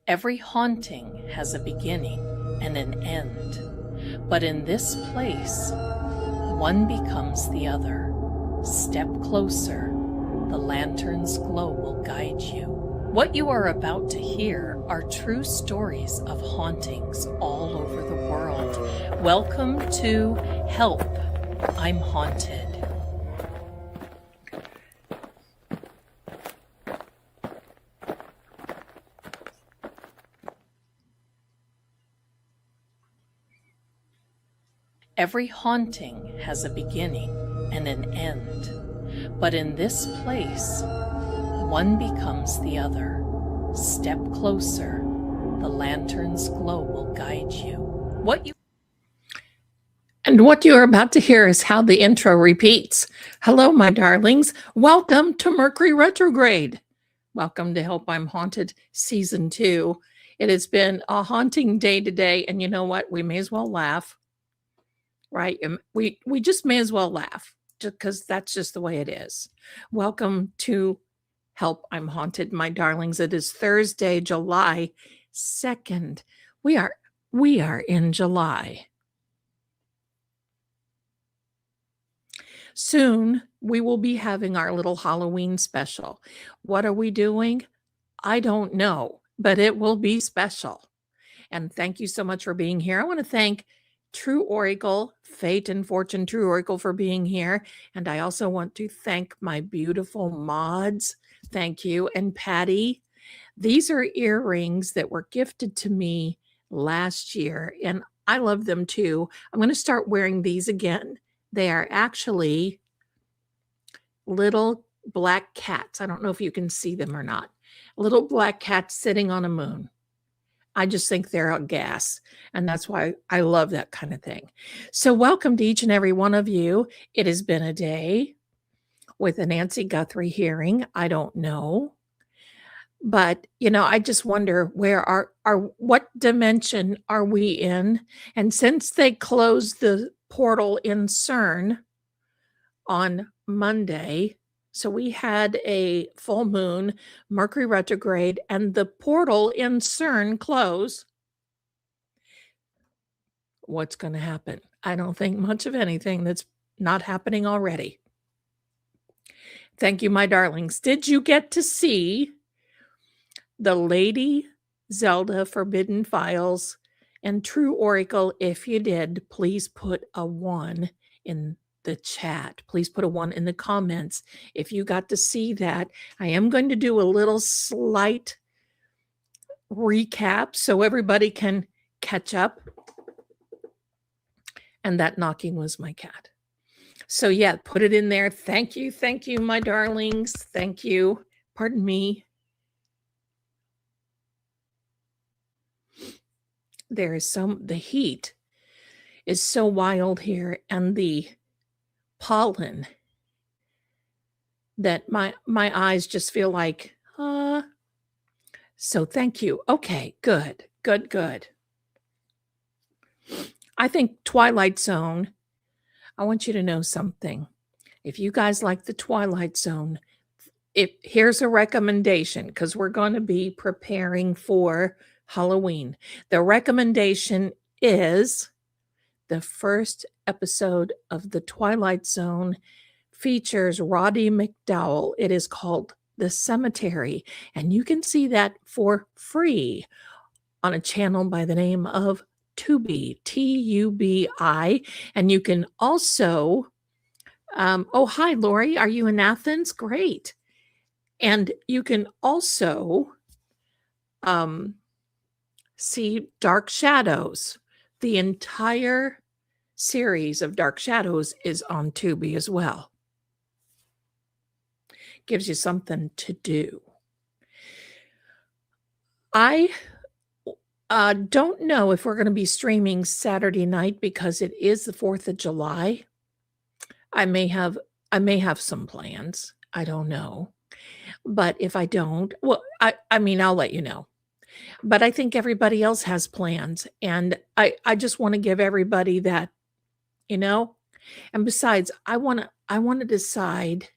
Every haunting has a beginning and an end, but in this place, one becomes the other. Step closer, the lantern's glow will guide you. What you are about to hear are true stories of hauntings all over the world. Welcome to Help, I'm Haunted. Every haunting has a beginning and an end, but in this place, one becomes the other. Step closer, the lantern's glow will guide you. What you are about to hear is how the intro repeats. Hello, my darlings. Welcome to Mercury retrograde. Welcome to Help I'm Haunted Season 2. It has been a haunting day today, and you know what? We may as well laugh. Right? We just may as well laugh because that's just the way it is. Welcome to Help I'm Haunted, my darlings. It is Thursday, July 2nd. We are in July. Soon we will be having our little Halloween special. What are we doing? I don't know, but it will be special. And thank you so much for being here. I want to thank True Oracle, Fate and Fortune True Oracle for being here. And I also want to thank my beautiful mods. Thank you. And Patty, these are earrings that were gifted to me last year, and I love them too. I'm going to start wearing these again. They are actually little black cats. I don't know if you can see them or not. Little black cats sitting on a moon. I just think they're a gas, and that's why I love that kind of thing. So welcome to each and every one of you. It has been a day with a Nancy Guthrie hearing. I don't know. But, I just wonder what dimension are we in? And since they closed the portal in CERN on Monday, so we had a full moon, Mercury retrograde, and the portal in CERN close. What's going to happen? I don't think much of anything that's not happening already. Thank you, my darlings. Did you get to see the Lady Zelda Forbidden Files and True Oracle? If you did, please put a 1 in the chat. Please put a 1 in the comments if you got to see that. I am going to do a little slight recap so everybody can catch up. And that knocking was my cat. So yeah, put it in there. Thank you, my darlings. Thank you. Pardon me. The heat is so wild here, and the pollen that my eyes just feel like, so thank you. Okay, good. I think Twilight Zone, I want you to know something. If you guys like the Twilight Zone, here's a recommendation, because we're going to be preparing for Halloween. The recommendation is the first episode of The Twilight Zone features Roddy McDowell. It is called The Cemetery, and you can see that for free on a channel by the name of Tubi, Tubi, and you can also, oh, hi, Lori, are you in Athens? Great. And you can also see Dark Shadows. The entire series of Dark Shadows is on Tubi as well. Gives you something to do. I don't know if we're going to be streaming Saturday night because it is the 4th of July. I may have some plans. I don't know. But if I don't, well, I mean, I'll let you know. But I think everybody else has plans. And I just want to give everybody that, and besides, I want to decide,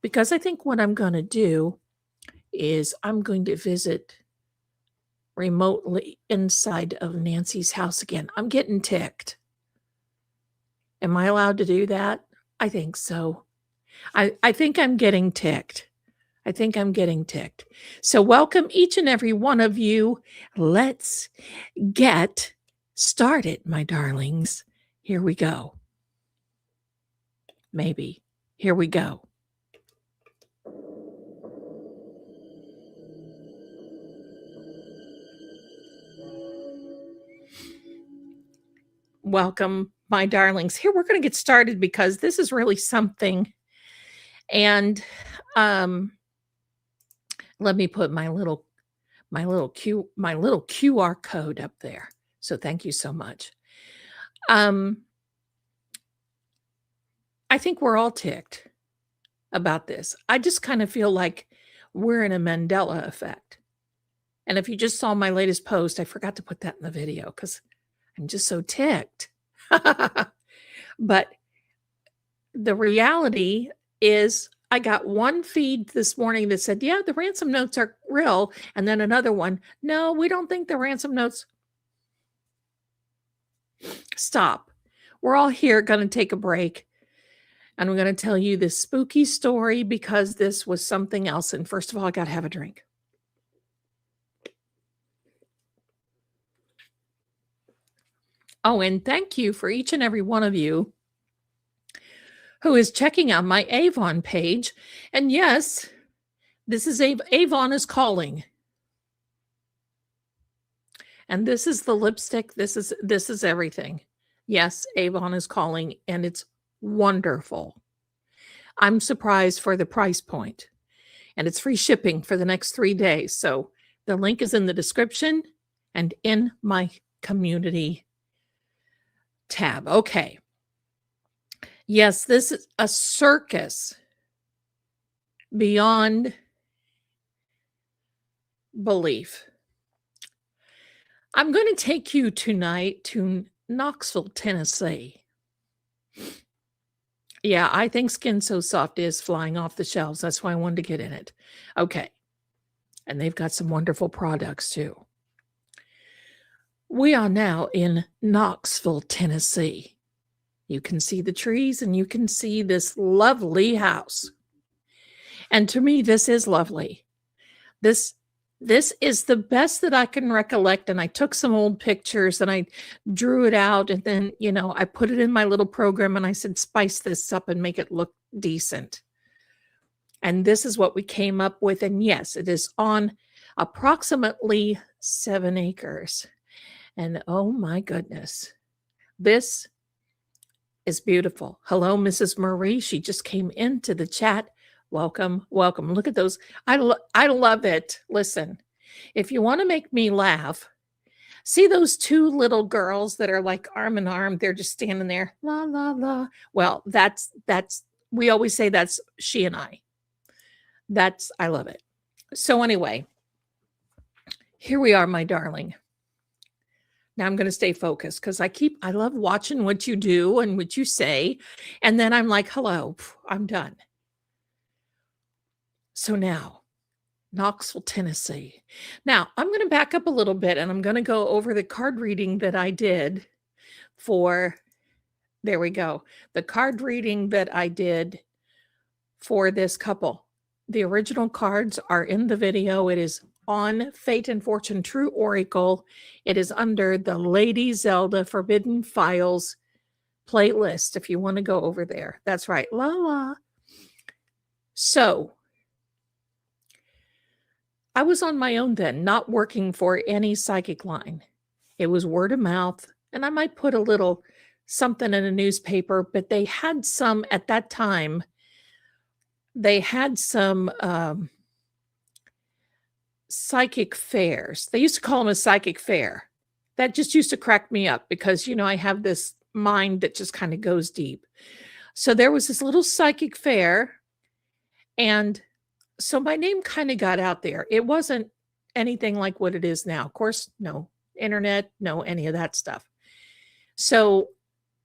because I think what I'm going to do is I'm going to visit remotely inside of Nancy's house again. I'm getting ticked. Am I allowed to do that? I think so. I think I'm getting ticked. I think I'm getting ticked. So welcome each and every one of you. Let's get started, my darlings. Here we go. Maybe. Here we go. Welcome, my darlings. Here we're going to get started because this is really something. And let me put my little QR code up there. So thank you so much. I think we're all ticked about this. I just kind of feel like we're in a Mandela effect. And if you just saw my latest post, I forgot to put that in the video because I'm just so ticked. But the reality is I got one feed this morning that said, yeah, the ransom notes are real. And then another one, no, we don't think the ransom notes. Stop. We're all here going to take a break. And I'm going to tell you this spooky story because this was something else. And first of all, I got to have a drink. Oh, and thank you for each and every one of you who is checking out my Avon page. And yes, this is Avon is calling. And this is the lipstick. This is everything. Yes, Avon is calling, and it's wonderful. I'm surprised for the price point, and it's free shipping for the next 3 days. So the link is in the description and in my community tab. Okay. Yes, this is a circus beyond belief. I'm going to take you tonight to Knoxville, Tennessee. Yeah, I think Skin So Soft is flying off the shelves. That's why I wanted to get in it. Okay. And they've got some wonderful products too. We are now in Knoxville, Tennessee. You can see the trees and you can see this lovely house. And to me, this is lovely. This is the best that I can recollect. And I took some old pictures and I drew it out. And then, I put it in my little program and I said, spice this up and make it look decent. And this is what we came up with. And yes, it is on approximately 7 acres. And oh my goodness, this is beautiful. Hello, Mrs. Marie. She just came into the chat. Welcome, welcome. Look at those. I love it. Listen, if you want to make me laugh, see those 2 little girls that are like arm in arm. They're just standing there. La, la, la. Well, that's, we always say that's she and I. I love it. So anyway, here we are, my darling. Now I'm going to stay focused because I love watching what you do and what you say. And then I'm like, hello, I'm done. So now, Knoxville, Tennessee. Now I'm going to back up a little bit and I'm going to go over the card reading that I did there we go. The card reading that I did for this couple. The original cards are in the video. It is on Fate and Fortune True Oracle. It is under the Lady Zelda Forbidden Files playlist if you want to go over there. That's right. La la. So I was on my own then, not working for any psychic line. It was word of mouth, and I might put a little something in a newspaper, but they had some at that time. They had some psychic fairs. They used to call them a psychic fair. That just used to crack me up because, I have this mind that just kind of goes deep. So there was this little psychic fair. And so my name kind of got out there. It wasn't anything like what it is now. Of course, no internet, no any of that stuff. So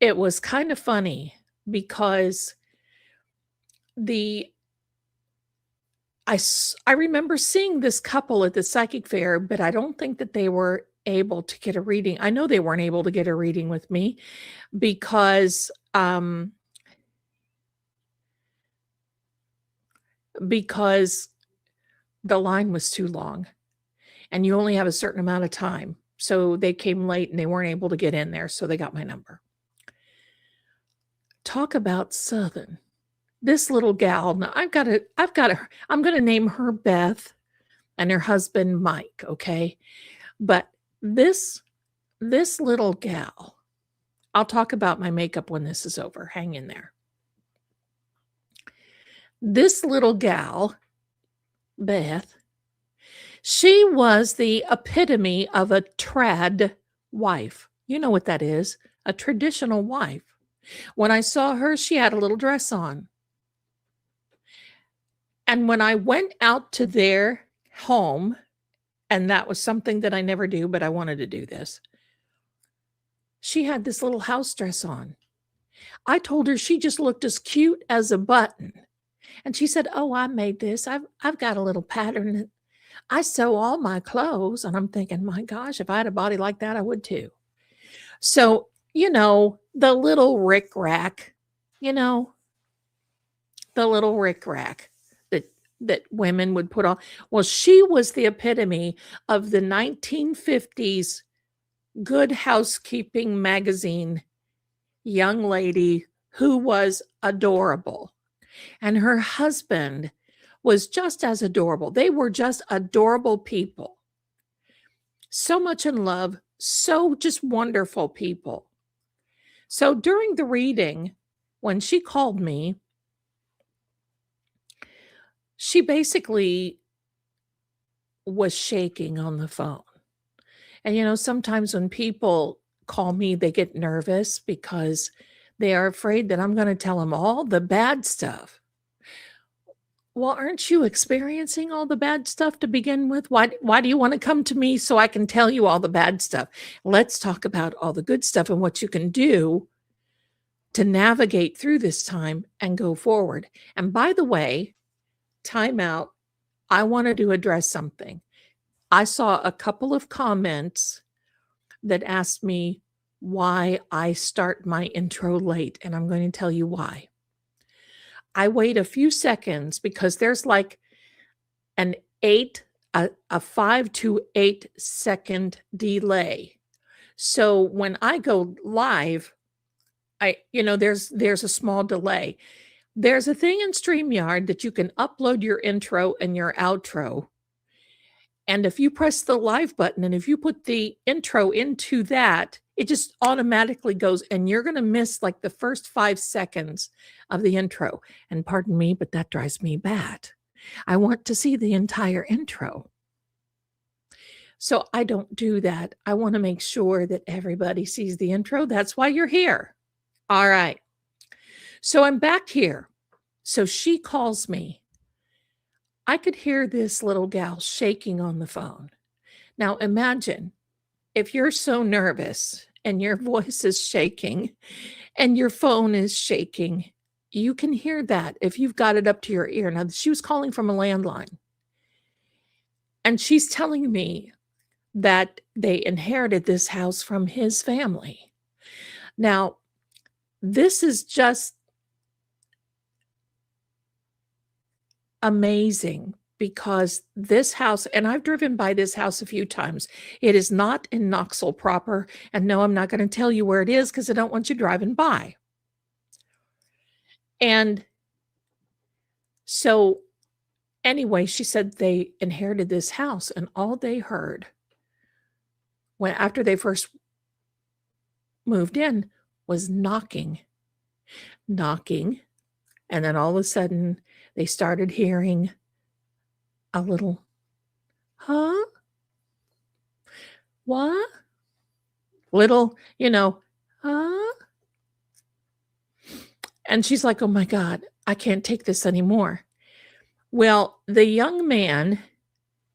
it was kind of funny because I remember seeing this couple at the psychic fair, but I don't think that they were able to get a reading. I know they weren't able to get a reading with me because, because the line was too long and you only have a certain amount of time. So they came late and they weren't able to get in there, so they got my number. Talk about Southern. This little gal, now I'm gonna name her Beth and her husband Mike, okay? But this little gal, I'll talk about my makeup when this is over. Hang in there. This little gal, Beth, she was the epitome of a trad wife. You know what that is? A traditional wife. When I saw her, she had a little dress on. And when I went out to their home, and that was something that I never do, but I wanted to do this, she had this little house dress on. I told her she just looked as cute as a button. And she said, "Oh, I made this. I've got a little pattern. I sew all my clothes." And I'm thinking, my gosh, if I had a body like that, I would too. So, the little rickrack, the little rickrack that women would put on. Well, she was the epitome of the 1950s Good Housekeeping magazine young lady who was adorable. And her husband was just as adorable. They were just adorable people. So much in love, so just wonderful people. So during the reading, when she called me, she basically was shaking on the phone. And sometimes when people call me, they get nervous because they are afraid that I'm going to tell them all the bad stuff. Well, aren't you experiencing all the bad stuff to begin with? Why do you want to come to me so I can tell you all the bad stuff? Let's talk about all the good stuff and what you can do to navigate through this time and go forward. And by the way, time out, I wanted to address something. I saw a couple of comments that asked me why I start my intro late, and I'm going to tell you why. I wait a few seconds because there's like a 5 to 8 second delay. So when I go live, there's a small delay. There's a thing in StreamYard that you can upload your intro and your outro. And if you press the live button and if you put the intro into that, it just automatically goes and you're going to miss like the first 5 seconds of the intro. And pardon me, but that drives me bad. I want to see the entire intro. So I don't do that. I want to make sure that everybody sees the intro. That's why you're here. All right. So I'm back here. So she calls me. I could hear this little gal shaking on the phone. Now imagine if you're so nervous and your voice is shaking and your phone is shaking, you can hear that if you've got it up to your ear. Now, she was calling from a landline. And she's telling me that they inherited this house from his family. Now, this is just amazing because this house, and I've driven by this house a few times. It is not in Knoxville proper. And no, I'm not going to tell you where it is because I don't want you driving by. And so anyway, she said they inherited this house and all they heard after they first moved in was knocking. And then all of a sudden they started hearing a little, huh? What? Little, huh? And she's like, oh my God, I can't take this anymore. Well, the young man,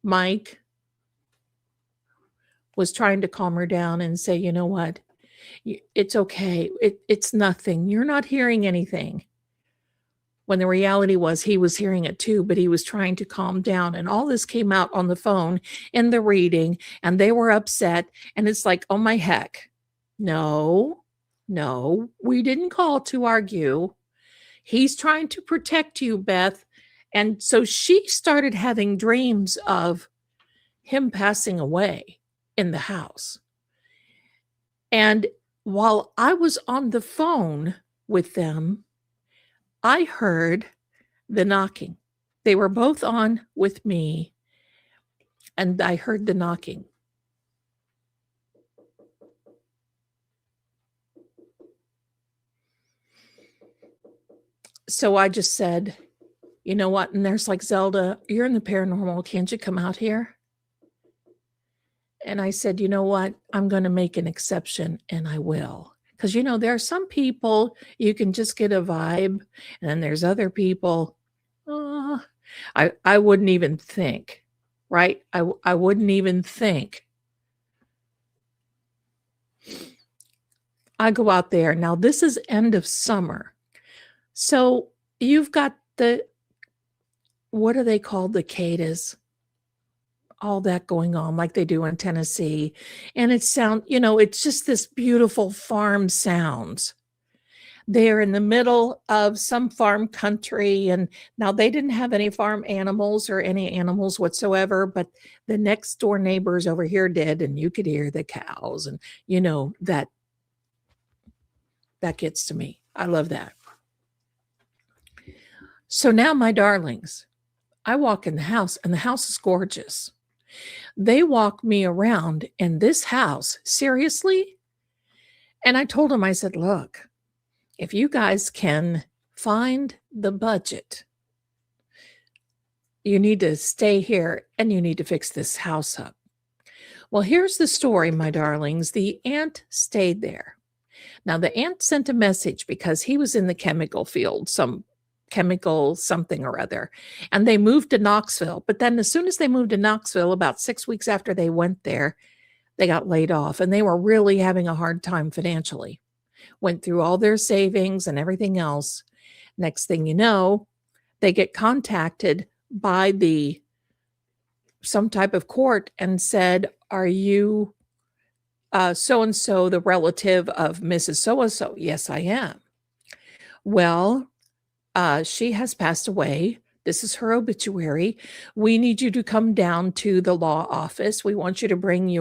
Mike, was trying to calm her down and say, you know what? It's okay. It's nothing. You're not hearing anything. when the reality was he was hearing it too, but he was trying to calm down. And all this came out on the phone in the reading, and they were upset. And it's like, oh my heck. No, no, we didn't call to argue. He's trying to protect you, Beth. And so she started having dreams of him passing away in the house. And while I was on the phone with them, I heard the knocking. They were both on with me, and I heard the knocking. So I just said, you know what? And there's like, Zelda, you're in the paranormal. Can't you come out here? And I said, you know what? I'm going to make an exception, and I will. Because, there are some people you can just get a vibe, and then there's other people, I wouldn't even think, right? I wouldn't even think. I go out there. Now, this is end of summer. So you've got what are they called? The cicadas. All that going on like they do in Tennessee. And it's just this beautiful farm sounds. They're in the middle of some farm country. And now they didn't have any farm animals or any animals whatsoever, but the next door neighbors over here did. And you could hear the cows, and that gets to me. I love that. So now, my darlings, I walk in the house, and the house is gorgeous. They walk me around in this house. Seriously? And I told them, I said, look, if you guys can find the budget, you need to stay here and you need to fix this house up. Well, here's the story, my darlings. The aunt stayed there. Now, the aunt sent a message because he was in the chemical field, some chemical something or other, and they moved to Knoxville. But then as soon as they moved to Knoxville, about 6 weeks after they went there, they got laid off, and they were really having a hard time financially. Went through all their savings and everything else. Next thing you know, they get contacted by some type of court and said, are you so-and-so, the relative of Mrs. So-and-so? Yes, I am. Well, she has passed away. This is her obituary. We need you to come down to the law office. We want you to bring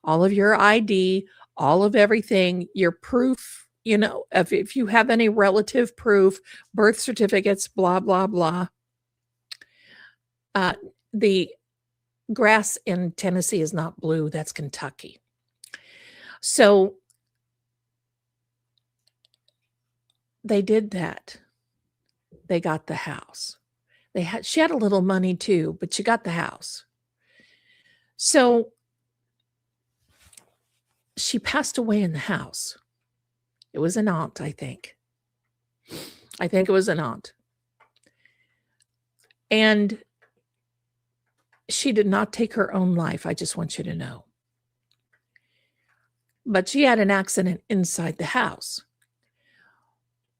all of your ID, all of everything, your proof, if you have any relative proof, birth certificates, blah, blah, blah. The grass in Tennessee is not blue. That's Kentucky. So they did that. They got the house. She had a little money too, but she got the house. So she passed away in the house. It was an aunt, I think. I think it was an aunt. And she did not take her own life. I just want you to know. But she had an accident inside the house.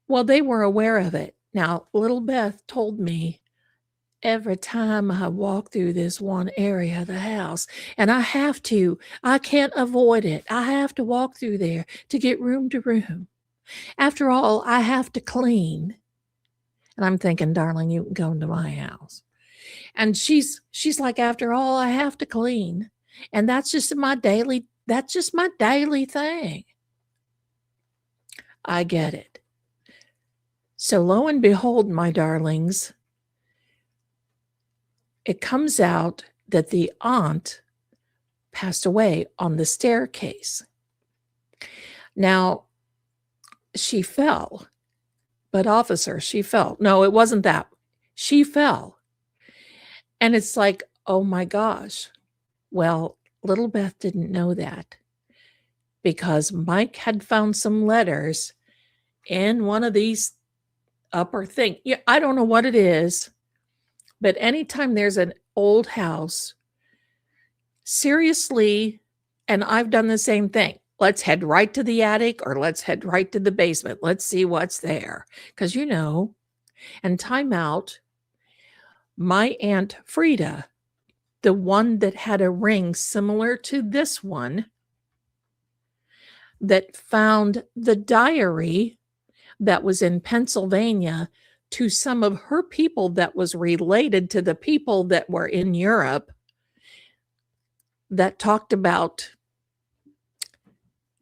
Well, they were aware of it. Now, little Beth told me, every time I walk through this one area of the house, and I can't avoid it. I have to walk through there to get room to room. After all, I have to clean. And I'm thinking, darling, you can go into my house. And she's like, after all, I have to clean. And that's just my daily thing. I get it. So lo and behold, my darlings, it comes out that the aunt passed away on the staircase. Now, she fell, but officer, she fell. No, it wasn't that. She fell. And it's like, oh my gosh. Well, little Beth didn't know that because Mike had found some letters in one of these upper thing. Yeah, I don't know what it is, but anytime there's an old house, seriously, and I've done the same thing. Let's head right to the attic or let's head right to the basement. Let's see what's there. Because, And time out, my Aunt Frida, the one that had a ring similar to this one, that found the diary that was in Pennsylvania to some of her people that was related to the people that were in Europe, that talked about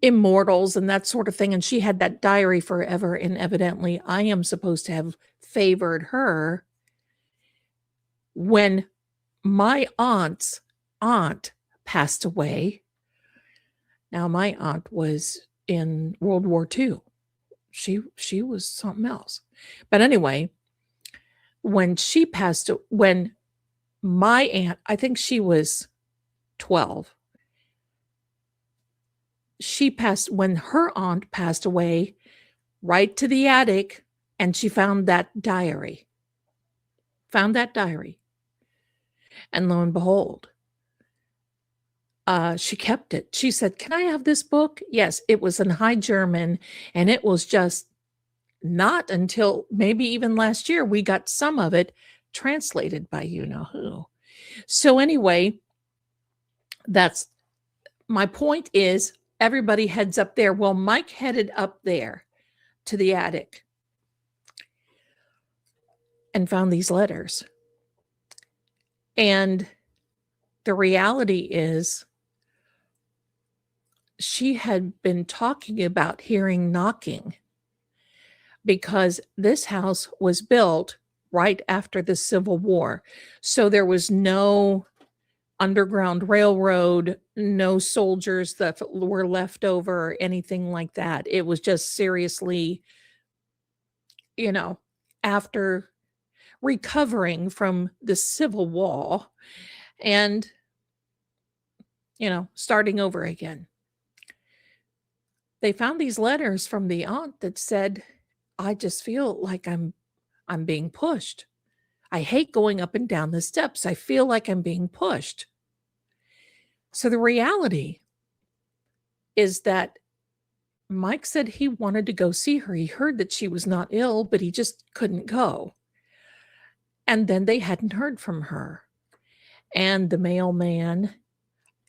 immortals and that sort of thing. And she had that diary forever. And evidently, I am supposed to have favored her. When my aunt's aunt passed away, now my aunt was in World War II. She was something else. But anyway, when my aunt, I think she was 12, when her aunt passed away, right to the attic, and she found that diary. And lo and behold, she kept it. She said, "Can I have this book?" Yes, it was in High German, and it was just not until maybe even last year we got some of it translated by you know who. So anyway, that's my point is everybody heads up there. Well, Mike headed up there to the attic and found these letters. And the reality is, she had been talking about hearing knocking because this house was built right after the Civil War. So there was no Underground Railroad, no soldiers that were left over or anything like that. It was just seriously, after recovering from the Civil War and, starting over again. They found these letters from the aunt that said, "I just feel like I'm being pushed. I hate going up and down the steps. I feel like I'm being pushed." So the reality is that Mike said he wanted to go see her. He heard that she was not ill, but he just couldn't go. And then they hadn't heard from her. And the mailman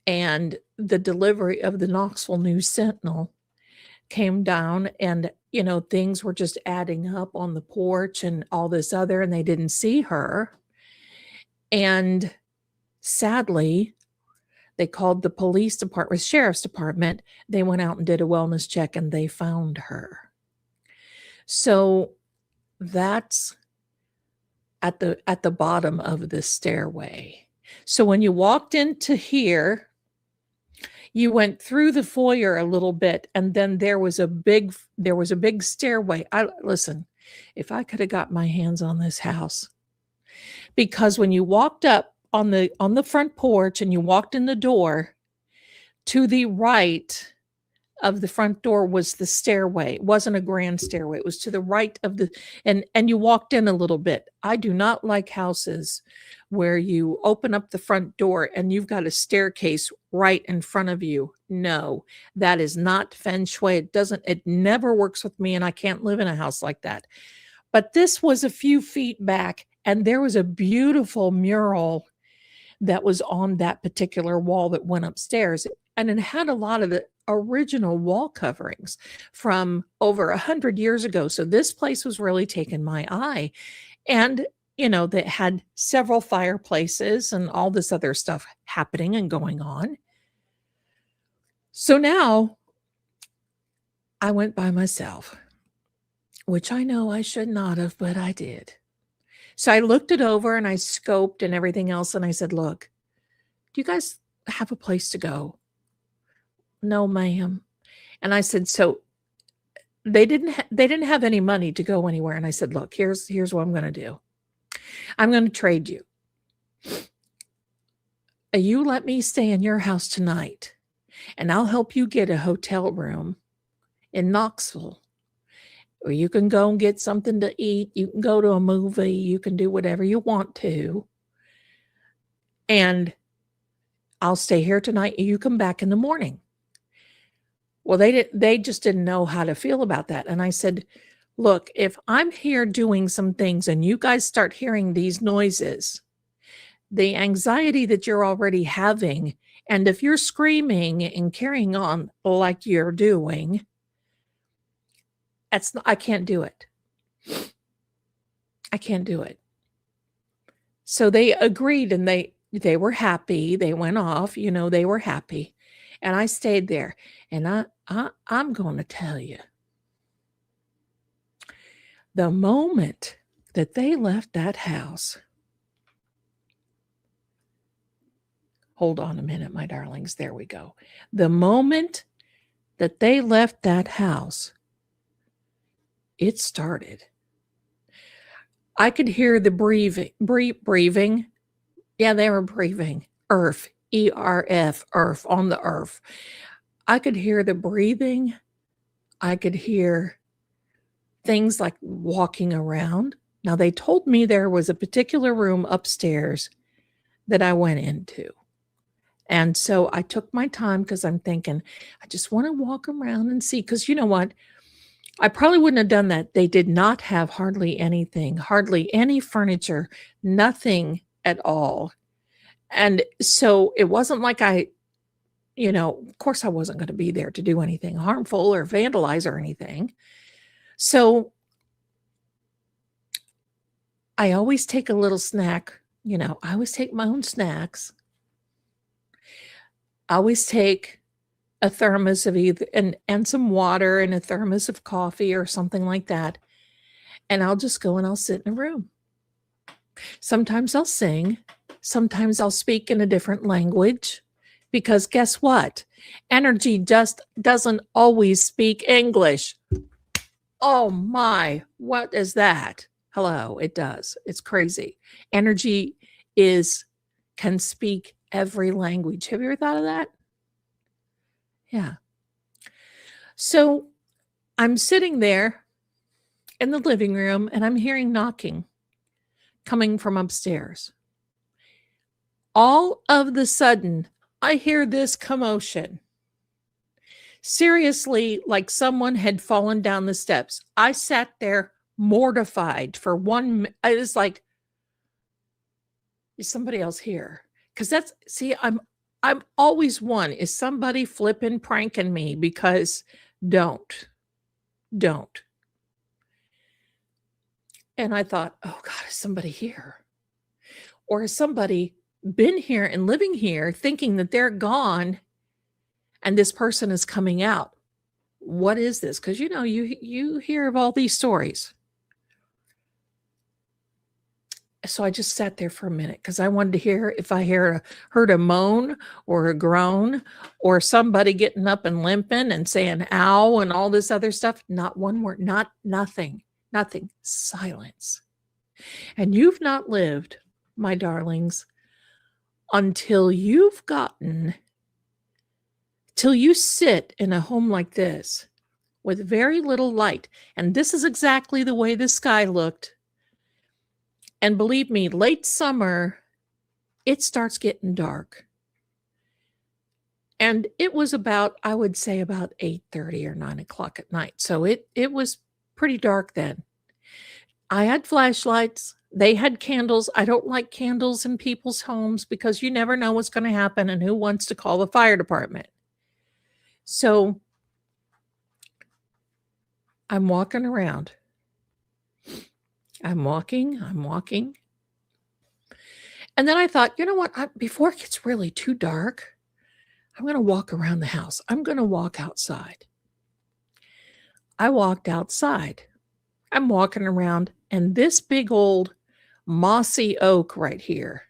and the delivery of the Knoxville News Sentinel came down, and things were just adding up on the porch and all this other, and they didn't see her. And sadly, they called the police department, sheriff's department. They went out and did a wellness check, and they found her. So that's at the bottom of the stairway. So when you walked into here, you went through the foyer a little bit, and then there was a big stairway. Listen, if I could have got my hands on this house, because when you walked up on the front porch and you walked in the door, to the right of the front door was the stairway. It wasn't a grand stairway. It was to the right of and you walked in a little bit. I do not like houses where you open up the front door and you've got a staircase right in front of you. No, that is not feng shui. It never works with me, and I can't live in a house like that. But this was a few feet back, and there was a beautiful mural that was on that particular wall that went upstairs. And it had a lot of the original wall coverings from over 100 years ago. So this place was really taking my eye. And, they had several fireplaces and all this other stuff happening and going on. So now I went by myself, which I know I should not have, but I did. So I looked it over and I scoped and everything else. And I said, "Look, do you guys have a place to go?" "No, ma'am." And I said, so they didn't have any money to go anywhere. And I said, "Look, here's what I'm going to do. I'm going to trade you. You let me stay in your house tonight, and I'll help you get a hotel room in Knoxville, or you can go and get something to eat. You can go to a movie. You can do whatever you want to. And I'll stay here tonight. You come back in the morning." Well, they just didn't know how to feel about that. And I said, Look, if I'm here doing some things and you guys start hearing these noises, the anxiety that you're already having, and if you're screaming and carrying on like you're doing, I can't do it. I can't do it. So they agreed and they were happy. They went off, they were happy. And I stayed there. And I'm going to tell you, the moment that they left that house, hold on a minute, my darlings. There we go. The moment that they left that house, it started. I could hear the breathing. Yeah, they were breathing. ERF, ERF, ERF, on the earth. I could hear the breathing. I could hear things like walking around. Now, they told me there was a particular room upstairs that I went into. And so I took my time because I'm thinking, I just want to walk around and see. Because you know what? I probably wouldn't have done that. They did not have hardly anything, hardly any furniture, nothing at all. And so it wasn't like of course I wasn't going to be there to do anything harmful or vandalize or anything. So I always take a little snack. I always take my own snacks. I always take a thermos of either and some water and a thermos of coffee or something like that. And I'll just go and I'll sit in a room. Sometimes I'll sing. Sometimes I'll speak in a different language because guess what? Energy just doesn't always speak English. Oh my, what is that? Hello, it does. It's crazy. Energy can speak every language. Have you ever thought of that? Yeah. So I'm sitting there in the living room and I'm hearing knocking coming from upstairs. All of the sudden, I hear this commotion. Seriously, like someone had fallen down the steps. I sat there mortified for 1 minute. I was like, is somebody else here? Because I'm always one. Is somebody flipping pranking me? Because don't. And I thought, oh God, is somebody here? Or has somebody been here and living here thinking that they're gone and this person is coming out? What is this? Because you hear of all these stories. So I just sat there for a minute because I wanted to hear if I heard a moan or a groan or somebody getting up and limping and saying ow and all this other stuff. Not one word, nothing, silence. And you've not lived, my darlings, until you sit in a home like this with very little light. And this is exactly the way the sky looked. And believe me, late summer, it starts getting dark. And it was I would say about 8:30 or 9 o'clock at night. So it was pretty dark then. I had flashlights. They had candles. I don't like candles in people's homes because you never know what's going to happen and who wants to call the fire department. So I'm walking around. I'm walking. And then I thought, you know what? Before it gets really too dark, I'm going to walk around the house. I'm going to walk outside. I walked outside. I'm walking around, and this big old mossy oak right here,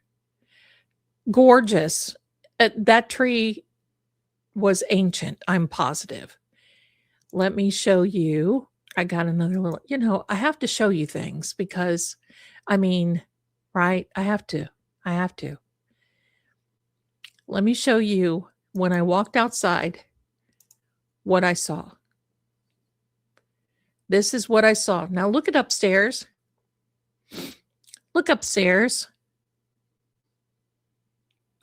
gorgeous. That tree was ancient, I'm positive. Let me show you. I got another little, I have to show you things because, right? I have to. Let me show you when I walked outside what I saw. This is what I saw. Now look at upstairs. Look upstairs.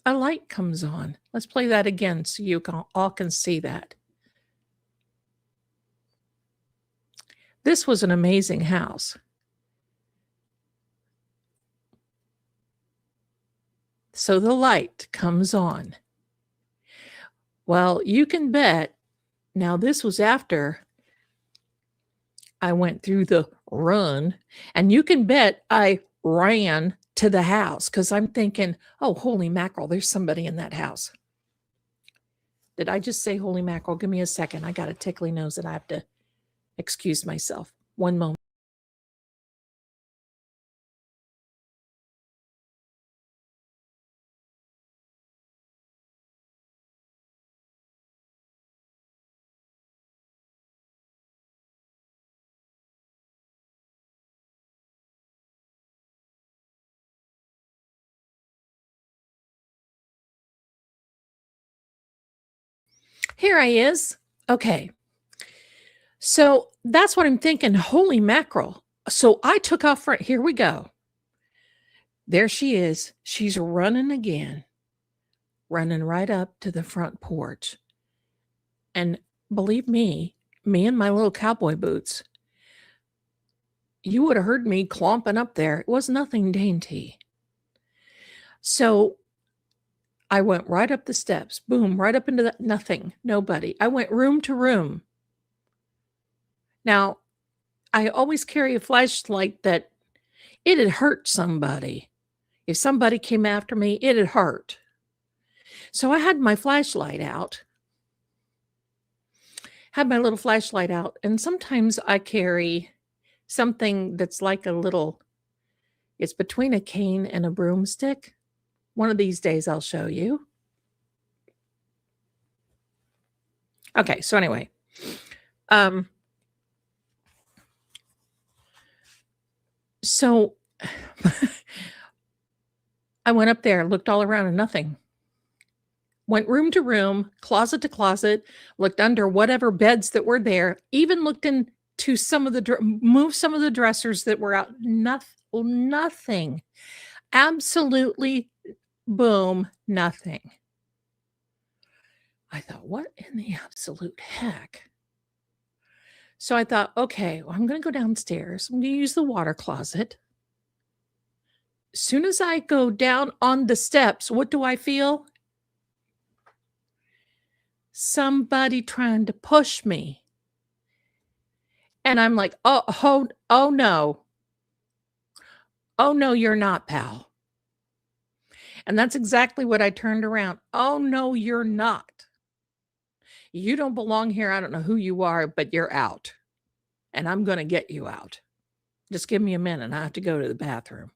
A light comes on. Let's play that again so you all can see that. This was an amazing house. So the light comes on. Well, you can bet, now this was after I went through the run, and you can bet I ran to the house because I'm thinking, oh, holy mackerel, there's somebody in that house. Did I just say holy mackerel? Give me a second. I got a tickly nose and I have to excuse myself. One moment. Here I is. Okay. So that's what I'm thinking. Holy mackerel. So I took off front. Here we go. There she is. She's running again, running right up to the front porch. And believe me and my little cowboy boots, you would have heard me clomping up there. It was nothing dainty. So I went right up the steps, boom, right up into that nothing, nobody. I went room to room. Now, I always carry a flashlight that it'd hurt somebody. If somebody came after me, it'd hurt. So I had my flashlight out, had my little flashlight out, and sometimes I carry something that's like a little, it's between a cane and a broomstick. One of these days I'll show you. Okay, so anyway, so I went up there, looked all around and nothing. Went room to room, closet to closet, looked under whatever beds that were there, even looked into some of the, moved some of the dressers that were out. Nothing. Absolutely, boom, nothing. I thought, what in the absolute heck? So I thought, okay, well, I'm going to go downstairs. I'm going to use the water closet. As soon as I go down on the steps, what do I feel? Somebody trying to push me. And I'm like, oh no. Oh no, you're not, pal. And that's exactly what I turned around. Oh no, you're not. You don't belong here. I don't know who you are, but you're out. And I'm going to get you out. Just give me a minute. I have to go to the bathroom.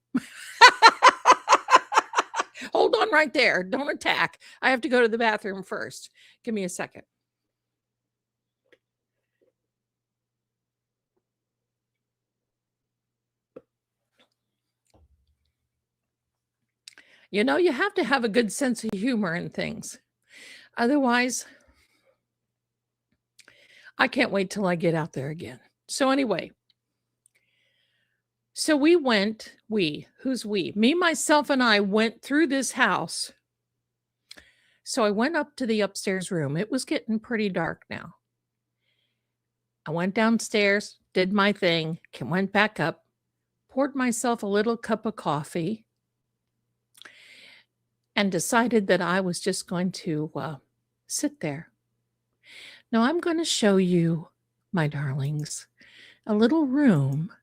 Hold on right there. Don't attack. I have to go to the bathroom first. Give me a second. You know, you have to have a good sense of humor in things. Otherwise, I can't wait till I get out there again. So anyway, so who's we? Me, myself, and I went through this house. So I went up to the upstairs room. It was getting pretty dark now. I went downstairs, did my thing, went back up, poured myself a little cup of coffee, and decided that I was just going to sit there. Now I'm going to show you, my darlings, a little room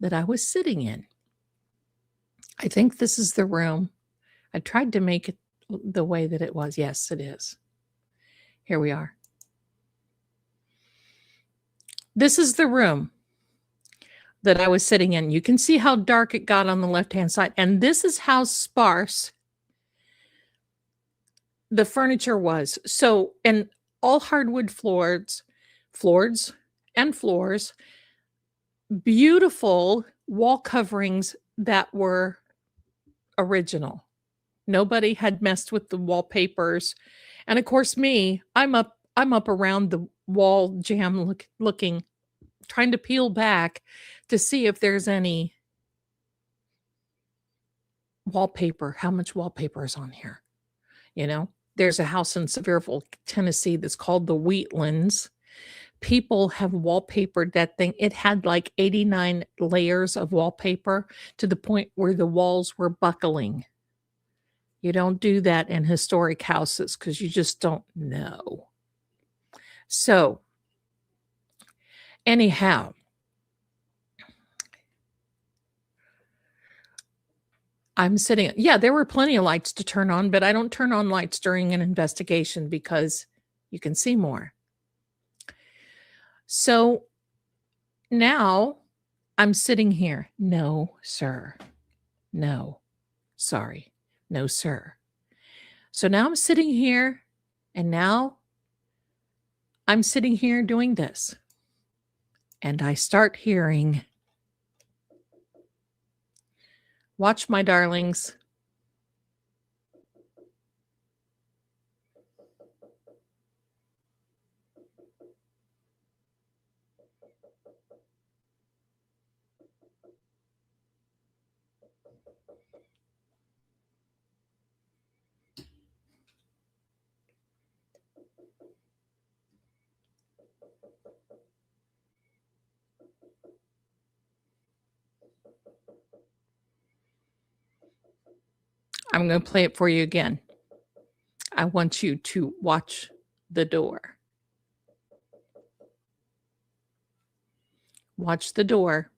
that I was sitting in. I think this is the room. I tried to make it the way that it was. Yes, it is. Here we are. This is the room that I was sitting in. You can see how dark it got on the left-hand side. And this is how sparse the furniture was. So, and all hardwood floors, beautiful wall coverings that were original. Nobody had messed with the wallpapers. And of course, I'm up around the wall jamb looking, trying to peel back to see if there's any wallpaper, how much wallpaper is on here. You know, there's a house in Sevierville, Tennessee that's called the Wheatlands. People have wallpapered that thing. It had like 89 layers of wallpaper to the point where the walls were buckling. You don't do that in historic houses because you just don't know. So, anyhow, I'm sitting yeah, there were plenty of lights to turn on, but I don't turn on lights during an investigation because you can see more. So, now I'm sitting here. No, sir. No. Sorry. No, sir. So now I'm sitting here, and now I'm sitting here doing this. And I start hearing, watch my darlings. I'm going to play it for you again. I want you to watch the door. Watch the door.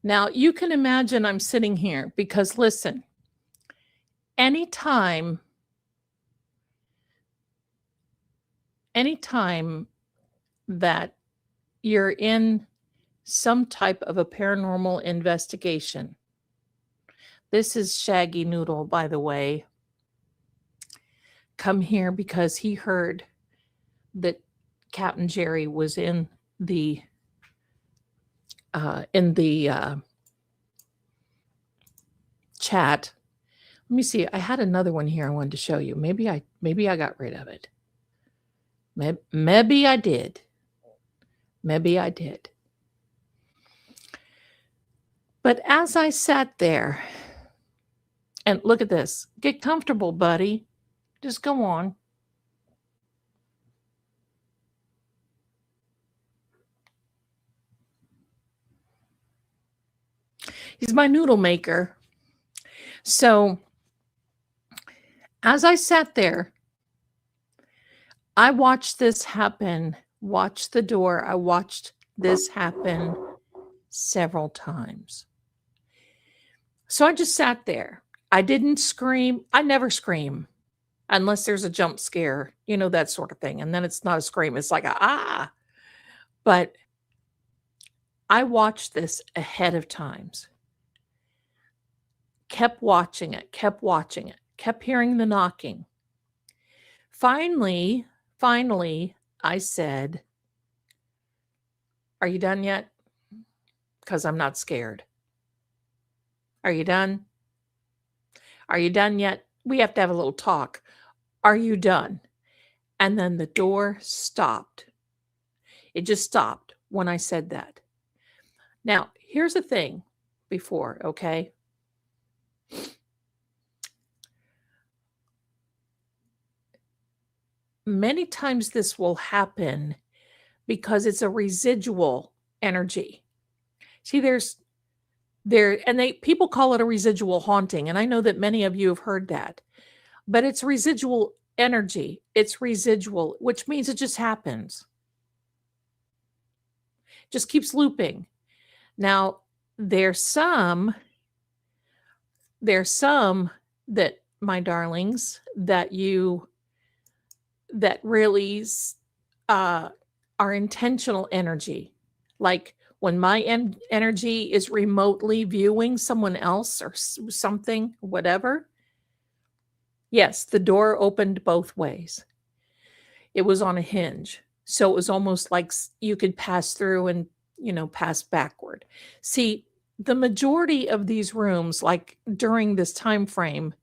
Now, you can imagine I'm sitting here because listen, anytime that you're in some type of a paranormal investigation. This is Shaggy Noodle, by the way. Come here because he heard that Captain Jerry was in the chat. Let me see. I had another one here I wanted to show you. Maybe I got rid of it. Maybe I did. Maybe I did. But as I sat there, and look at this. Get comfortable, buddy. Just go on. He's my noodle maker. So as I sat there, I watched this happen. Watch the door. I watched this happen several times. So I just sat there. I didn't scream. I never scream unless there's a jump scare, that sort of thing. And then it's not a scream. It's like ah. But I watched this ahead of times. Kept watching it, kept hearing the knocking. Finally, I said, "Are you done yet? Because I'm not scared. Are you done? Are you done yet? We have to have a little talk. Are you done?" And then the door stopped. It just stopped when I said that. Now, here's the thing before, okay? Many times this will happen because it's a residual energy. See, people call it a residual haunting, and I know that many of you have heard that. But it's residual energy. It's residual, which means it just happens. Just keeps looping. Now, there's some that, my darlings, that really are intentional energy. Like when my energy is remotely viewing someone else or something, whatever. Yes, the door opened both ways. It was on a hinge. So it was almost like you could pass through and, pass backward. See, the majority of these rooms, like during this time frame,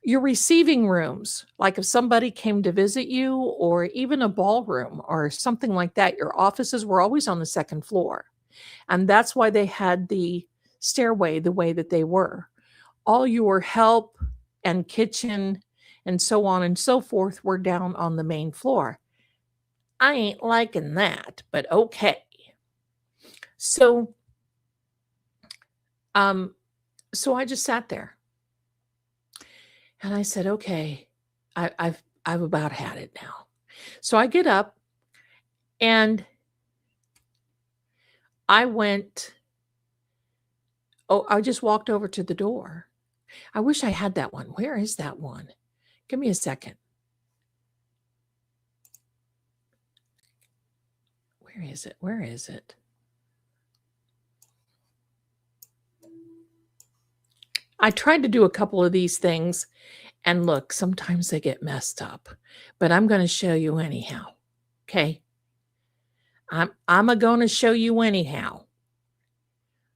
your receiving rooms, like if somebody came to visit you or even a ballroom or something like that, your offices were always on the second floor. And that's why they had the stairway the way that they were. All your help and kitchen and so on and so forth were down on the main floor. I ain't liking that, but okay. So, um, so I just sat there and I said, okay, I've about had it now. So I get up and I went, oh, I just walked over to the door. I wish I had that one. Where is that one? Give me a second. Where is it? Where is it? I tried to do a couple of these things, and look, sometimes they get messed up, but I'm going to show you anyhow. Okay? I'm a going to show you anyhow.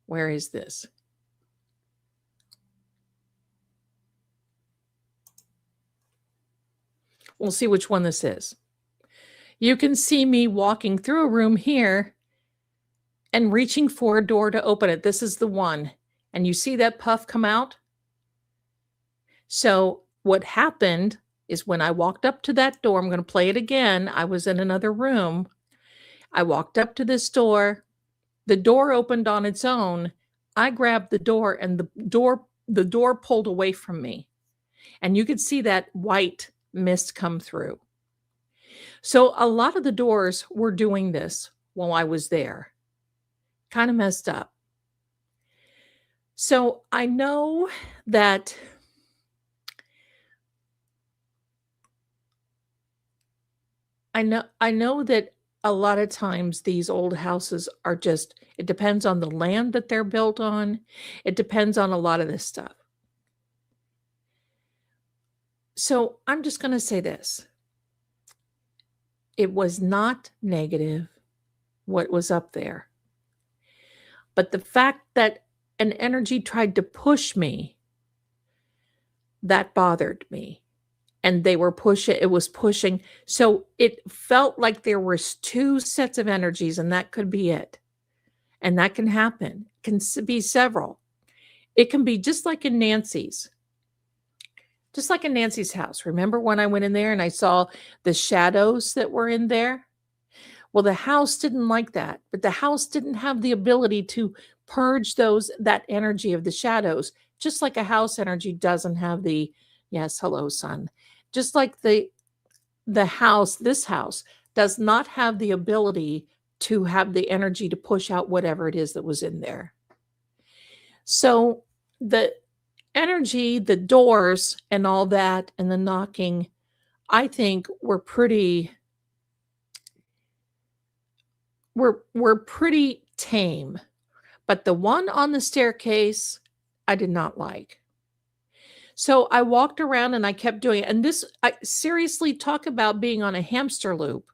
Where is this? We'll see which one this is. You can see me walking through a room here and reaching for a door to open it. This is the one. And you see that puff come out? So what happened is when I walked up to that door, I'm going to play it again. I was in another room. I walked up to this door. The door opened on its own. I grabbed the door and the door pulled away from me. And you could see that white mist come through. So a lot of the doors were doing this while I was there. Kind of messed up. So I know that I know that a lot of times these old houses are just, it depends on the land that they're built on. It depends on a lot of this stuff. So I'm just going to say this. It was not negative what was up there. But the fact that an energy tried to push me, that bothered me. And they were pushing, it was pushing. So it felt like there was two sets of energies, and that could be it. And that can happen. It can be several. It can be just like in Nancy's. Just like in Nancy's house. Remember when I went in there and I saw the shadows that were in there? Well, the house didn't like that, but the house didn't have the ability to purge that energy of the shadows, just like a house energy doesn't have the, yes, hello, son. Just like the house, this house does not have the ability to have the energy to push out whatever it is that was in there. So the energy, the doors and all that, and the knocking, I think were pretty tame. But the one on the staircase, I did not like. So I walked around and I kept doing it. And this, I seriously talk about being on a hamster loop.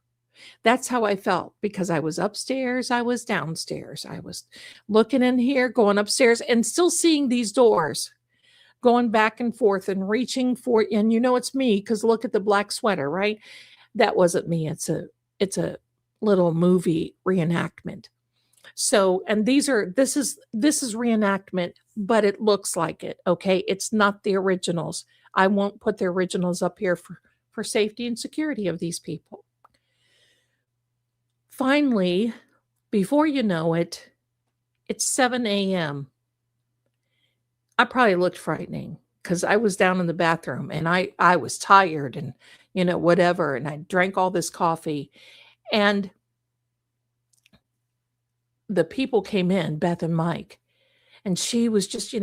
That's how I felt, because I was upstairs, I was downstairs, I was looking in here, going upstairs, and still seeing these doors going back and forth and reaching for, and you know it's me because look at the black sweater, right? That wasn't me. It's a little movie reenactment. So, and this is reenactment, but it looks like it. Okay. It's not the originals. I won't put the originals up here for safety and security of these people. Finally, before you know it, it's 7 a.m. I probably looked frightening because I was down in the bathroom and I was tired and, whatever. And I drank all this coffee, and the people came in, Beth and Mike, and she was just,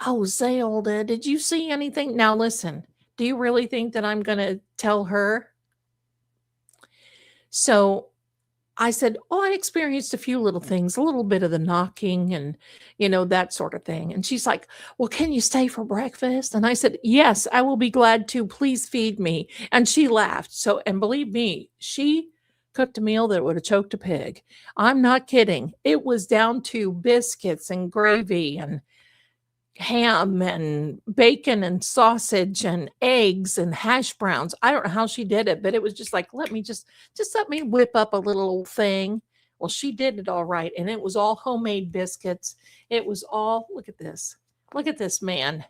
oh, Zelda, did you see anything? Now, listen, do you really think that I'm going to tell her? So I said, oh, I experienced a few little things, a little bit of the knocking and, that sort of thing. And she's like, well, can you stay for breakfast? And I said, yes, I will be glad to. Please feed me. And she laughed. So, and believe me, she cooked a meal that would have choked a pig. I'm not kidding. It was down to biscuits and gravy and ham and bacon and sausage and eggs and hash browns. I don't know how she did it, but it was just like, let me whip up a little thing. Well, she did it all right, and it was all homemade biscuits. It was all, look at this. Look at this man.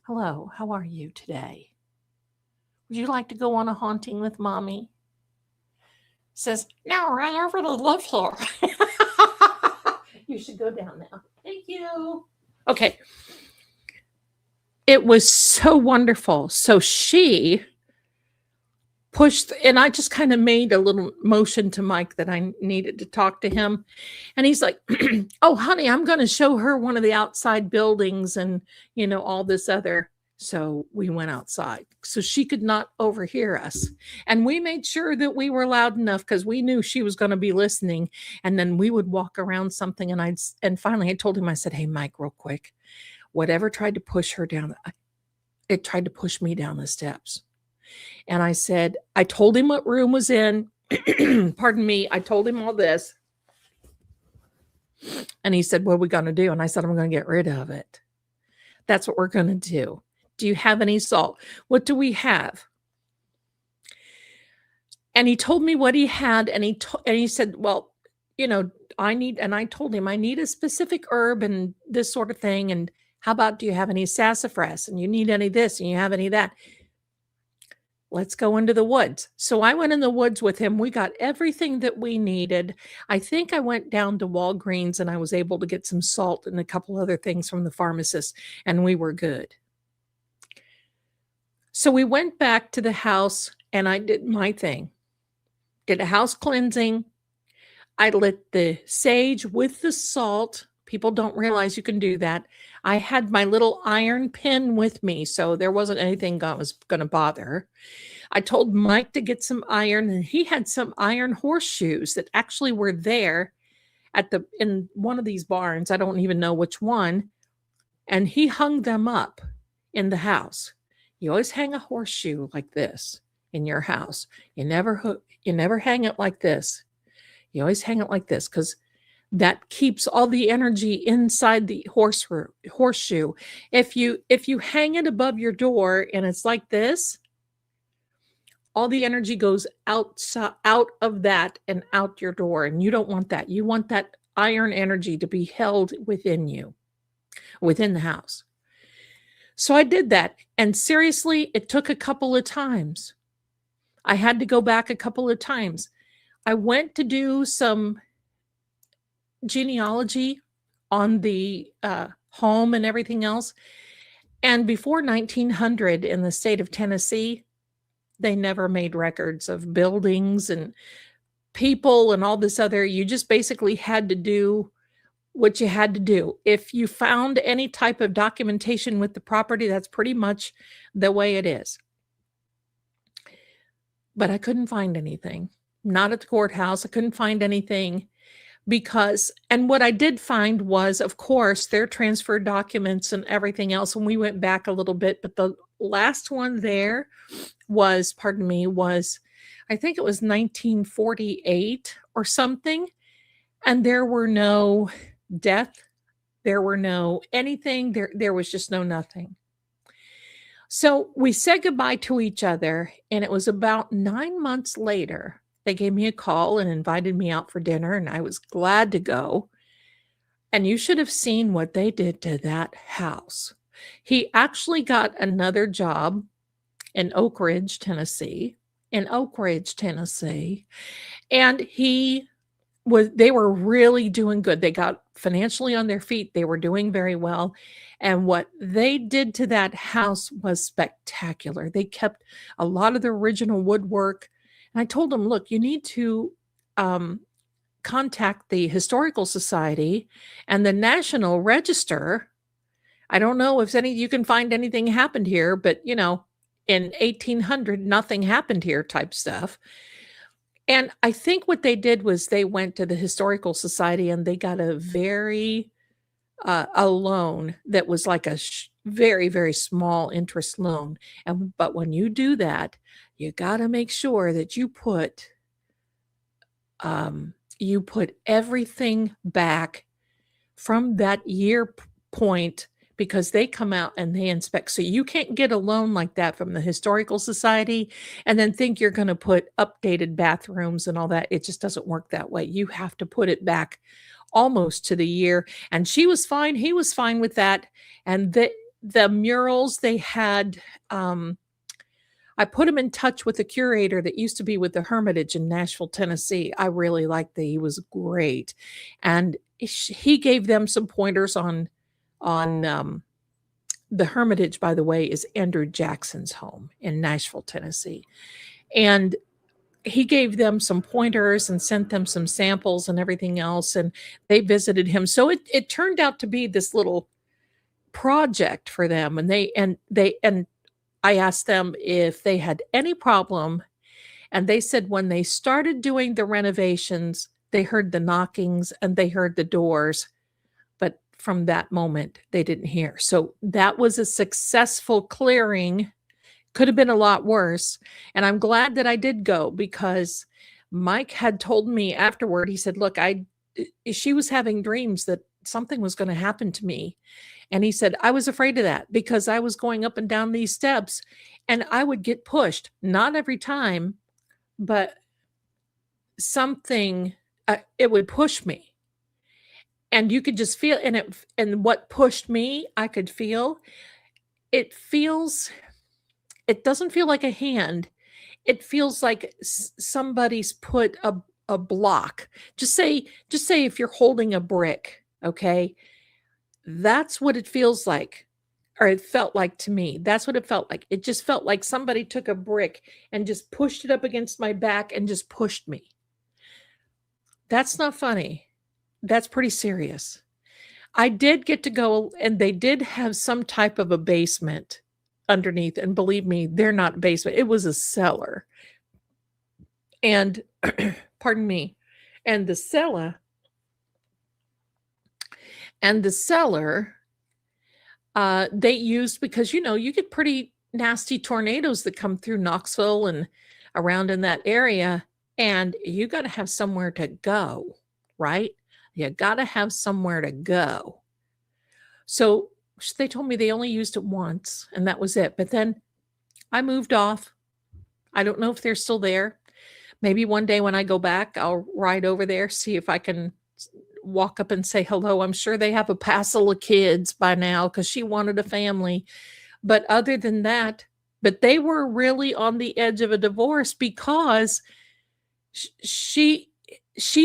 Hello, how are you today? Would you like to go on a haunting with mommy? Says, no, I already live here. You should go down now. Thank you. Okay. It was so wonderful. So she pushed, and I just kind of made a little motion to Mike that I needed to talk to him. And he's like, oh, honey, I'm going to show her one of the outside buildings and, all this other. So we went outside so she could not overhear us. And we made sure that we were loud enough because we knew she was going to be listening. And then we would walk around something. And finally I told him, I said, hey, Mike, real quick, whatever tried to push her down, it tried to push me down the steps. And I said, I told him what room was in. Pardon me. I told him all this. And he said, what are we going to do? And I said, I'm going to get rid of it. That's what we're going to do. Do you have any salt? What do we have? And he told me what he had. And he said, well, I told him I need a specific herb and this sort of thing. And how about, do you have any sassafras? And you need any of this and you have any of that? Let's go into the woods. So I went in the woods with him. We got everything that we needed. I think I went down to Walgreens and I was able to get some salt and a couple other things from the pharmacist, and we were good. So we went back to the house and I did my thing. Did a house cleansing. I lit the sage with the salt. People don't realize you can do that. I had my little iron pin with me, so there wasn't anything that was going to bother. I told Mike to get some iron, and he had some iron horseshoes that actually were there in one of these barns. I don't even know which one. And he hung them up in the house. You always hang a horseshoe like this in your house. You never hang it like this. You always hang it like this because that keeps all the energy inside the horseshoe. If you hang it above your door and it's like this, all the energy goes out of that and out your door, and you don't want that. You want that iron energy to be held within you, within the house. So I did that, and seriously, it took a couple of times. I had to go back a couple of times. I went to do some genealogy on the home and everything else. And before 1900 in the state of Tennessee, they never made records of buildings and people and all this other. You just basically had to do what you had to do. If you found any type of documentation with the property, that's pretty much the way it is. But I couldn't find anything. Not at the courthouse. I couldn't find anything. And what I did find was, of course, their transfer documents and everything else. And we went back a little bit, but the last one there was, I think it was 1948 or something. And there were no death. There were no anything. There was just no nothing. So we said goodbye to each other. And it was about 9 months later. They gave me a call and invited me out for dinner, and I was glad to go. And you should have seen what they did to that house. He actually got another job in Oak Ridge, Tennessee. And they were really doing good. They got financially on their feet. They were doing very well. And what they did to that house was spectacular. They kept a lot of the original woodwork. And I told them, look, you need to contact the Historical Society and the National Register. I don't know if you can find anything happened here, but, in 1800, nothing happened here type stuff. And I think what they did was they went to the Historical Society and they got a loan that was like a very, very small interest loan. But when you do that, you got to make sure that you put everything back from that year point, because they come out and they inspect. So you can't get a loan like that from the Historical Society and then think you're going to put updated bathrooms and all that. It just doesn't work that way. You have to put it back almost to the year. And she was fine. He was fine with that. And the murals they had, I put him in touch with a curator that used to be with the Hermitage in Nashville, Tennessee. I really liked that. He was great. And he gave them some pointers on the Hermitage, by the way, is Andrew Jackson's home in Nashville, Tennessee. And he gave them some pointers and sent them some samples and everything else. And they visited him. So it turned out to be this little project for them. And I asked them if they had any problem. And they said when they started doing the renovations, they heard the knockings and they heard the doors. But from that moment, they didn't hear. So that was a successful clearing. Could have been a lot worse. And I'm glad that I did go because Mike had told me afterward, he said, look, she was having dreams that something was going to happen to me. And he said, I was afraid of that because I was going up and down these steps and I would get pushed, not every time, but something, it would push me. And you could just feel, and what pushed me, I could feel. It doesn't feel like a hand. It feels like somebody's put a block. Just say if you're holding a brick, okay? That's what it feels like, or it felt like to me. That's what it felt like. It just felt like somebody took a brick and just pushed it up against my back and just pushed me. That's not funny. That's pretty serious. I did get to go, and they did have some type of a basement underneath. And believe me, they're not a basement. It was a cellar. And pardon me. And the cellar, they used because, you get pretty nasty tornadoes that come through Knoxville and around in that area. And you got to have somewhere to go, right? You got to have somewhere to go. So they told me they only used it once and that was it. But then I moved off. I don't know if they're still there. Maybe one day when I go back, I'll ride over there, see if I can walk up and say hello. I'm sure they have a passel of kids by now because she wanted a family. But other than that, but they were really on the edge of a divorce because she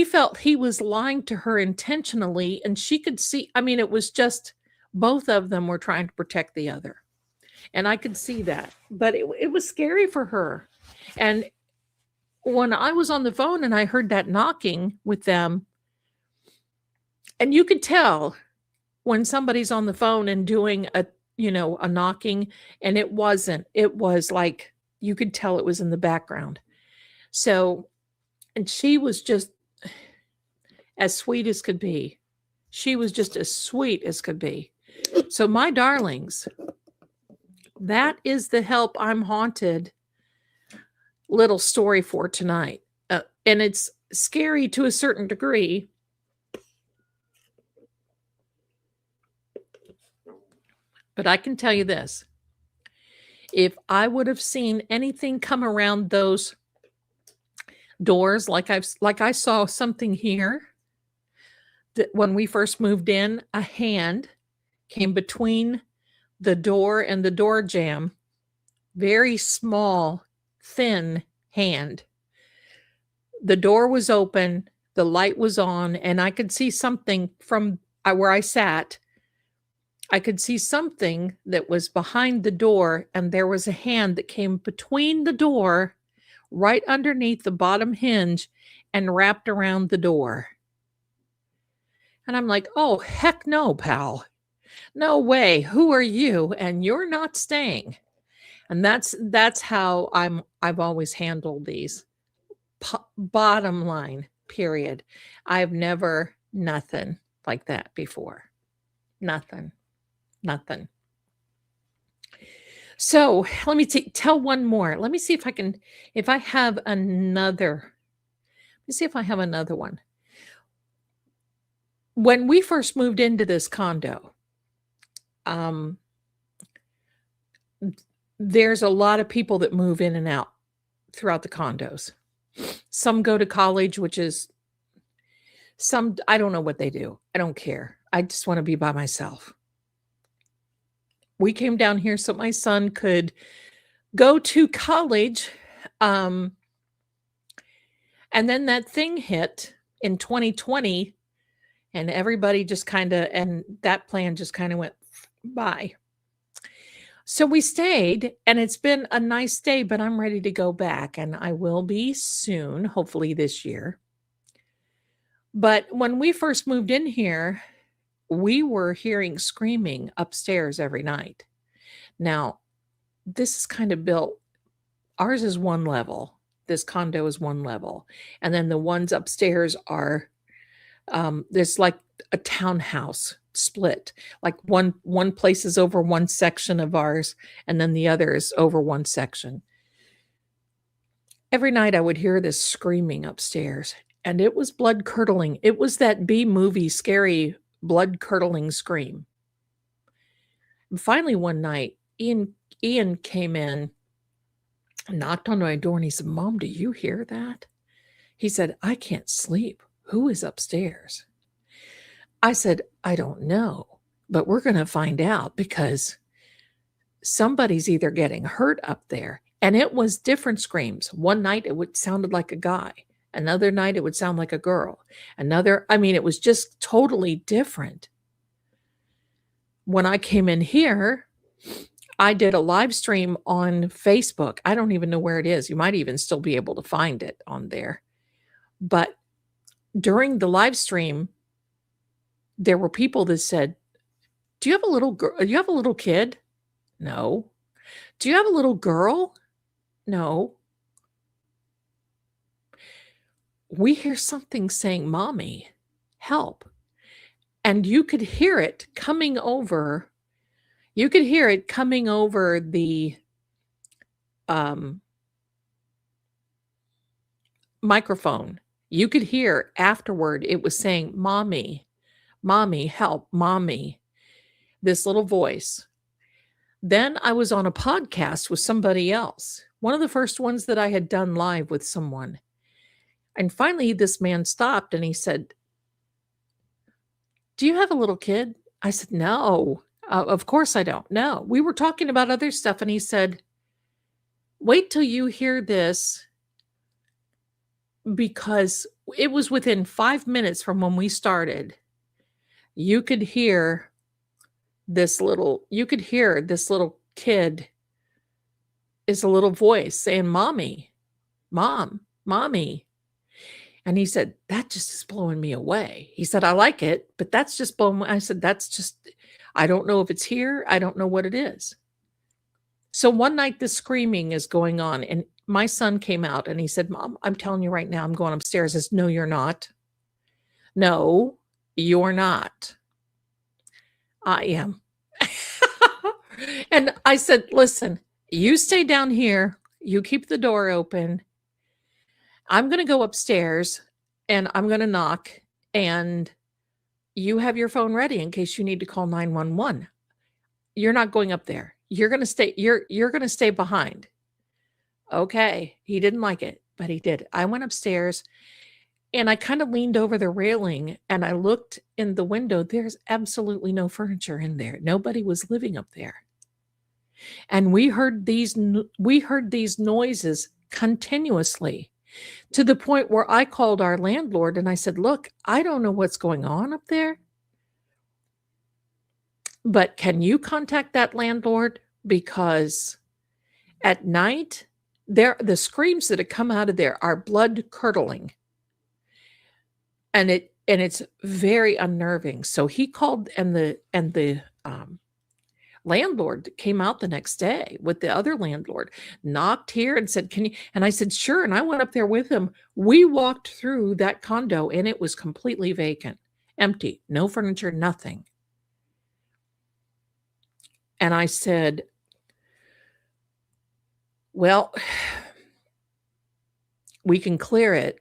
felt he was lying to her intentionally, and she could see, it was just both of them were trying to protect the other. And I could see that, but it was scary for her. And when I was on the phone and I heard that knocking with them, and you could tell when somebody's on the phone and doing a knocking, and it was like, you could tell it was in the background. So, and she was just as sweet as could be. She was just as sweet as could be. So my darlings, that is the Help I'm Haunted little story for tonight. And it's scary to a certain degree. But I can tell you this. If I would have seen anything come around those doors, like I saw something here, that when we first moved in, a hand came between the door and the door jamb, very small, thin hand. The door was open, the light was on, and I could see something from where I sat. I could see something that was behind the door, and there was a hand that came between the door, right underneath the bottom hinge, and wrapped around the door. And I'm like, oh, heck no, pal. No way. Who are you? And you're not staying. And that's how I've always handled these. Bottom line, period. I've never nothing like that before. Nothing. So let me tell one more. Let me see if I have another. Let me see if I have another one. When we first moved into this condo, Um, there's a lot of people that move in and out throughout the condos. Some go to college, which is some I don't know what they do. I don't care. I just want to be by myself. We came down here so my son could go to college. Um, and then that thing hit in 2020 and everybody just and that plan just kind of went by. So we stayed and it's been a nice day, but I'm ready to go back and I will be soon, hopefully this year. But when we first moved in here, we were hearing screaming upstairs every night. Now, this is kind of built, ours is one level. This condo is one level. And then the ones upstairs are, there's like a townhouse split. Like one place is over one section of ours, and then the other is over one section. Every night I would hear this screaming upstairs, and it was blood curdling. It was that B movie scary blood curdling scream. And finally one night, Ian came in, knocked on my door, and he said, "Mom, do you hear that?" He said, "I can't sleep. Who is upstairs?" I said, "I don't know, but we're going to find out because somebody's either getting hurt up there." And it was different screams. One night it sounded like a guy. Another night it would sound like a girl. It was just totally different. When I came in here, I did a live stream on Facebook. I don't even know where it is. You might even still be able to find it on there. But during the live stream, there were people that said, "Do you have a little girl? Do you have a little kid?" "No." "Do you have a little girl?" "No." We hear something saying, "Mommy, help." And you could hear it coming over. You could hear it coming over the microphone. You could hear afterward it was saying, "Mommy, mommy, help, mommy." This little voice. Then I was on a podcast with somebody else, one of the first ones that I had done live with someone. And finally, this man stopped and he said, "Do you have a little kid?" I said, "No, of course I don't. No." We were talking about other stuff and he said, "Wait till you hear this," because it was within 5 minutes from when we started. You could hear this little kid is a little voice saying, "Mommy, mom, mommy." And he said, "That just is blowing me away." He said, "I like it, but that's just blowing me." I said, I don't know if it's here. I don't know what it is." So one night the screaming is going on and my son came out and he said, "Mom, I'm telling you right now, I'm going upstairs." I said, "No, you're not." "No, you're not." "I am." And I said, "Listen, you stay down here. You keep the door open. I'm going to go upstairs and I'm going to knock and you have your phone ready in case you need to call 911. You're not going up there. You're going to stay you're going to stay behind." Okay. He didn't like it, but he did. I went upstairs and I kind of leaned over the railing and I looked in the window. There's absolutely no furniture in there. Nobody was living up there. And we heard these noises continuously to the point where I called our landlord and I said, "Look, I don't know what's going on up there, but can you contact that landlord? Because at night, the screams that have come out of there are blood curdling. And it's very unnerving." So he called and the landlord came out the next day with the other landlord, knocked here and said, "Can you?" And I said, "Sure." And I went up there with him. We walked through that condo and it was completely vacant, empty, no furniture, nothing. And I said, "Well, we can clear it."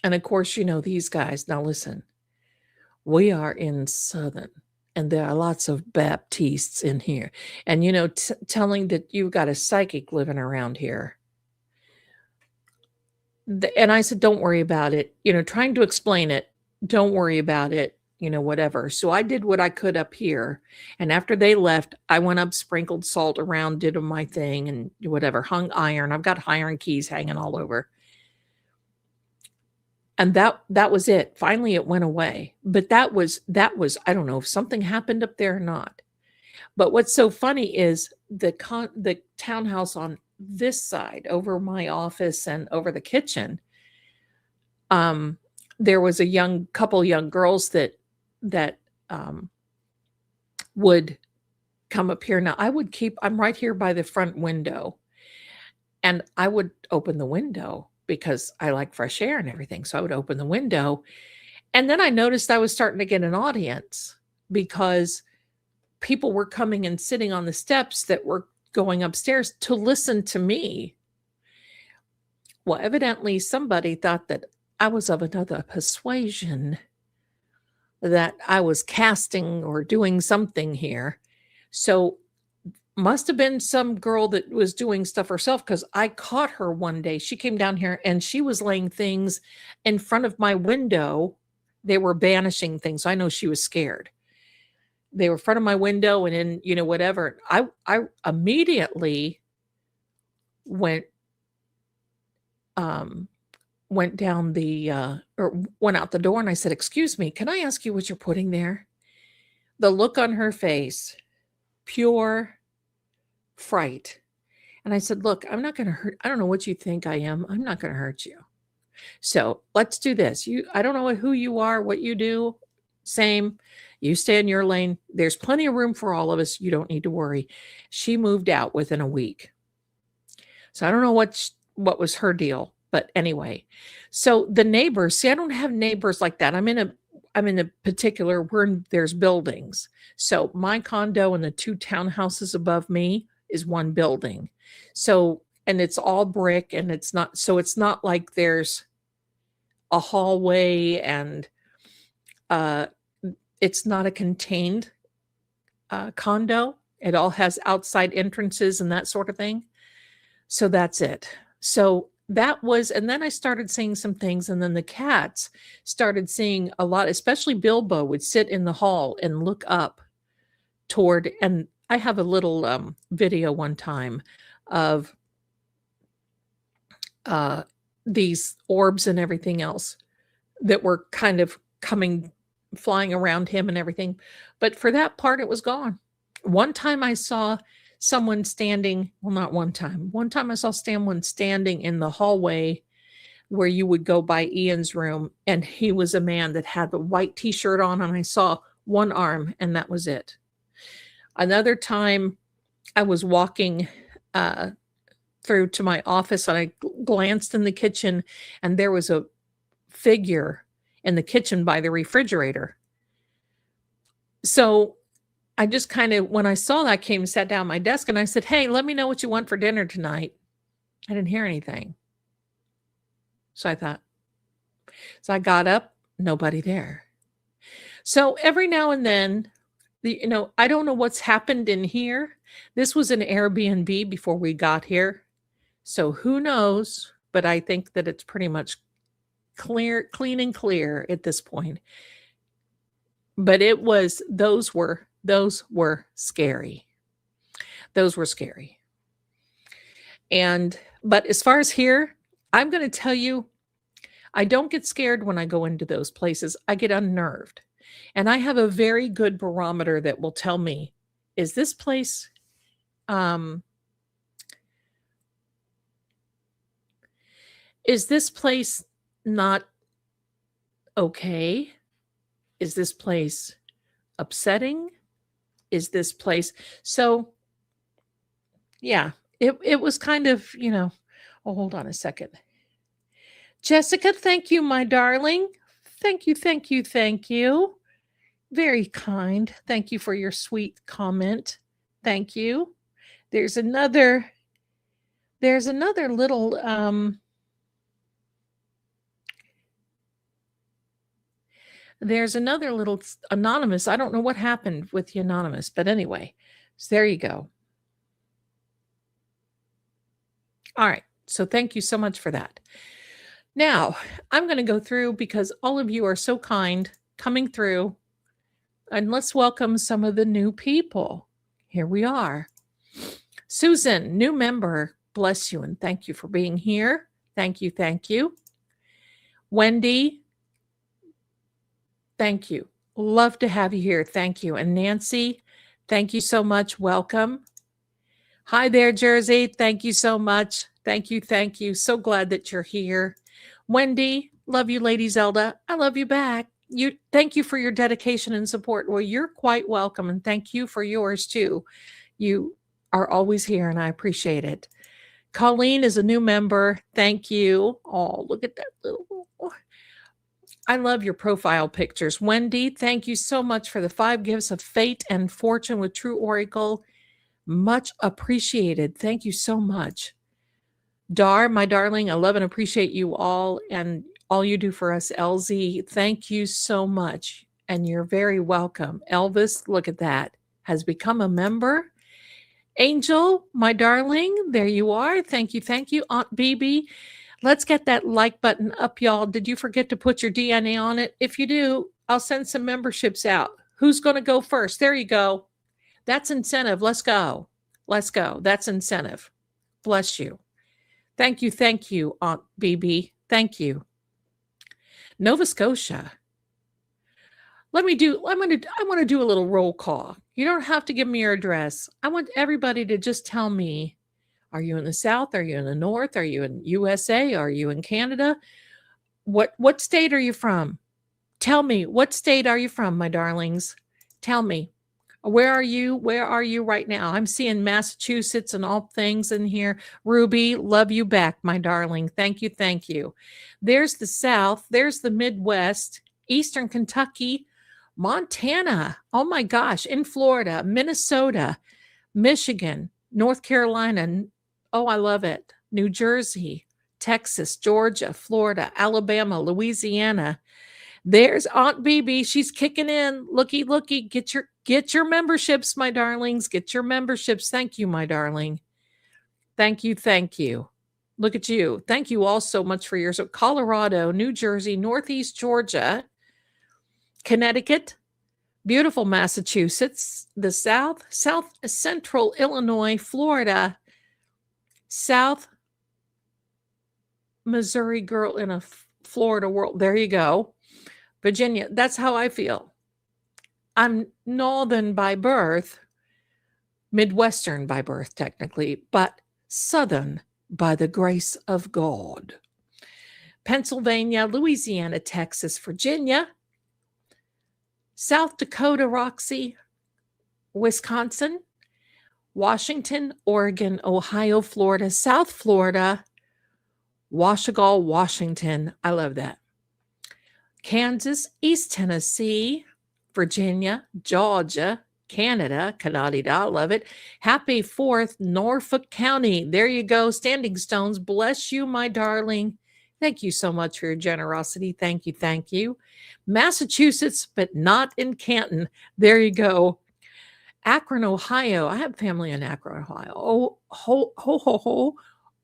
And of course, these guys. Now listen, we are in Southern and there are lots of Baptistes in here. And, you know, telling that you've got a psychic living around here. And I said, don't worry about it. You know, trying to explain it, don't worry about it, you know, whatever. So I did what I could up here. And after they left, I went up, sprinkled salt around, did my thing and whatever, hung iron. I've got iron keys hanging all over. And that was it. Finally, it went away. But that was, I don't know if something happened up there or not. But what's so funny is the townhouse on this side, over my office and over the kitchen, there was a couple young girls that would come up here. Now I'm right here by the front window, and I would open the window because I like fresh air and everything. So I would open the window, and then I noticed I was starting to get an audience because people were coming and sitting on the steps that were going upstairs to listen to me. Well, evidently somebody thought that I was of another persuasion, that I was casting or doing something here. So must have been some girl that was doing stuff herself, because I caught her one day. She came down here and she was laying things in front of my window. They were banishing things. So I know she was scared. They were in front of my window, and then, you know, whatever. I immediately went down or went out the door, and I said, "Excuse me, can I ask you what you're putting there?" The look on her face, pure fright. And I said, "Look, I'm not going to hurt. I don't know what you think I am. I'm not going to hurt you. So let's do this. I don't know who you are, what you do. Same. You stay in your lane. There's plenty of room for all of us. You don't need to worry." She moved out within a week. So I don't know what was her deal, but anyway. So the neighbors, see, I don't have neighbors like that. I'm in a particular where there's buildings. So my condo and the 2 townhouses above me is one building. So, and it's all brick, and it's not like there's a hallway, and it's not a contained condo. It all has outside entrances and that sort of thing. So that's it. So that was, and then I started seeing some things, and then the cats started seeing a lot, especially Bilbo would sit in the hall and look up toward, and I have a little video one time of these orbs and everything else that were kind of flying around him and everything. But for that part, it was gone. One time I saw someone standing, well, not one time. One time I saw someone standing in the hallway where you would go by Ian's room, and he was a man that had the white t-shirt on, and I saw one arm, and that was it. Another time I was walking through to my office, and I glanced in the kitchen, and there was a figure in the kitchen by the refrigerator. So I just kind of, when I saw that, I came and sat down at my desk, and I said, "Hey, let me know what you want for dinner tonight." I didn't hear anything. So I got up, nobody there. So every now and then, I don't know what's happened in here. This was an Airbnb before we got here. So who knows? But I think that it's pretty much clean and clear at this point. But those were scary. Those were scary. But as far as here, I'm going to tell you, I don't get scared when I go into those places. I get unnerved. And I have a very good barometer that will tell me, is this place not okay? Is this place upsetting? Is this place? So yeah, it was kind of, oh, hold on a second. Jessica, thank you, my darling. Thank you. Very kind. Thank you for your sweet comment. Thank you. There's another little There's another little anonymous. I don't know what happened with the anonymous, but anyway, so there you go. All right. So thank you so much for that. Now, I'm going to go through because all of you are so kind coming through. And let's welcome some of the new people. Here we are. Susan, new member, bless you and thank you for being here. Thank you. Thank you. Wendy, thank you. Love to have you here. Thank you. And Nancy, thank you so much. Welcome. Hi there, Jersey. Thank you so much. Thank you. Thank you. So glad that you're here. Wendy, love you, Lady Zelda. I love you back. Thank you for your dedication and support. Well, you're quite welcome, and thank you for yours too. You are always here, and I appreciate it. Colleen is a new member. Thank you. Oh, look at that little. I love your profile pictures. Wendy, thank you so much for the 5 gifts of fate and fortune with True Oracle. Much appreciated. Thank you so much. Dar, my darling, I love and appreciate you all and all you do for us, LZ. Thank you so much. And you're very welcome. Elvis, look at that, has become a member. Angel, my darling, there you are. Thank you. Thank you. Aunt BB, let's get that like button up, y'all. Did you forget to put your DNA on it? If you do, I'll send some memberships out. Who's going to go first? There you go. That's incentive. Let's go. Let's go. That's incentive. Bless you. Thank you. Thank you, Aunt BB. Thank you. Nova Scotia. I want to do a little roll call. You don't have to give me your address. I want everybody to just tell me, are you in the South? Are you in the North? Are you in USA? Are you in Canada? What state are you from? Tell me, what state are you from, my darlings? Tell me. Where are you? Where are you right now? I'm seeing Massachusetts and all things in here. Ruby, love you back, my darling. Thank you. Thank you. There's the South. There's the Midwest, Eastern Kentucky, Montana. Oh my gosh. In Florida, Minnesota, Michigan, North Carolina. Oh, I love it. New Jersey, Texas, Georgia, Florida, Alabama, Louisiana. There's Aunt BB. She's kicking in. Looky, looky. Get your memberships, my darlings. Get your memberships. Thank you, my darling. Thank you. Thank you. Look at you. Thank you all so much for yours. So Colorado, New Jersey, Northeast Georgia, Connecticut, beautiful Massachusetts, the South Central Illinois, Florida, South Missouri girl in a Florida world. There you go. Virginia, that's how I feel. I'm Northern by birth, Midwestern by birth, technically, but Southern by the grace of God. Pennsylvania, Louisiana, Texas, Virginia, South Dakota, Roxy, Wisconsin, Washington, Oregon, Ohio, Florida, South Florida, Washagal, Washington. I love that. Kansas, East Tennessee, Virginia, Georgia, Canada, Canada, love it. Happy 4th, Norfolk County. There you go. Standing Stones, bless you, my darling. Thank you so much for your generosity. Thank you. Thank you. Massachusetts, but not in Canton. There you go. Akron, Ohio. I have family in Akron, Ohio. Oh, ho.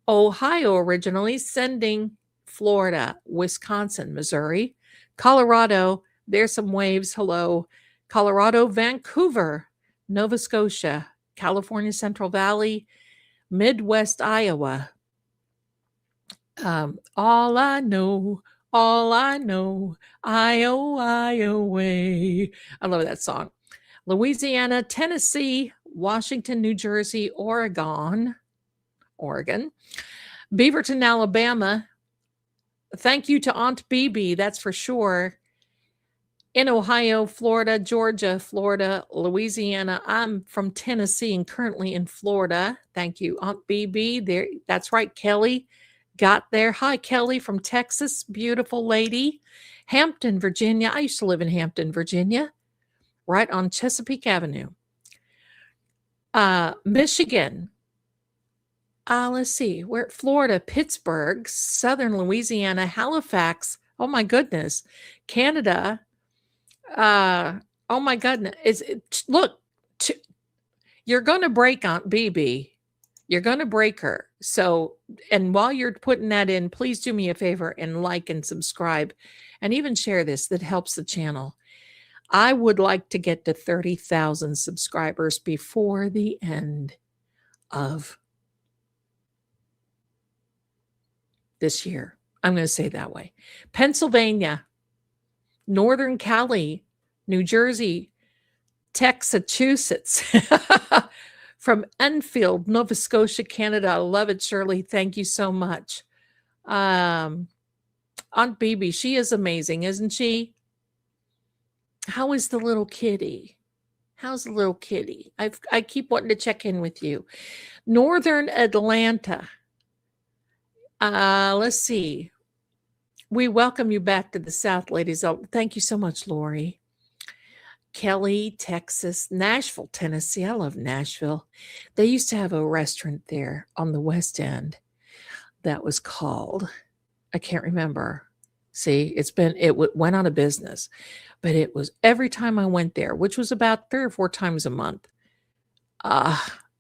Ohio originally, sending Florida, Wisconsin, Missouri, Colorado. There's some waves. Hello. Colorado, Vancouver, Nova Scotia, California Central Valley, Midwest Iowa. All I know, Iowa way. I love that song. Louisiana, Tennessee, Washington, New Jersey, Oregon, Beaverton, Alabama. Thank you to Aunt BB, that's for sure. In Ohio, Florida, Georgia, Florida, Louisiana. I'm from Tennessee and currently in Florida. Thank you, Aunt BB. There, that's right, Kelly got there. Hi, Kelly from Texas, beautiful lady. Hampton, Virginia. I used to live in Hampton, Virginia, right on Chesapeake Avenue. Michigan. Let's see, where Florida, Pittsburgh, Southern Louisiana, Halifax. Oh my goodness. Canada, Oh my goodness. Look, you're going to break Aunt BB. You're going to break her. So, and while you're putting that in, please do me a favor and like and subscribe and even share this. That helps the channel. I would like to get to 30,000 subscribers before the end of this year. I'm going to say it that way. Pennsylvania, Northern Cali, New Jersey, Texas, from Enfield, Nova Scotia, Canada. I love it, Shirley. Thank you so much. Aunt BB, she is amazing, isn't she? How is the little kitty? How's the little kitty? I keep wanting to check in with you. Northern Atlanta. Let's see. We welcome you back to the South, ladies. Oh, thank you so much, Lori. Kelly, Texas, Nashville, Tennessee. I love Nashville. They used to have a restaurant there on the West End that was called, I can't remember. See, it went out of business, but it was every time I went there, which was about 3 or 4 times a month. I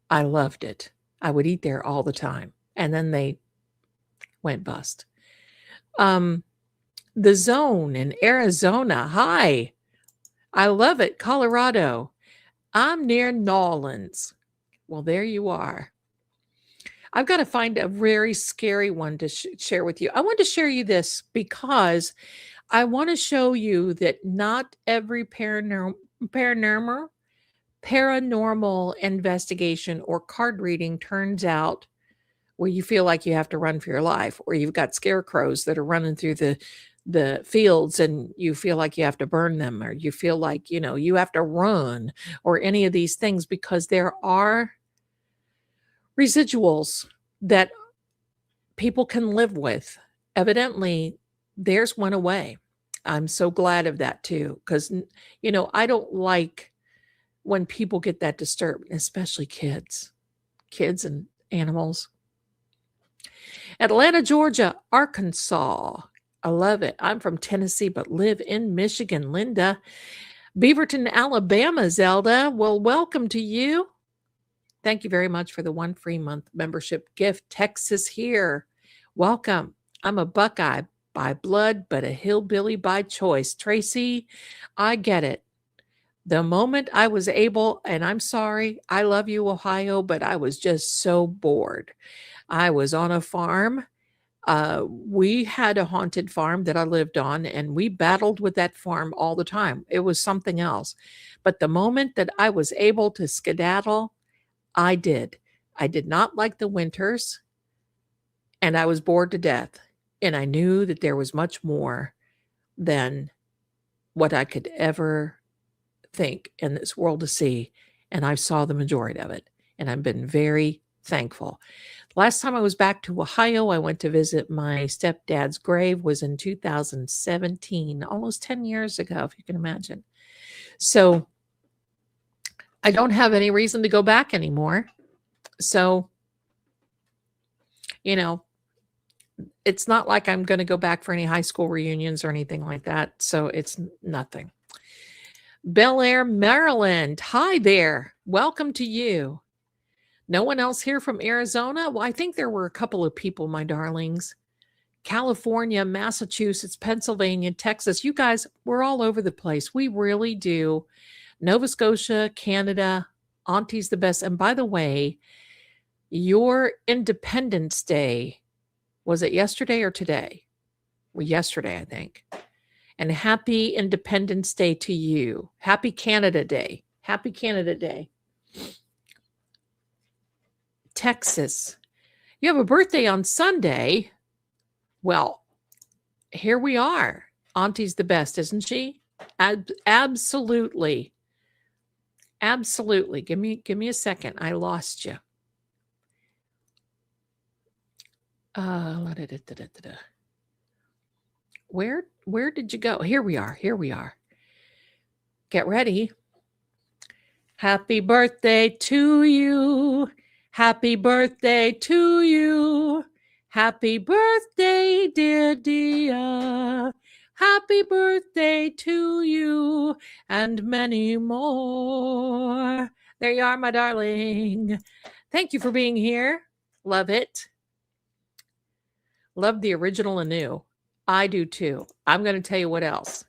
loved it. I would eat there all the time. And then they went bust. The Zone in Arizona. Hi. I love it. Colorado. I'm near Nolans. Well, there you are. I've got to find a very scary one to share with you. I want to share you this because I want to show you that not every paranormal investigation or card reading turns out where you feel like you have to run for your life, or you've got scarecrows that are running through the fields and you feel like you have to burn them, or you feel like, you have to run, or any of these things, because there are residuals that people can live with. Evidently, there's one away. I'm so glad of that too, because, I don't like when people get that disturbed, especially kids and animals. Atlanta, Georgia, Arkansas. I love it. I'm from Tennessee, but live in Michigan. Linda. Beaverton, Alabama, Zelda. Well, welcome to you. Thank you very much for the 1 free month membership gift. Texas here. Welcome. I'm a Buckeye by blood, but a hillbilly by choice. Tracy, I get it. The moment I was able, and I'm sorry, I love you, Ohio, but I was just so bored. I was on a farm. We had a haunted farm that I lived on, and we battled with that farm all the time. It was something else. But the moment that I was able to skedaddle, I did. I did not like the winters, and I was bored to death. And I knew that there was much more than what I could ever think in this world to see. And I saw the majority of it. And I've been very thankful. Last time I was back to Ohio, I went to visit my stepdad's grave, was in 2017, almost 10 years ago, if you can imagine. So I don't have any reason to go back anymore. So, it's not like I'm going to go back for any high school reunions or anything like that. So it's nothing. Bel Air, Maryland. Hi there. Welcome to you. No one else here from Arizona? Well, I think there were a couple of people, my darlings. California, Massachusetts, Pennsylvania, Texas. You guys, we're all over the place. We really do. Nova Scotia, Canada, Auntie's the best. And by the way, your Independence Day, was it yesterday or today? Well, yesterday, I think. And happy Independence Day to you. Happy Canada Day. Happy Canada Day. Texas. You have a birthday on Sunday. Well, here we are. Auntie's the best, isn't she? Absolutely. Absolutely. Give me a second. I lost you. Where did you go? Here we are. Get ready. Happy birthday to you. Happy birthday to you. Happy birthday, dear Dia. Happy birthday to you and many more. There you are, my darling. Thank you for being here. Love it. Love the original and new. I do too. I'm going to tell you what else.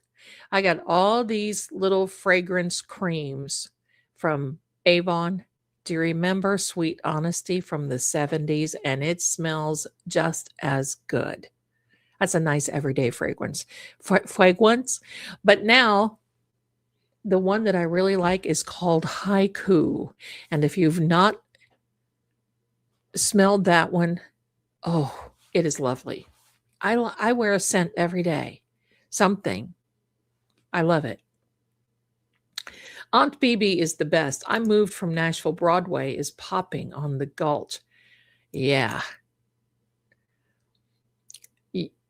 I got all these little fragrance creams from Avon. Do you remember Sweet Honesty from the 70s? And it smells just as good. That's a nice everyday fragrance. Fragrance. But now the one that I really like is called Haiku. And if you've not smelled that one, oh, it is lovely. I wear a scent every day. Something. I love it. Aunt BB is the best. I moved from Nashville. Broadway is popping on the Gulch. Yeah.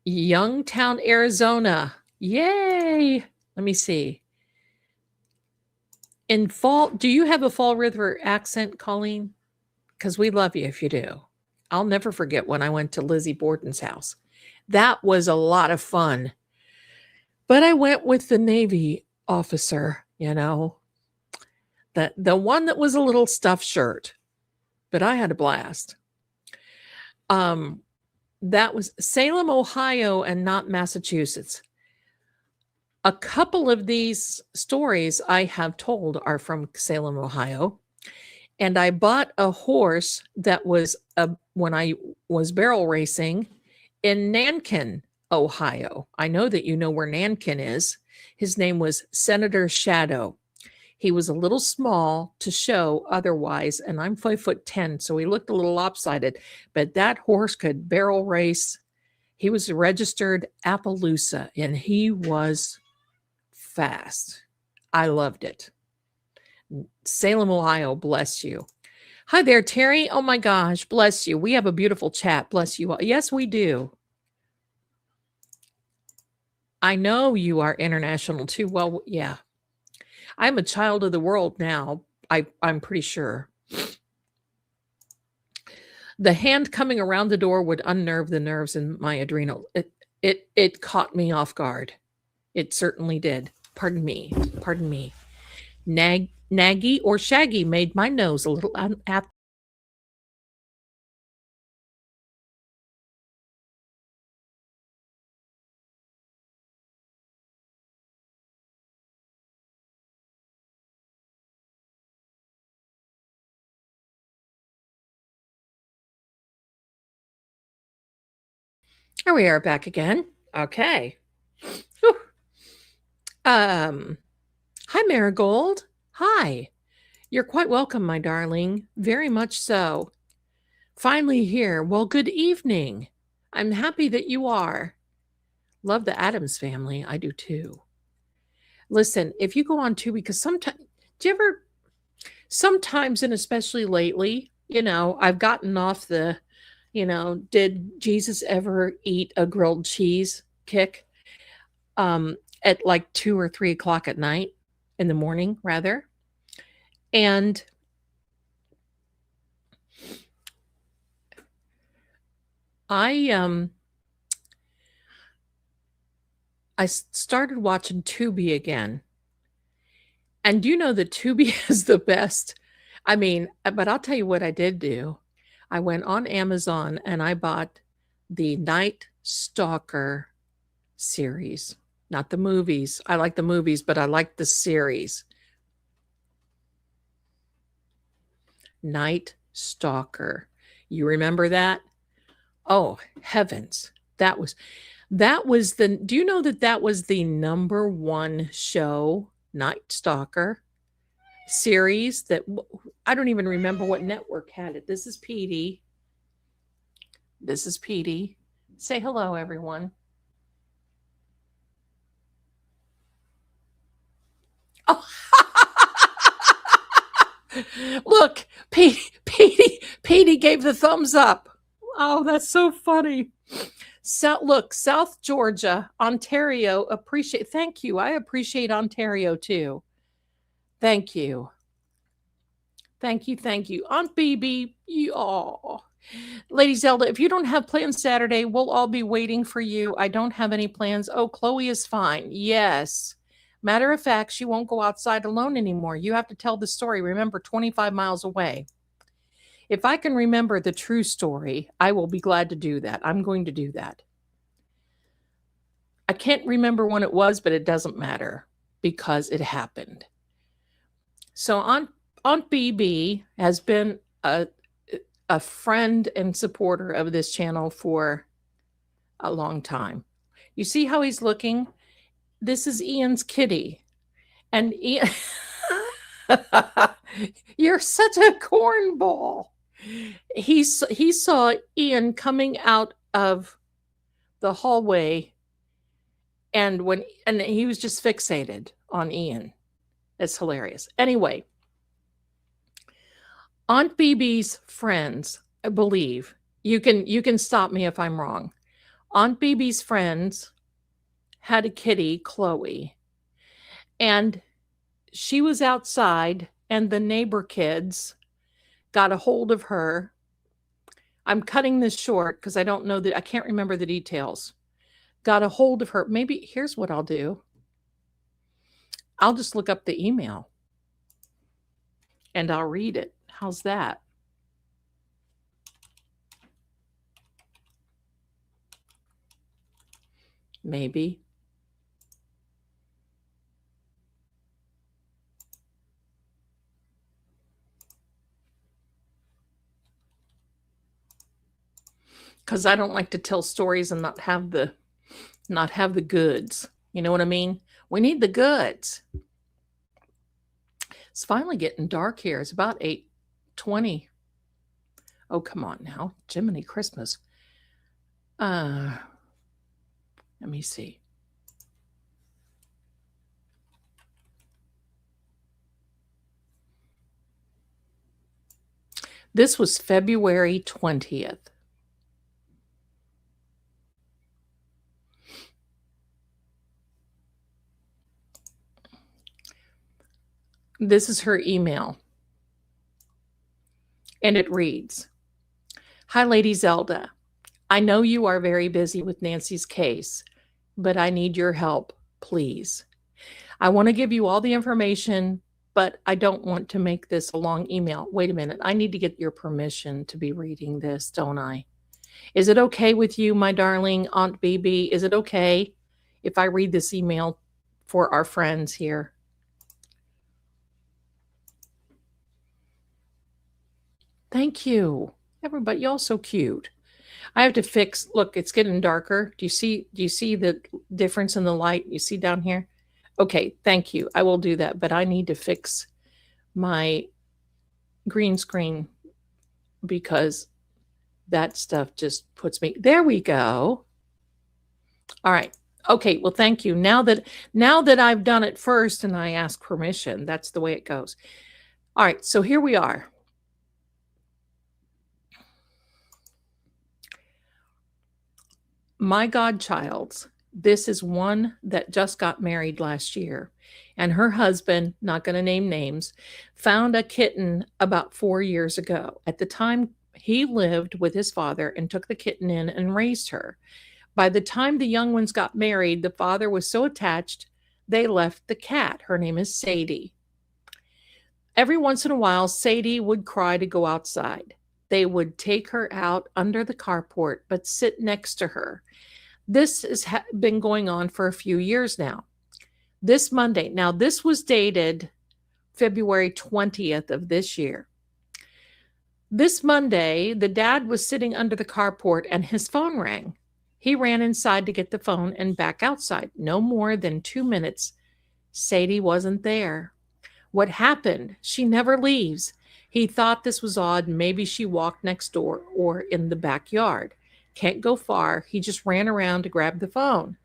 Youngtown, Arizona. Yay. Let me see. In fall, do you have a Fall River accent, Colleen? Because we love you if you do. I'll never forget when I went to Lizzie Borden's house. That was a lot of fun. But I went with the Navy officer, the one that was a little stuffed shirt. But I had a blast. That was Salem, Ohio, and not Massachusetts. A couple of these stories I have told are from Salem, Ohio. And I bought a horse that was when I was barrel racing in Nankin, Ohio. I know that you know where Nankin is. His name was Senator Shadow. He was a little small to show otherwise, and I'm 5'10", so he looked a little lopsided, but that horse could barrel race. He was registered Appaloosa, and he was fast. I loved it. Salem, Ohio, bless you. Hi there, Terry. Oh my gosh, bless you. We have a beautiful chat. Bless you all. Yes, we do. I know you are international too. Well, yeah. I'm a child of the world now. I'm pretty sure. The hand coming around the door would unnerve the nerves in my adrenal. It caught me off guard. It certainly did. Pardon me. Pardon me. Naggy or Shaggy made my nose a little at. Here we are back again. Okay. Whew. Hi, Marigold. Hi. You're quite welcome, my darling. Very much so. Finally here. Well, good evening. I'm happy that you are. Love the Addams family. I do too. Listen, if you go on Tubi, because sometimes, and especially lately, I've gotten off the, did Jesus ever eat a grilled cheese kick at like 2 or 3 o'clock at night, in the morning, rather. And I started watching Tubi again. And you know that Tubi is the best. I mean, but I'll tell you what I did do. I went on Amazon and I bought the Night Stalker series, not the movies. I like the movies, but I like the series. Night Stalker. You remember that? Oh, heavens. That was do you know that was the number one show, Night Stalker series, that I don't even remember what network had it. This is Petey. This is Petey. Say hello, everyone. Oh. Look, Petey gave the thumbs up. Oh, that's so funny. So look, South Georgia, Ontario, thank you. I appreciate Ontario too. Thank you. Thank you. Aunt BB, Lady Zelda, if you don't have plans Saturday, we'll all be waiting for you. I don't have any plans. Oh, Chloe is fine. Yes. Matter of fact, she won't go outside alone anymore. You have to tell the story. Remember, 25 miles away. If I can remember the true story, I will be glad to do that. I'm going to do that. I can't remember when it was, but it doesn't matter because it happened. So Aunt BB has been a friend and supporter of this channel for a long time. You see how he's looking? This is Ian's kitty. And Ian, you're such a cornball. He saw Ian coming out of the hallway and he was just fixated on Ian. It's hilarious. Anyway, Aunt BB's friends, I believe, you can stop me if I'm wrong. Aunt BB's friends had a kitty, Chloe, and she was outside and the neighbor kids got a hold of her. I'm cutting this short because I don't know I can't remember the details. Got a hold of her. Maybe here's what I'll do. I'll just look up the email and I'll read it. How's that? Maybe. Because I don't like to tell stories and not have the goods. You know what I mean? We need the goods. It's finally getting dark here. It's about 8:20. Oh, come on now. Jiminy Christmas. Let me see. This was February 20th. This is her email. And it reads, "Hi, Lady Zelda. I know you are very busy with Nancy's case, but I need your help, please. I want to give you all the information, but I don't want to make this a long email. Wait a minute. I need to get your permission to be reading this, don't I? Is it okay with you, my darling Aunt BB? Is it okay if I read this email for our friends here?" Thank you. Everybody, y'all so cute. I have to fix, look, it's getting darker. Do you see the difference in the light you see down here? Okay, thank you. I will do that, but I need to fix my green screen because that stuff just puts me, there we go. All right. Okay, well, thank you. Now that I've done it first and I ask permission, that's the way it goes. All right, so here we are. My godchild's, this is one that just got married last year, and her husband, not going to name names, found a kitten about 4 years ago. At the time, he lived with his father and took the kitten in and raised her. By the time the young ones got married, the father was so attached, they left the cat. Her name is Sadie. Every once in a while, Sadie would cry to go outside. They would take her out under the carport, but sit next to her. This has been going on for a few years now. This Monday, now this was dated February 20th of this year. This Monday, the dad was sitting under the carport and his phone rang. He ran inside to get the phone and back outside. No more than 2 minutes. Sadie wasn't there. What happened? She never leaves. He thought this was odd. Maybe she walked next door or in the backyard. Can't go far. He just ran around to grab the phone.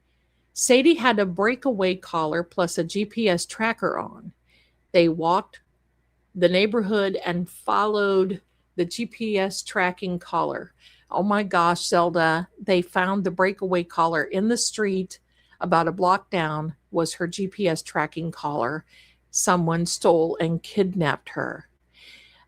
Sadie had a breakaway collar plus a GPS tracker on. They walked the neighborhood and followed the GPS tracking collar. Oh my gosh, Zelda, they found the breakaway collar in the street about a block down was her GPS tracking collar. Someone stole and kidnapped her.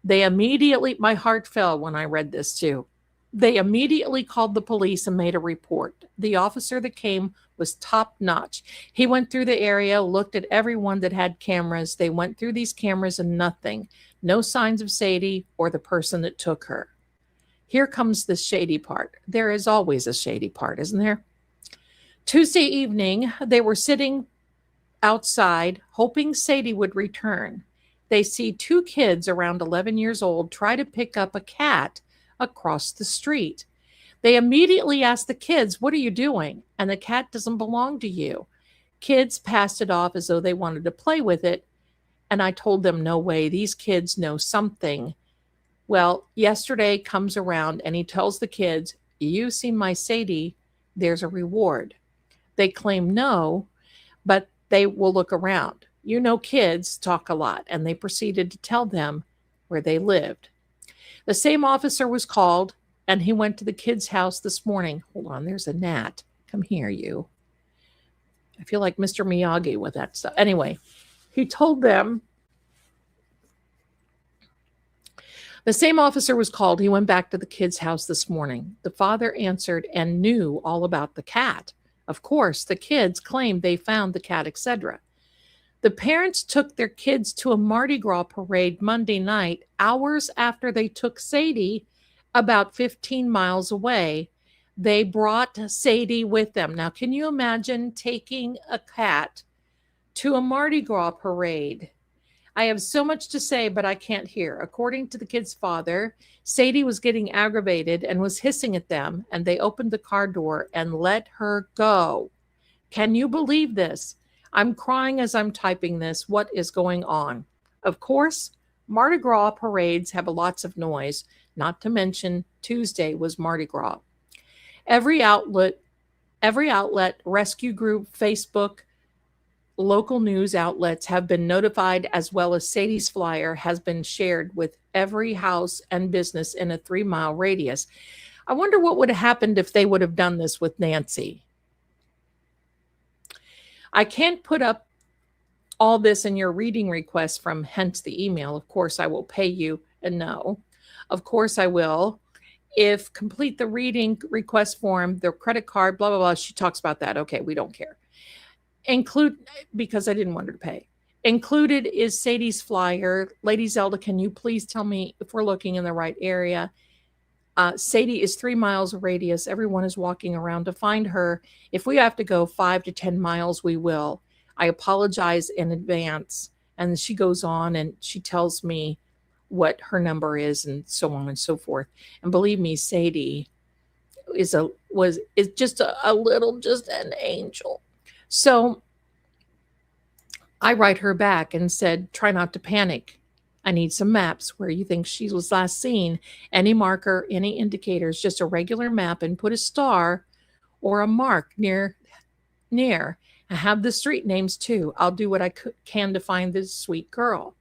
They immediately, my heart fell when I read this too. They immediately called the police and made a report. The officer that came was top notch. He went through the area, looked at everyone that had cameras. They went through these cameras and nothing. No signs of Sadie or the person that took her. Here comes the shady part. There is always a shady part, isn't there? Tuesday evening, they were sitting outside, hoping Sadie would return. They see two kids around 11 years old try to pick up a cat across the street. They immediately ask the kids, "What are you doing?" And the cat doesn't belong to you. Kids passed it off as though they wanted to play with it. And I told them, no way, these kids know something. Well, yesterday comes around and he tells the kids, "You see my Sadie, there's a reward." They claim no, but they will look around. You know, kids talk a lot, and they proceeded to tell them where they lived. The same officer was called, and he went to the kid's house this morning. Hold on, there's a gnat. Come here, you. I feel like Mr. Miyagi with that stuff. Anyway, he told them. The same officer was called. He went back to the kid's house this morning. The father answered and knew all about the cat. Of course, the kids claimed they found the cat, etc. The parents took their kids to a Mardi Gras parade Monday night, hours after they took Sadie about 15 miles away. They brought Sadie with them. Now, can you imagine taking a cat to a Mardi Gras parade? I have so much to say, but I can't hear. According to the kid's father, Sadie was getting aggravated and was hissing at them, and they opened the car door and let her go. Can you believe this? I'm crying as I'm typing this. What is going on? Of course, Mardi Gras parades have lots of noise, not to mention Tuesday was Mardi Gras. Every outlet, rescue group, Facebook, local news outlets have been notified, as well as Sadie's flyer has been shared with every house and business in a 3-mile radius. I wonder what would have happened if they would have done this with Nancy. I can't put up all this in your reading request from hence the email. Of course, I will pay you. And no, of course I will. If complete the reading request form, their credit card, blah, blah, blah. She talks about that. Okay, we don't care. Because I didn't want her to pay. Included is Sadie's flyer. Lady Zelda, can you please tell me if we're looking in the right area? Sadie is 3 miles radius. Everyone is walking around to find her. If we have to go 5 to 10 miles, we will. I apologize in advance. And she goes on and she tells me what her number is and so on and so forth. And believe me, Sadie is just an angel. So I write her back and said, try not to panic. I need some maps where you think she was last seen. Any marker, any indicators, just a regular map, and put a star or a mark near. I have the street names too. I'll do what I can to find this sweet girl.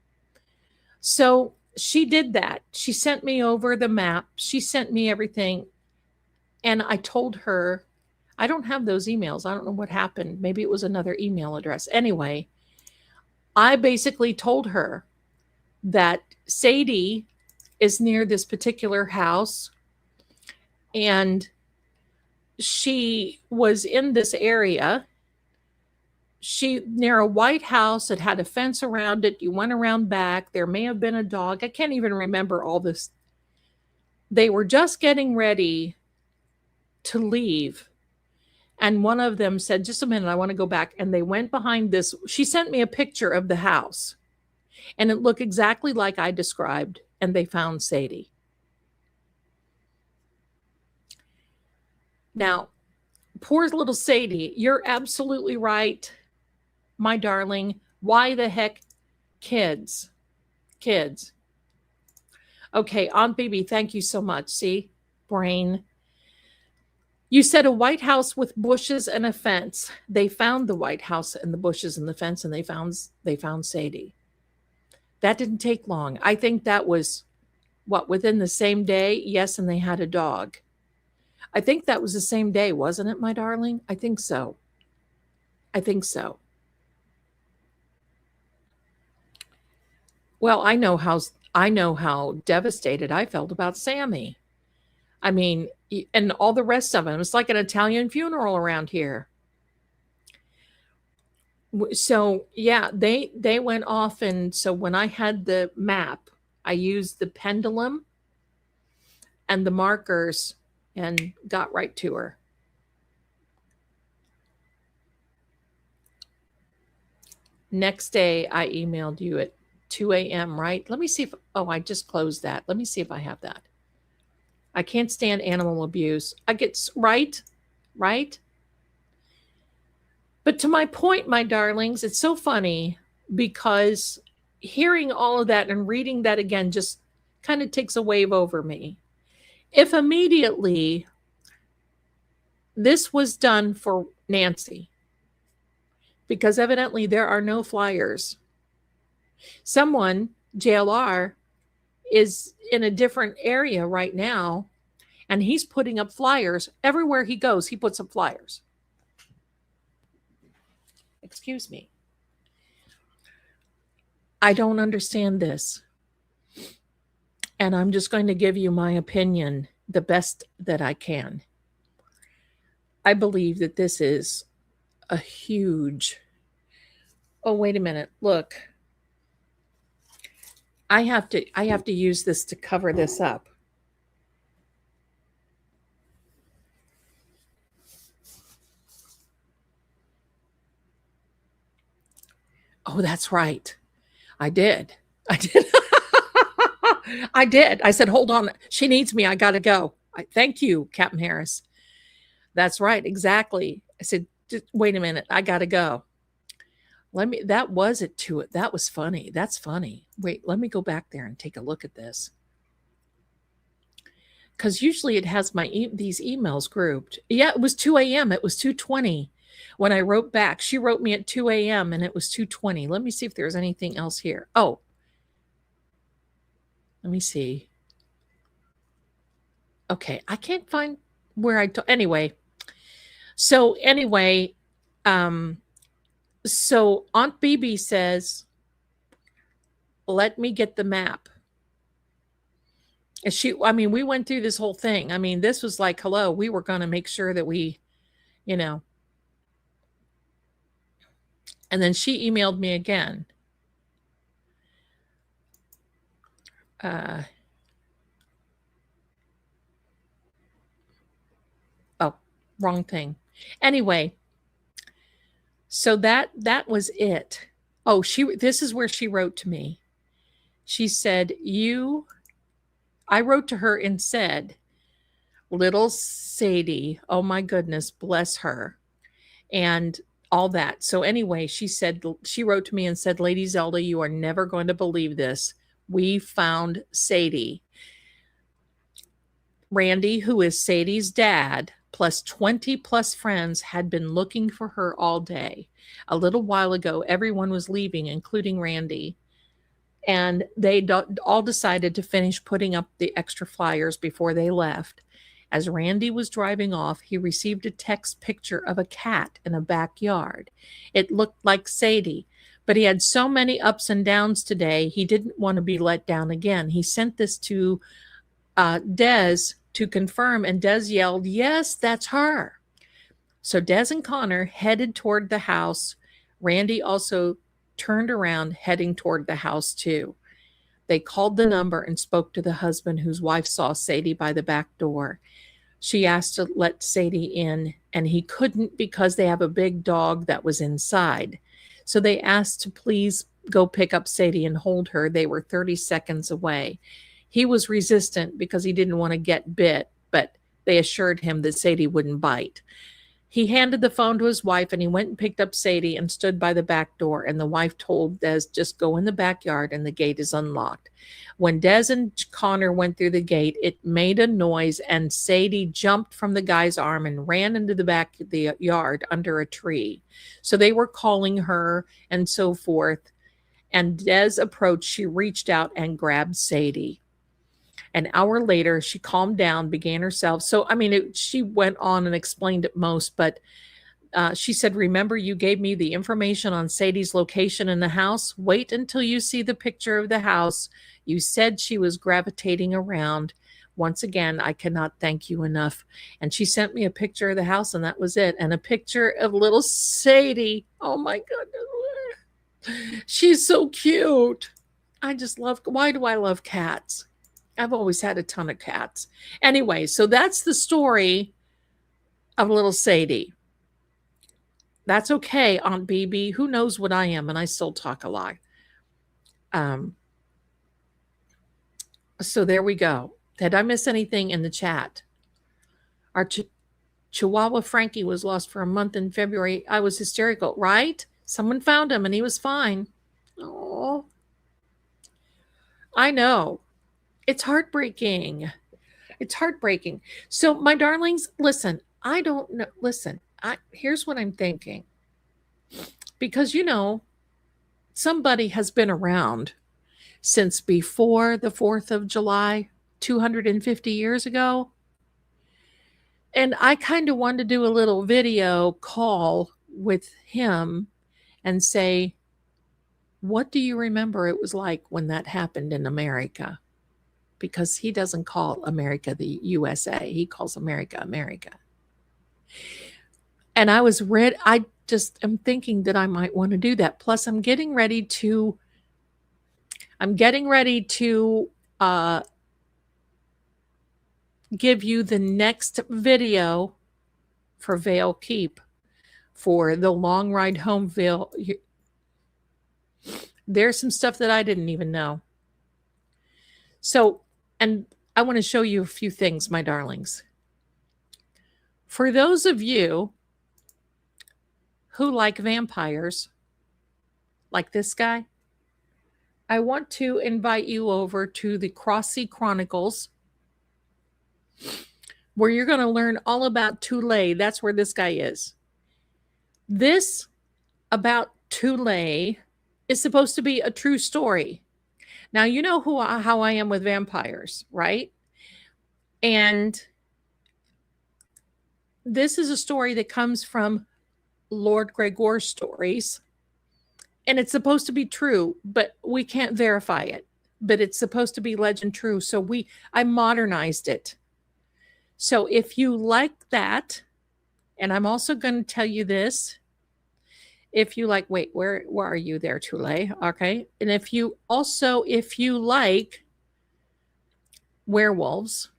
So she did that. She sent me over the map. She sent me everything. And I told her, I don't have those emails. I don't know what happened. Maybe it was another email address. Anyway, I basically told her that Sadie is near this particular house and she was in this area. She near a white house. It had a fence around it. You went around back. There may have been a dog. I can't even remember all this. They were just getting ready to leave. And one of them said, just a minute, I want to go back. And they went behind this. She sent me a picture of the house. And it looked exactly like I described. And they found Sadie. Now, poor little Sadie, you're absolutely right, my darling. Why the heck kids? Kids. Okay, Aunt Bibi, thank you so much. See? Brain. You said a white house with bushes and a fence. They found the white house and the bushes and the fence, and they found Sadie. That didn't take long. I think that was, within the same day? Yes, and they had a dog. I think that was the same day, wasn't it, my darling? I think so. Well, I know how devastated I felt about Sammy. I mean, and all the rest of them. It's like an Italian funeral around here. So yeah, they went off, and so when I had the map, I used the pendulum and the markers and got right to her. Next day, I emailed you at 2 a.m., right? Let me see if, oh, I just closed that. Let me see if I have that. I can't stand animal abuse. I get, right? Right? But to my point, my darlings, it's so funny because hearing all of that and reading that again just kind of takes a wave over me. If immediately this was done for Nancy, because evidently there are no flyers, someone, JLR, is in a different area right now, and he's putting up flyers. Everywhere he goes, he puts up flyers. Excuse me. I don't understand this. And I'm just going to give you my opinion the best that I can. I believe that this is a huge. Oh, wait a minute. Look. I have to use this to cover this up. Oh, that's right. I did. I did. I did. I said, hold on. She needs me. I got to go. Thank you, Captain Harris. That's right. Exactly. I said, wait a minute. I got to go. That was it to it. That was funny. That's funny. Wait, let me go back there and take a look at this. Because usually it has these emails grouped. Yeah, it was 2 a.m. It was 2:20 when I wrote back. She wrote me at 2 a.m. and it was 2:20. Let me see if there's anything else here. Oh, let me see. Okay, I can't find where anyway. So anyway, so Aunt Bibi says, let me get the map. We went through this whole thing. I mean, this was like, hello, we were going to make sure that we, and then she emailed me again. Oh, wrong thing. Anyway, so that was it. Oh, this is where she wrote to me. She said, I wrote to her and said, little Sadie, oh my goodness, bless her, and all that. So anyway, she wrote to me and said, Lady Zelda, you are never going to believe this. We found Sadie. Randy, who is Sadie's dad, plus 20 plus friends, had been looking for her all day. A little while ago, everyone was leaving, including Randy. And they all decided to finish putting up the extra flyers before they left. As Randy was driving off, he received a text picture of a cat in a backyard. It looked like Sadie, but he had so many ups and downs today, he didn't want to be let down again. He sent this to Des to confirm, and Des yelled, yes, that's her. So Des and Connor headed toward the house. Randy also turned around, heading toward the house too. They called the number and spoke to the husband whose wife saw Sadie by the back door. She asked to let Sadie in, and he couldn't because they have a big dog that was inside. So they asked to please go pick up Sadie and hold her. They were 30 seconds away. He was resistant because he didn't want to get bit, but they assured him that Sadie wouldn't bite. He handed the phone to his wife, and he went and picked up Sadie and stood by the back door, and the wife told Des, just go in the backyard and the gate is unlocked. When Des and Connor went through the gate, it made a noise, and Sadie jumped from the guy's arm and ran into the back of the yard under a tree. So they were calling her and so forth, and Des approached. She reached out and grabbed Sadie. An hour later, she calmed down, began herself. So, she went on and explained it most, but she said, remember, you gave me the information on Sadie's location in the house? Wait until you see the picture of the house. You said she was gravitating around. Once again, I cannot thank you enough. And she sent me a picture of the house, and that was it. And a picture of little Sadie. Oh my goodness. She's so cute. I just love, why do I love cats? I've always had a ton of cats. Anyway, so that's the story of little Sadie. That's okay, Aunt BB. Who knows what I am? And I still talk a lot. So there we go. Did I miss anything in the chat? Our Chihuahua Frankie was lost for a month in February. I was hysterical, right? Someone found him and he was fine. Oh, I know. It's heartbreaking. It's heartbreaking. So, my darlings, listen, I don't know. Listen, here's what I'm thinking. Because, somebody has been around since before the 4th of July, 250 years ago. And I kind of wanted to do a little video call with him and say, what do you remember it was like when that happened in America? Because he doesn't call America the USA. He calls America, America. And I just am thinking that I might want to do that. Plus, I'm getting ready to give you the next video for Vale Keep for the long ride home. Vale. There's some stuff that I didn't even know. So, and I want to show you a few things, my darlings. For those of you who like vampires, like this guy, I want to invite you over to the Crossy Chronicles, where you're going to learn all about Tulay. That's where this guy is. This about Tulay is supposed to be a true story. Now, you know how I am with vampires, right? And this is a story that comes from Lord Gregor's stories. And it's supposed to be true, but we can't verify it. But it's supposed to be legend true. So I modernized it. So if you like that, and I'm also going to tell you this, if you like, wait, where are you there, Tulay? Okay. And if you like werewolves,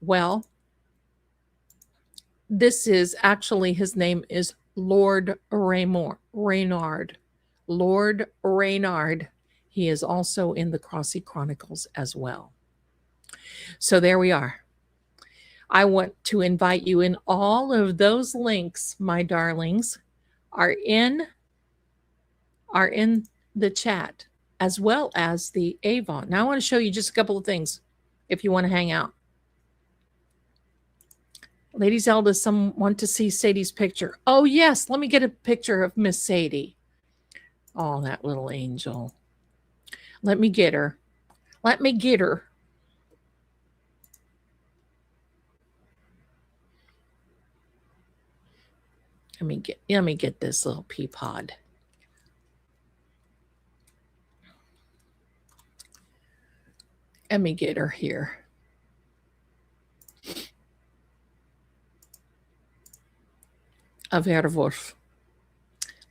well, this is actually, his name is Lord Reynard. Lord Reynard. He is also in the Crossy Chronicles as well. So there we are. I want to invite you in. All of those links, my darlings, are in the chat, as well as the Avon. Now I want to show you just a couple of things if you want to hang out. Lady Zelda, some want to see Sadie's picture. Oh, yes. Let me get a picture of Miss Sadie. Oh, that little angel. Let me get her. Let me get her. Let me get this little pea pod. Let me get her here. A werewolf.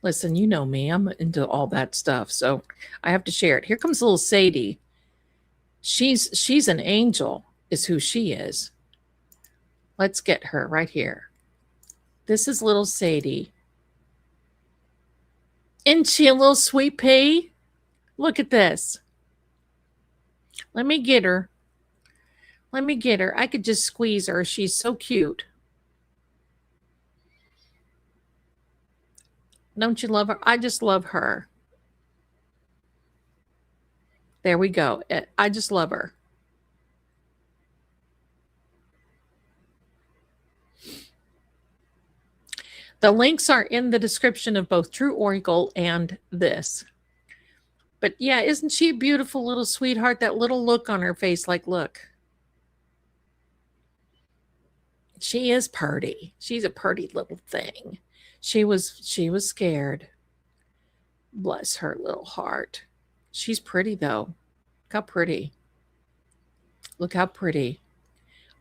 Listen, you know me. I'm into all that stuff, so I have to share it. Here comes little Sadie. She's an angel, is who she is. Let's get her right here. This is little Sadie. Isn't she a little sweet pea? Look at this. Let me get her. Let me get her. I could just squeeze her. She's so cute. Don't you love her? I just love her. There we go. I just love her. The links are in the description of both True Oracle and this. But yeah, isn't she a beautiful little sweetheart? That little look on her face, like, look. She is pretty. She's a pretty little thing. She was scared. Bless her little heart. She's pretty, though. Look how pretty. Look how pretty.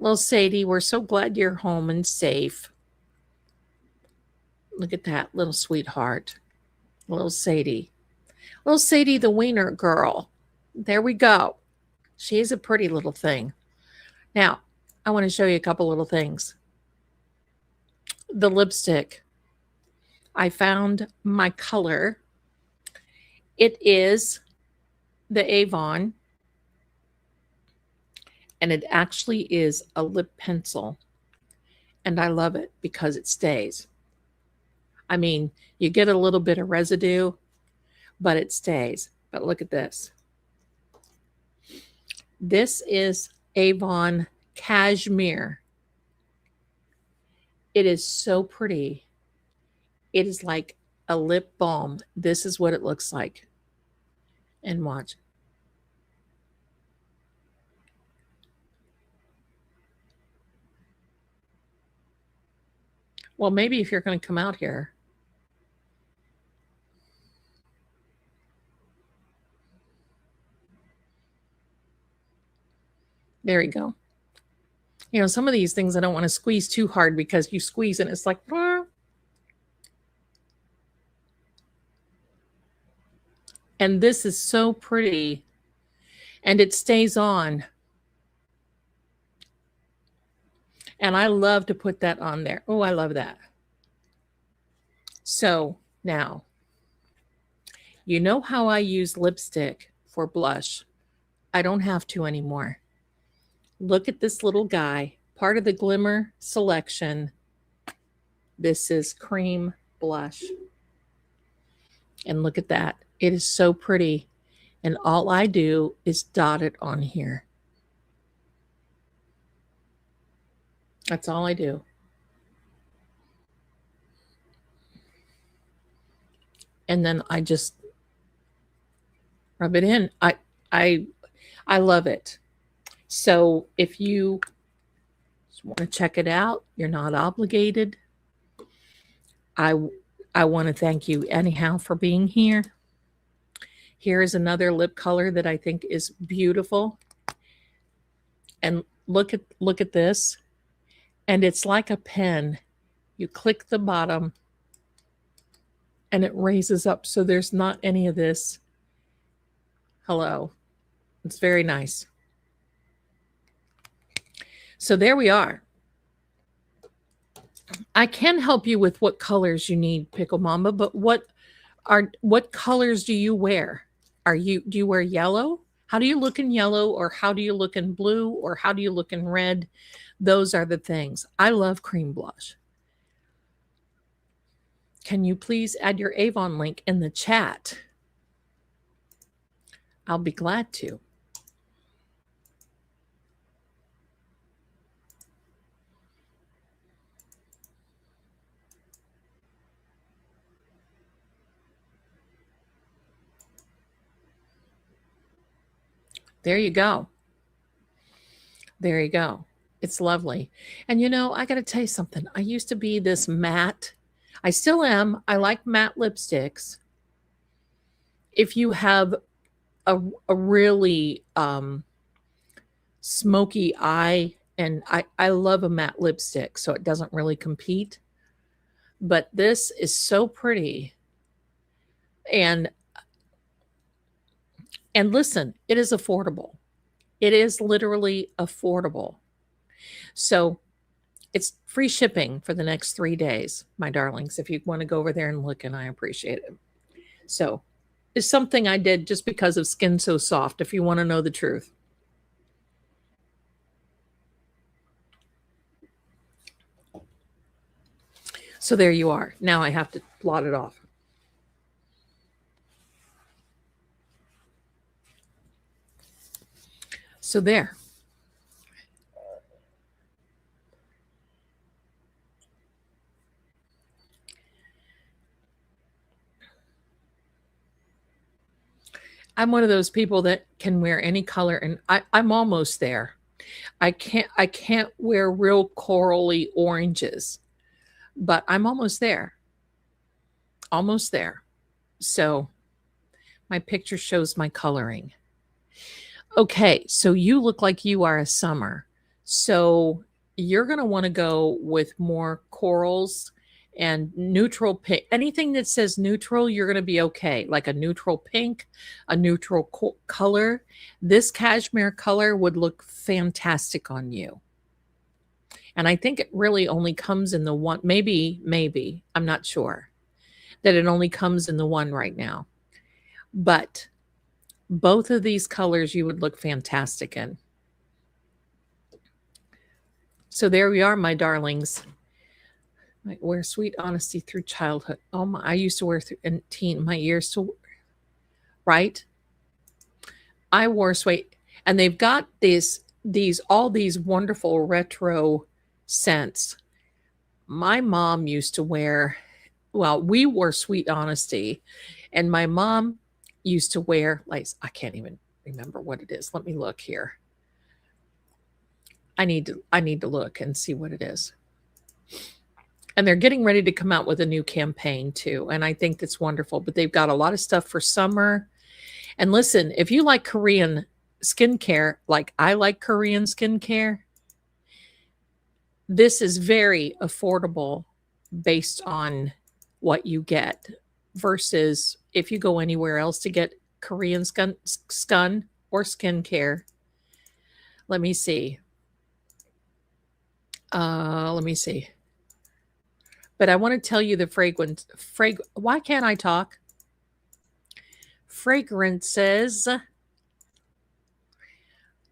Little Sadie, we're so glad you're home and safe. Look at that little sweetheart. Little Sadie. Little Sadie the wiener girl. There we go. She is a pretty little thing. Now, I want to show you a couple little things. The lipstick. I found my color. It is the Avon, and it actually is a lip pencil. And I love it because it stays. I mean, you get a little bit of residue, but it stays. But look at this. This is Avon Cashmere. It is so pretty. It is like a lip balm. This is what it looks like. And watch. Well, maybe if you're going to come out here. There you go. You know, some of these things I don't want to squeeze too hard because you squeeze and it's like, and this is so pretty and it stays on. And I love to put that on there. Oh, I love that. So now, you know how I use lipstick for blush? I don't have to anymore. Look at this little guy, part of the Glimmer selection. This is cream blush. And look at that. It is so pretty. And all I do is dot it on here. That's all I do. And then I just rub it in. I love it. So if you want to check it out, you're not obligated. I want to thank you anyhow for being here. Here is another lip color that I think is beautiful. And look at this. And it's like a pen. You click the bottom and it raises up. So there's not any of this. Hello. It's very nice. So there we are. I can help you with what colors you need, Pickle Mama, but what colors do you wear? Do you wear yellow? How do you look in yellow, or how do you look in blue, or how do you look in red? Those are the things. I love cream blush. Can you please add your Avon link in the chat? I'll be glad to. There you go. There you go. It's lovely. And you know, I got to tell you something. I used to be this matte. I still am. I like matte lipsticks. If you have a really smoky eye, and I love a matte lipstick, so it doesn't really compete. But this is so pretty. And listen, it is affordable. It is literally affordable. So it's free shipping for the next 3 days, my darlings, if you want to go over there and look, and I appreciate it. So it's something I did just because of Skin So Soft, if you want to know the truth. So there you are. Now I have to blot it off. So there. I'm one of those people that can wear any color, and I'm almost there. I can't wear real corally oranges, but I'm almost there. Almost there. So my picture shows my coloring. Okay, so you look like you are a summer. So you're going to want to go with more corals and neutral pink. Anything that says neutral, you're going to be okay. Like a neutral pink, a neutral color. This cashmere color would look fantastic on you. And I think it really only comes in the one, maybe, I'm not sure that it only comes in the one right now. But both of these colors you would look fantastic in. So there we are, my darlings. I wear sweet honesty through childhood. Oh my, I used to wear through in teen, my years to right. I wore sweet, and they've got all these wonderful retro scents. My mom used to wear, well, we wore sweet honesty, and my mom used to wear like I can't even remember what it is. Let me look here. I need to look and see what it is. And they're getting ready to come out with a new campaign too, and I think that's wonderful. But they've got a lot of stuff for summer. And listen, if you like Korean skincare, like I like Korean skincare, this is very affordable based on what you get versus if you go anywhere else to get Korean skun or skincare. Let me see. Let me see. But I want to tell you the fragrance. Why can't I talk? Fragrances.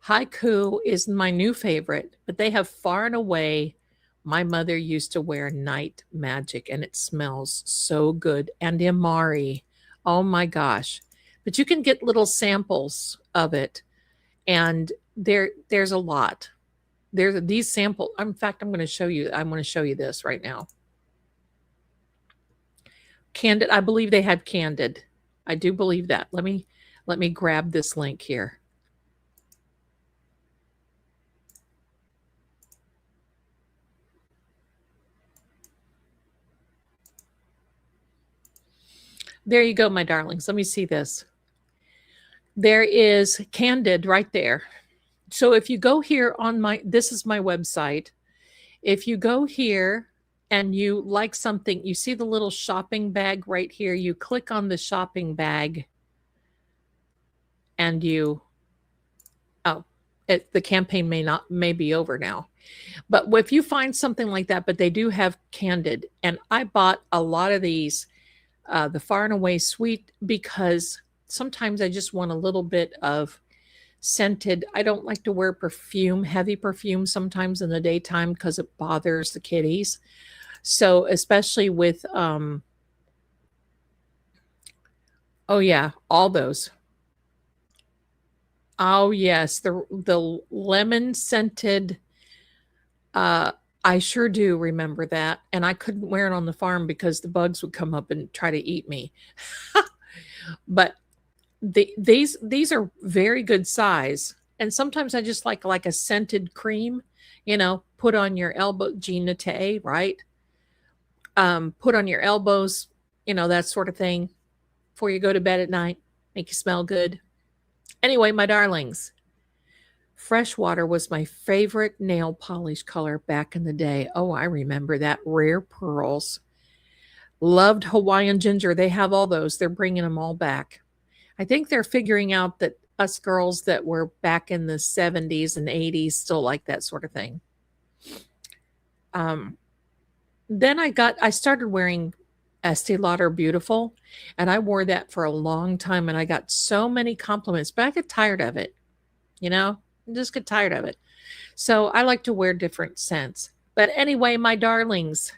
Haiku is my new favorite, but they have far and away. My mother used to wear Night Magic, and it smells so good. And Imari. Oh my gosh. But you can get little samples of it, and there's a lot. There's these sample. In fact, I'm going to show you. I'm going to show you this right now. Candid. I believe they had Candid. I do believe that. Let me grab this link here. There you go, my darlings. Let me see this. There is Candid right there. So if you go here on this is my website. If you go here and you like something, you see the little shopping bag right here. You click on the shopping bag and the campaign may be over now. But if you find something like that, but they do have Candid. And I bought a lot of these, the Far and Away Sweet, because sometimes I just want a little bit of scented. I don't like to wear heavy perfume sometimes in the daytime because it bothers the kitties. So especially with, oh yeah, all those. Oh yes, the lemon scented. I sure do remember that, and I couldn't wear it on the farm because the bugs would come up and try to eat me. But these are very good size, and sometimes I just like a scented cream, put on your elbow, Gina Tay, right? Put on your elbows, that sort of thing, before you go to bed at night, make you smell good. Anyway, my darlings, Freshwater was my favorite nail polish color back in the day. Oh, I remember that. Rare Pearls. Loved Hawaiian Ginger. They have all those. They're bringing them all back. I think they're figuring out that us girls that were back in the 70s and 80s still like that sort of thing. Then I started wearing Estee Lauder Beautiful, and I wore that for a long time, and I got so many compliments, but I get tired of it. I just get tired of it. So I like to wear different scents. But anyway, my darlings,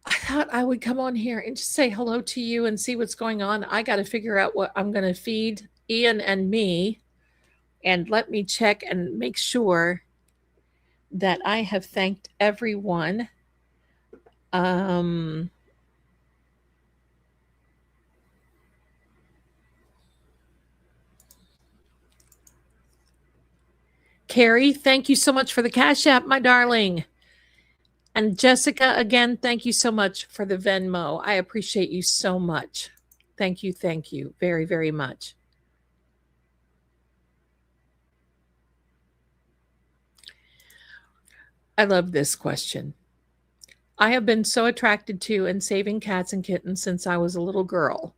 I thought I would come on here and just say hello to you and see what's going on. I got to figure out what I'm going to feed Ian and me. And let me check and make sure that I have thanked everyone. Carrie, thank you so much for the Cash App, my darling. And Jessica, again, thank you so much for the Venmo. I appreciate you so much. Thank you very, very much. I love this question. I have been so attracted to and saving cats and kittens since I was a little girl.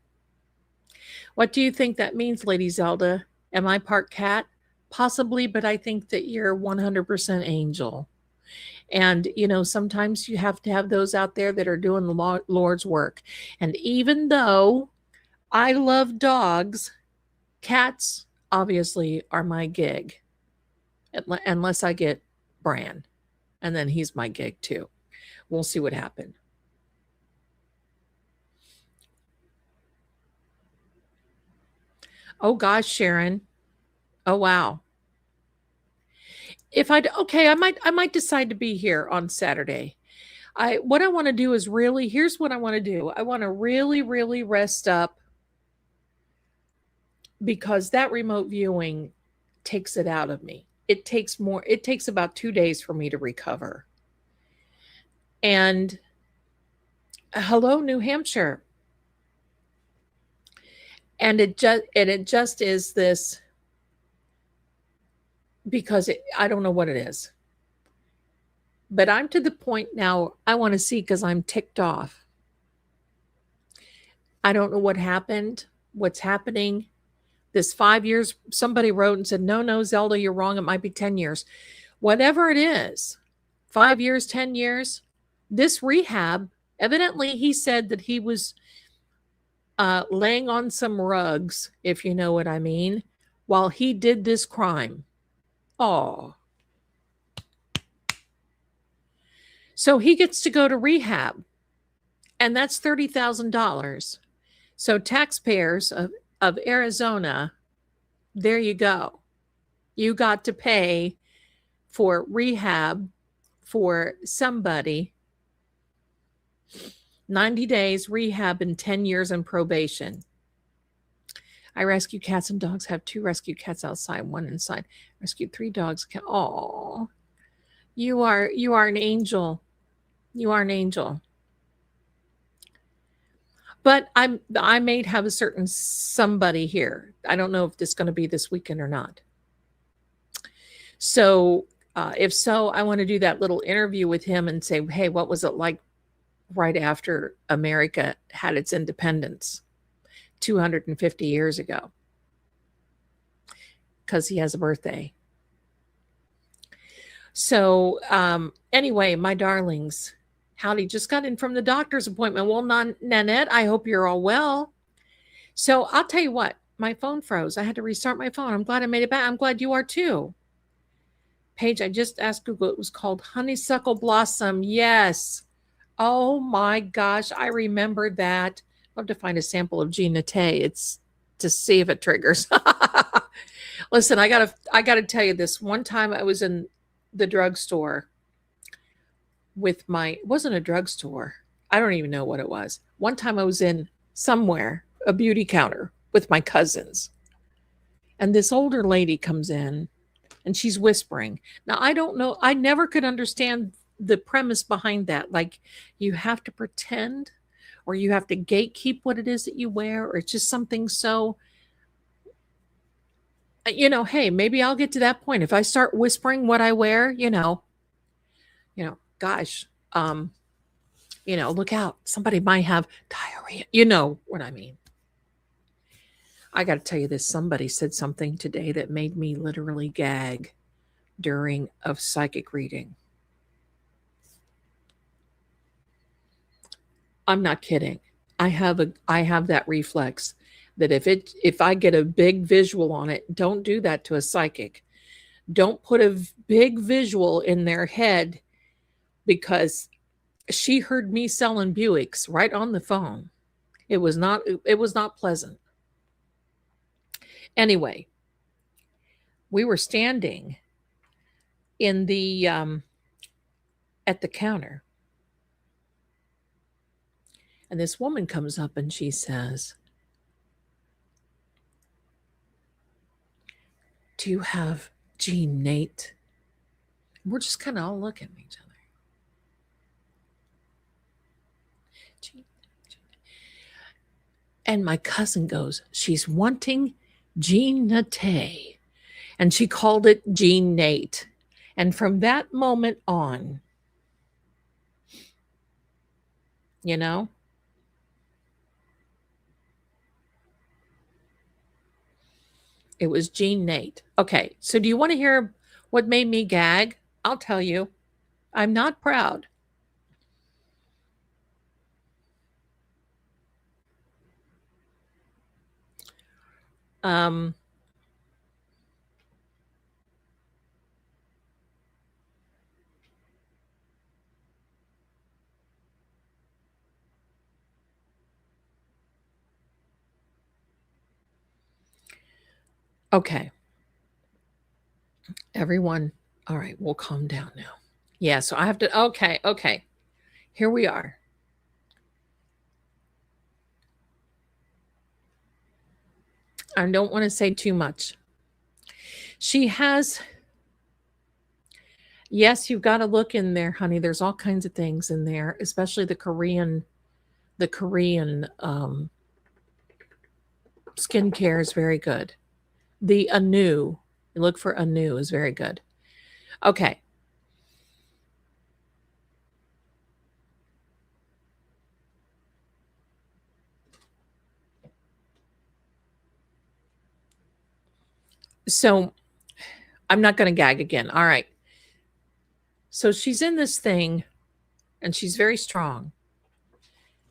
What do you think that means, Lady Zelda? Am I part cat? Possibly, but I think that you're 100% angel. And, sometimes you have to have those out there that are doing the Lord's work. And even though I love dogs, cats obviously are my gig, unless I get Bran. And then he's my gig too. We'll see what happens. Oh gosh, Sharon. Oh wow. If I'd okay, I might decide to be here on Saturday. What I want to do is really here's what I want to do. I want to really, really rest up because that remote viewing takes it out of me. It takes about 2 days for me to recover. And hello, New Hampshire. And it just is this because I don't know what it is. But I'm to the point now I want to see because I'm ticked off. I don't know what happened, what's happening. This 5 years, somebody wrote and said, no, no, Zelda, you're wrong. It might be 10 years. Whatever it is, 5 years, 10 years, this rehab, evidently he said that he was laying on some rugs, if you know what I mean, while he did this crime. Oh. So he gets to go to rehab, and that's $30,000. So taxpayers of Arizona, there you go. You got to pay for rehab for somebody 90 days rehab and 10 years in probation. I rescue cats and dogs. Have 2 rescue cats outside, 1 inside. Rescued 3 dogs. Oh, you are an angel. You are an angel. But I may have a certain somebody here. I don't know if this is going to be this weekend or not. So if so, I want to do that little interview with him and say, hey, what was it like right after America had its independence 250 years ago? Because he has a birthday. So anyway, my darlings, howdy, just got in from the doctor's appointment. Well, Nanette, I hope you're all well. So I'll tell you what, my phone froze. I had to restart my phone. I'm glad I made it back. I'm glad you are too. Paige, I just asked Google. It was called honeysuckle blossom. Yes. Oh my gosh, I remember that. I'd love to find a sample of Jean Naté. It's to see if it triggers. Listen, I gotta tell you this. One time I was in the drugstore with it wasn't a drugstore. I don't even know what it was. One time I was in somewhere, a beauty counter with my cousins. And this older lady comes in and she's whispering. Now, I don't know. I never could understand the premise behind that. Like you have to pretend or you have to gatekeep what it is that you wear, or it's just something so, hey, maybe I'll get to that point. If I start whispering what I wear, gosh, look out. Somebody might have diarrhea. You know what I mean? I got to tell you this. Somebody said something today that made me literally gag during a psychic reading. I'm not kidding. I have that reflex that if I get a big visual on it, don't do that to a psychic. Don't put a big visual in their head, because she heard me selling Buicks right on the phone. It was not pleasant. Anyway, we were standing in the at the counter, and this woman comes up and she says, do you have Jean Nate? We're just kind of all looking at each other. And my cousin goes, she's wanting Jean Naté. And she called it Jean Nate. And from that moment on, you know, it was Jean Nate. Okay, so do you want to hear what made me gag? I'll tell you. I'm not proud. Um, okay, everyone. All right, we'll calm down now. Yeah, so I have to. Okay, okay. Here we are. I don't want to say too much. She has, yes, you've got to look in there, honey. There's all kinds of things in there, especially the Korean skincare is very good. The Anu, look for Anu is very good. Okay. So I'm not going to gag again. All right. So she's in this thing and she's very strong.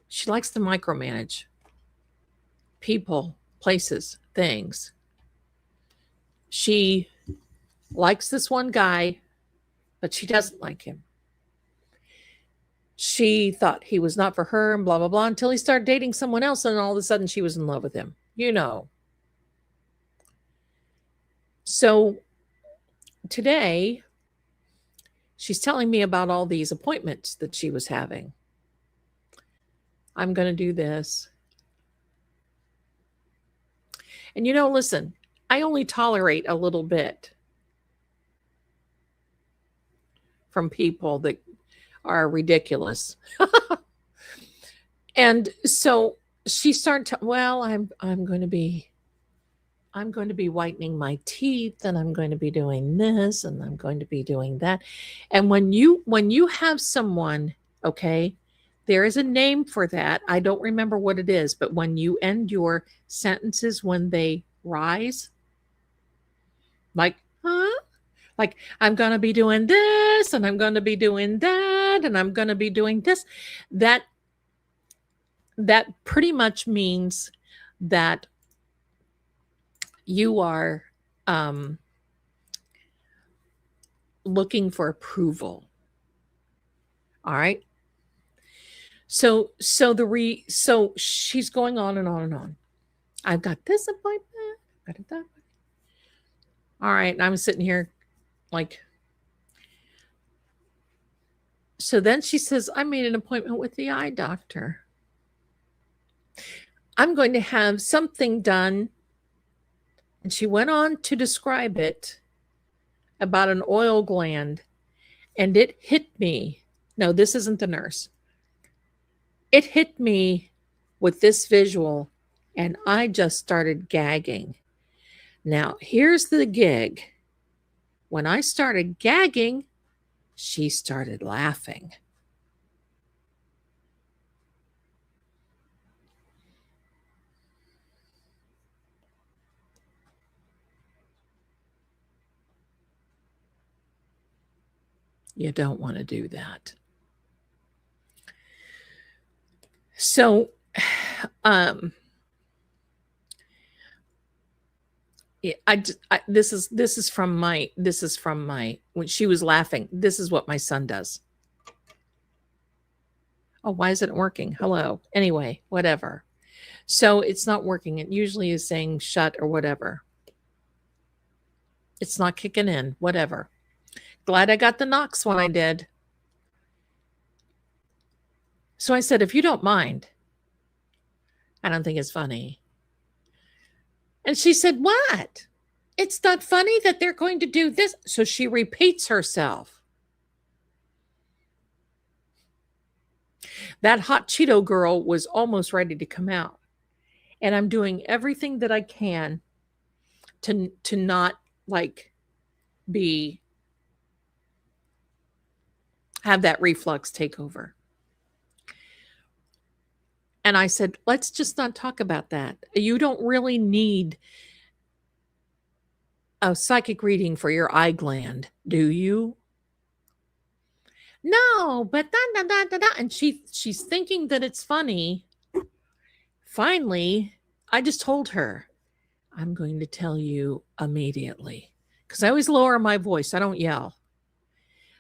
She likes to micromanage people, places, things. She likes this one guy, but she doesn't like him. She thought he was not for her and blah, blah, blah until he started dating someone else. And all of a sudden she was in love with him, you know. So today she's telling me about all these appointments that she was having. I'm going to do this. And listen, I only tolerate a little bit from people that are ridiculous. And so she started to, well, I'm going to be whitening my teeth and I'm going to be doing this and I'm going to be doing that. And when you have someone, okay, there is a name for that. I don't remember what it is, but when you end your sentences when they rise, like, huh? Like, I'm going to be doing this and I'm going to be doing that and I'm going to be doing this. That pretty much means that you are looking for approval. All right. So she's going on and on and on. I've got this appointment. Got it that. All right. And I'm sitting here like. So then she says, I made an appointment with the eye doctor. I'm going to have something done. And she went on to describe it about an oil gland. And it hit me. No, this isn't the nurse. It hit me with this visual, and I just started gagging. Now, here's the gig. When I started gagging, she started laughing. You don't want to do that. So, this is from my when she was laughing. This is what my son does. Oh, why isn't it working? Hello. Anyway, whatever. So it's not working. It usually is saying shut or whatever. It's not kicking in, whatever. Glad I got the knocks when I did. So I said, if you don't mind, I don't think it's funny. And she said, what? It's not funny that they're going to do this. So she repeats herself. That hot Cheeto girl was almost ready to come out. And I'm doing everything that I can to not like be have that reflux take over. And I said, let's just not talk about that. You don't really need a psychic reading for your eye gland, do you? No, but da da da da da. And she's thinking that it's funny. Finally, I just told her, I'm going to tell you immediately. Because I always lower my voice. I don't yell.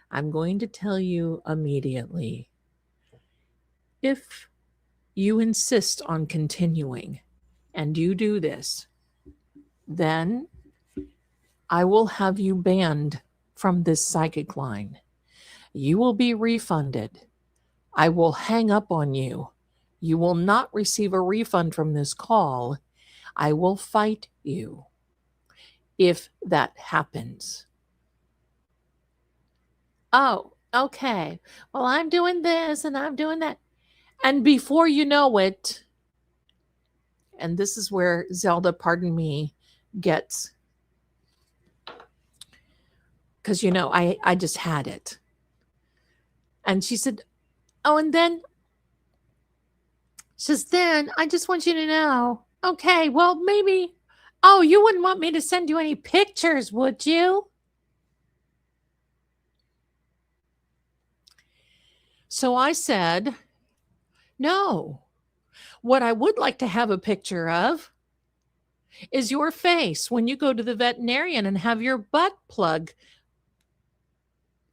I'm going to tell you immediately. If you insist on continuing and you do this, then I will have you banned from this psychic line. You will be refunded. I will hang up on you. You will not receive a refund from this call. I will fight you if that happens. Oh, okay. Well, I'm doing this and I'm doing that. And before you know it, and this is where Zelda, pardon me, gets, because, I just had it. And she said, oh, and then, I just want you to know, okay, well, maybe, oh, you wouldn't want me to send you any pictures, would you? So I said, no. What I would like to have a picture of is your face when you go to the veterinarian and have your butt plug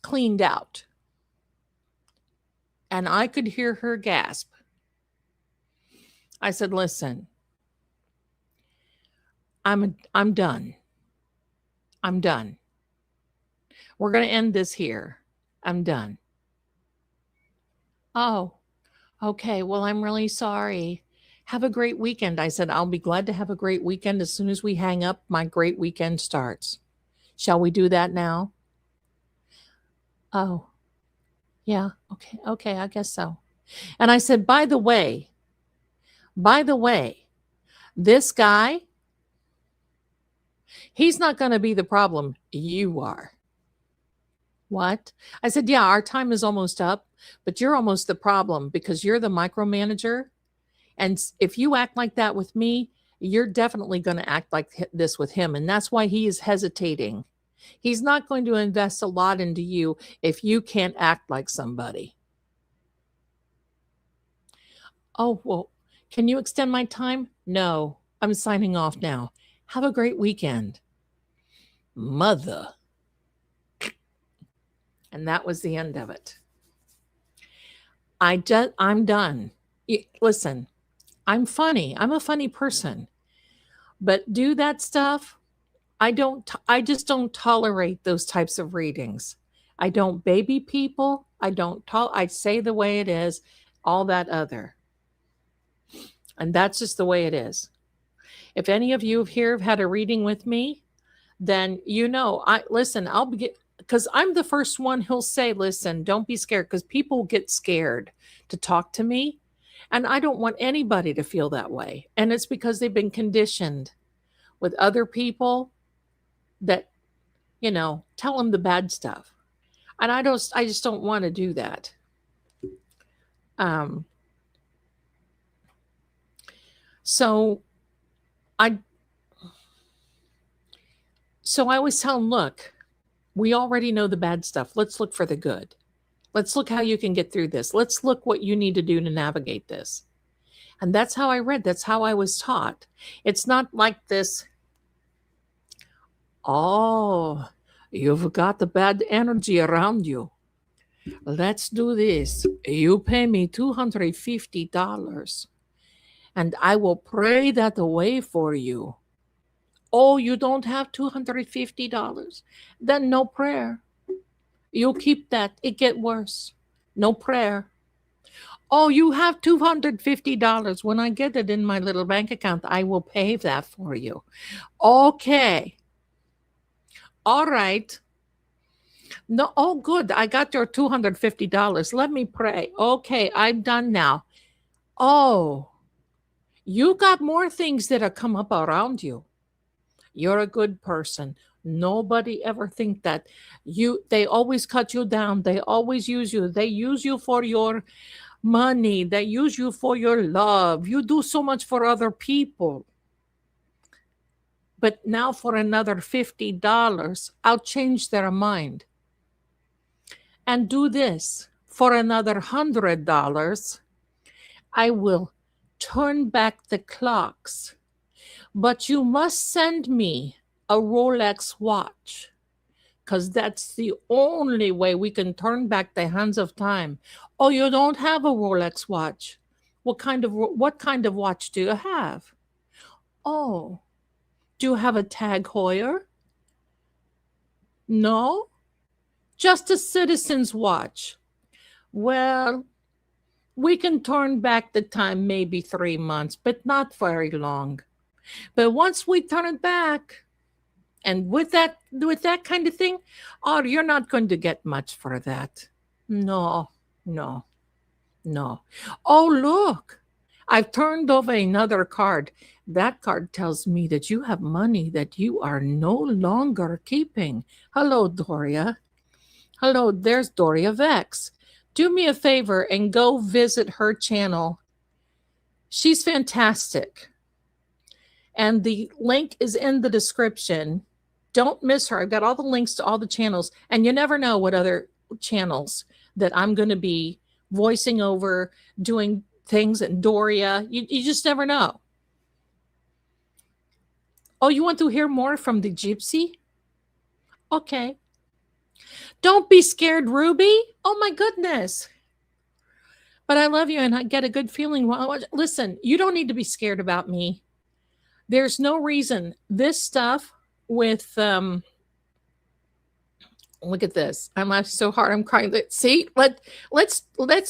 cleaned out. And I could hear her gasp. I said, listen, I'm done. I'm done. We're going to end this here. I'm done. Oh, okay. Well, I'm really sorry. Have a great weekend. I said, I'll be glad to have a great weekend. As soon as we hang up, my great weekend starts. Shall we do that now? Oh, yeah. Okay. I guess so. And I said, by the way, this guy, he's not going to be the problem. You are. What? I said, yeah, our time is almost up, but you're almost the problem because you're the micromanager. And if you act like that with me, you're definitely going to act like this with him. And that's why he is hesitating. He's not going to invest a lot into you if you can't act like somebody. Oh, well, can you extend my time? No, I'm signing off now. Have a great weekend. Mother. And that was the end of it. I'm done. Listen, I'm funny. I'm a funny person. But do that stuff. I just don't tolerate those types of readings. I don't baby people. I say the way it is, all that other. And that's just the way it is. If any of you here have had a reading with me, then I'll be, because I'm the first one who'll say, listen, don't be scared, because people get scared to talk to me. And I don't want anybody to feel that way. And it's because they've been conditioned with other people that, tell them the bad stuff. And I just don't want to do that. So I always tell them, look, we already know the bad stuff. Let's look for the good. Let's look how you can get through this. Let's look what you need to do to navigate this. And that's how I read. That's how I was taught. It's not like this, oh, you've got the bad energy around you. Let's do this. You pay me $250 and I will pray that away for you. Oh, you don't have $250? Then no prayer. You keep that. It get worse. No prayer. Oh, you have $250. When I get it in my little bank account, I will pay that for you. Okay. All right. No, oh, good. I got your $250. Let me pray. Okay, I'm done now. Oh, you got more things that have come up around you. You're a good person. Nobody ever think that. They always cut you down. They always use you. They use you for your money. They use you for your love. You do so much for other people. But now for another $50, I'll change their mind and do this. For another $100, I will turn back the clocks. But you must send me a Rolex watch, because that's the only way we can turn back the hands of time. Oh, you don't have a Rolex watch. What kind of watch do you have? Oh, do you have a Tag Heuer? No, just a citizen's watch. Well, we can turn back the time maybe 3 months, but not very long. But once we turn it back, and with that kind of thing, oh, you're not going to get much for that. No, no, no. Oh, look, I've turned over another card. That card tells me that you have money that you are no longer keeping. Hello, Doria. Hello, there's Doria Vex. Do me a favor and go visit her channel. She's fantastic. And the link is in the description. Don't miss her. I've got all the links to all the channels. And you never know what other channels that I'm going to be voicing over, doing things, and Doria. You just never know. Oh, you want to hear more from the gypsy? Okay. Don't be scared, Ruby. Oh, my goodness. But I love you, and I get a good feeling. Listen, you don't need to be scared about me. There's no reason. This stuff with look at this. I'm laughing so hard I'm crying. See, let's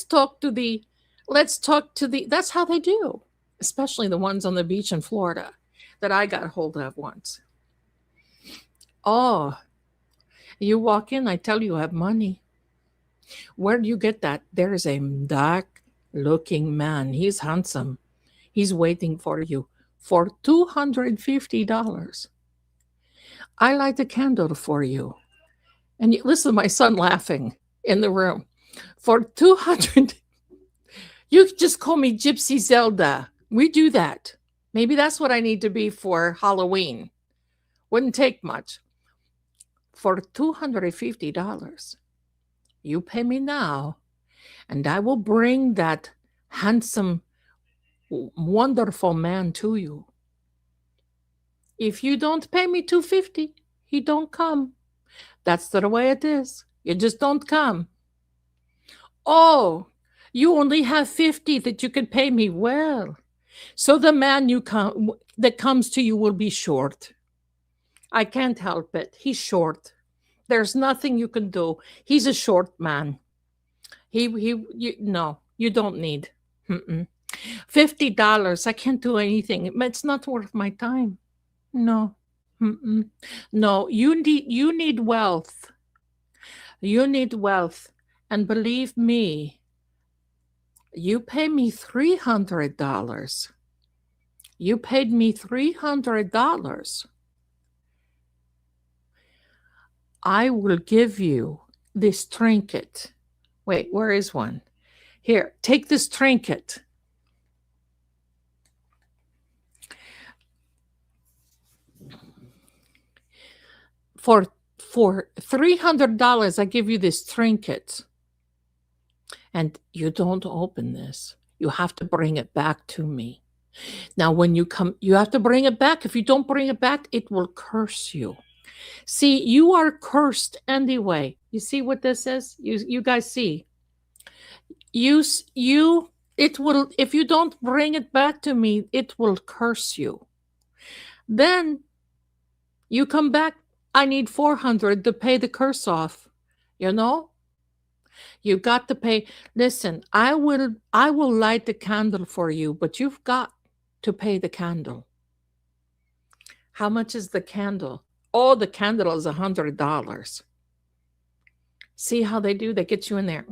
talk to the that's how they do, especially the ones on the beach in Florida that I got hold of once. Oh, you walk in, I tell you have money. Where do you get that? There's a dark looking man. He's handsome. He's waiting for you for $250. I light a candle for you. And you listen to my son laughing in the room. For 200, you just call me Gypsy Zelda. We do that. Maybe that's what I need to be for Halloween. Wouldn't take much. For $250, you pay me now, and I will bring that handsome, wonderful man to you. If you don't pay me $250, he don't come. That's the way it is. You just don't come. Oh, you only have 50 that you can pay me. Well, so the man that comes to you will be short. I can't help it. He's short. There's nothing you can do. He's a short man. No, you don't need. $50. I can't do anything. It's not worth my time. No. No, you need wealth. You need wealth. And believe me, you pay me $300. You paid me $300. I will give you this trinket. Wait, where is one? Here, take this trinket. For $300, I give you this trinket. And you don't open this. You have to bring it back to me. Now, when you come, you have to bring it back. If you don't bring it back, it will curse you. See, you are cursed anyway. You see what this is? You guys see? It will, if you don't bring it back to me, it will curse you. Then you come back, I need $400 to pay the curse off. You know? You got to pay. Listen, I will light the candle for you, but you've got to pay the candle. How much is the candle? Oh, the candle is $100. See how they do? They get you in there.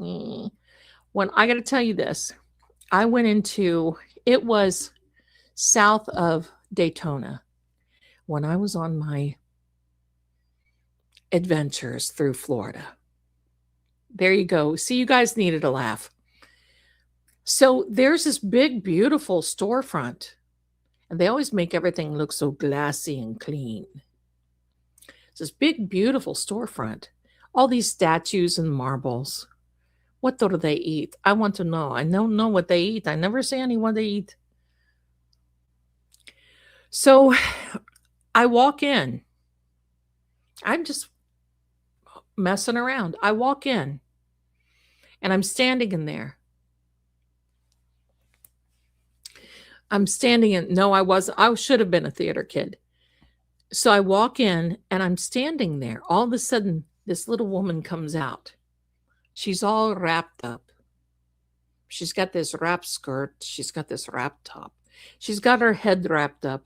When I got to tell you this, I went into, it was south of Daytona. When I was on my adventures through Florida. There you go. See, you guys needed a laugh. So there's this big, beautiful storefront, and they always make everything look so glassy and clean. It's this big, beautiful storefront. All these statues and marbles. What do they eat? I want to know. I don't know what they eat. I never see anyone they eat. So I walk in. I'm just messing around. I walk in and I'm standing in there. I'm standing in, no, I wasn't. I should have been a theater kid. So I walk in and I'm standing there. All of a sudden, this little woman comes out. She's all wrapped up. She's got this wrap skirt. She's got this wrap top. She's got her head wrapped up.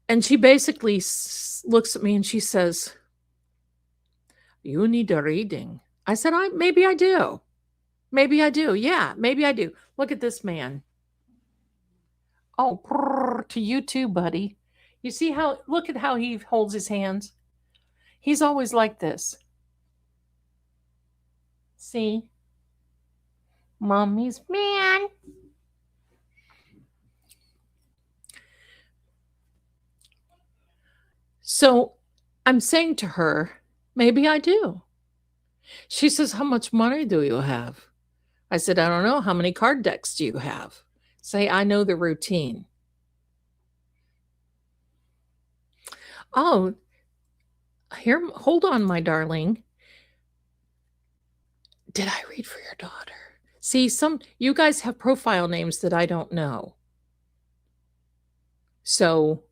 And she basically looks at me and she says, "You need a reading." I said, maybe I do. Maybe I do. Yeah, maybe I do. Look at this man. Oh, to you too, buddy. You see how, look at how he holds his hands. He's always like this. See? Mommy's man. So I'm saying to her, maybe I do. She says, "How much money do you have?" I said, "I don't know. How many card decks do you have?" Say, I know the routine. Oh, here, hold on, my darling. Did I read for your daughter? See, you guys have profile names that I don't know. So,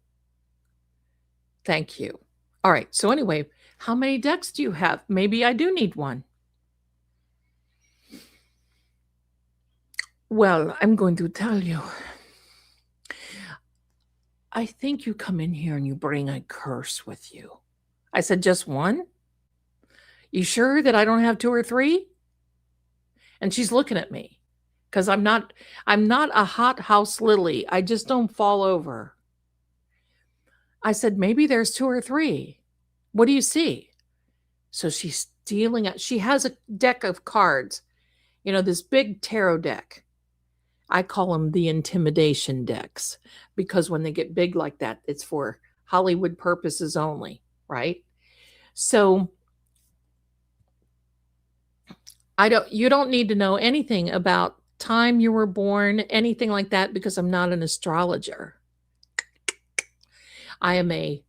thank you. All right. So anyway, how many decks do you have? Maybe I do need one. Well, I'm going to tell you. I think you come in here and you bring a curse with you. I said, "Just one? You sure that I don't have two or three?" And she's looking at me because I'm not a hothouse lily. I just don't fall over. I said, "Maybe there's two or three. What do you see?" So she's dealing it. She has a deck of cards, this big tarot deck. I call them the intimidation decks because when they get big like that, it's for Hollywood purposes only, right? So you don't need to know anything about time you were born, anything like that, because I'm not an astrologer. I'm a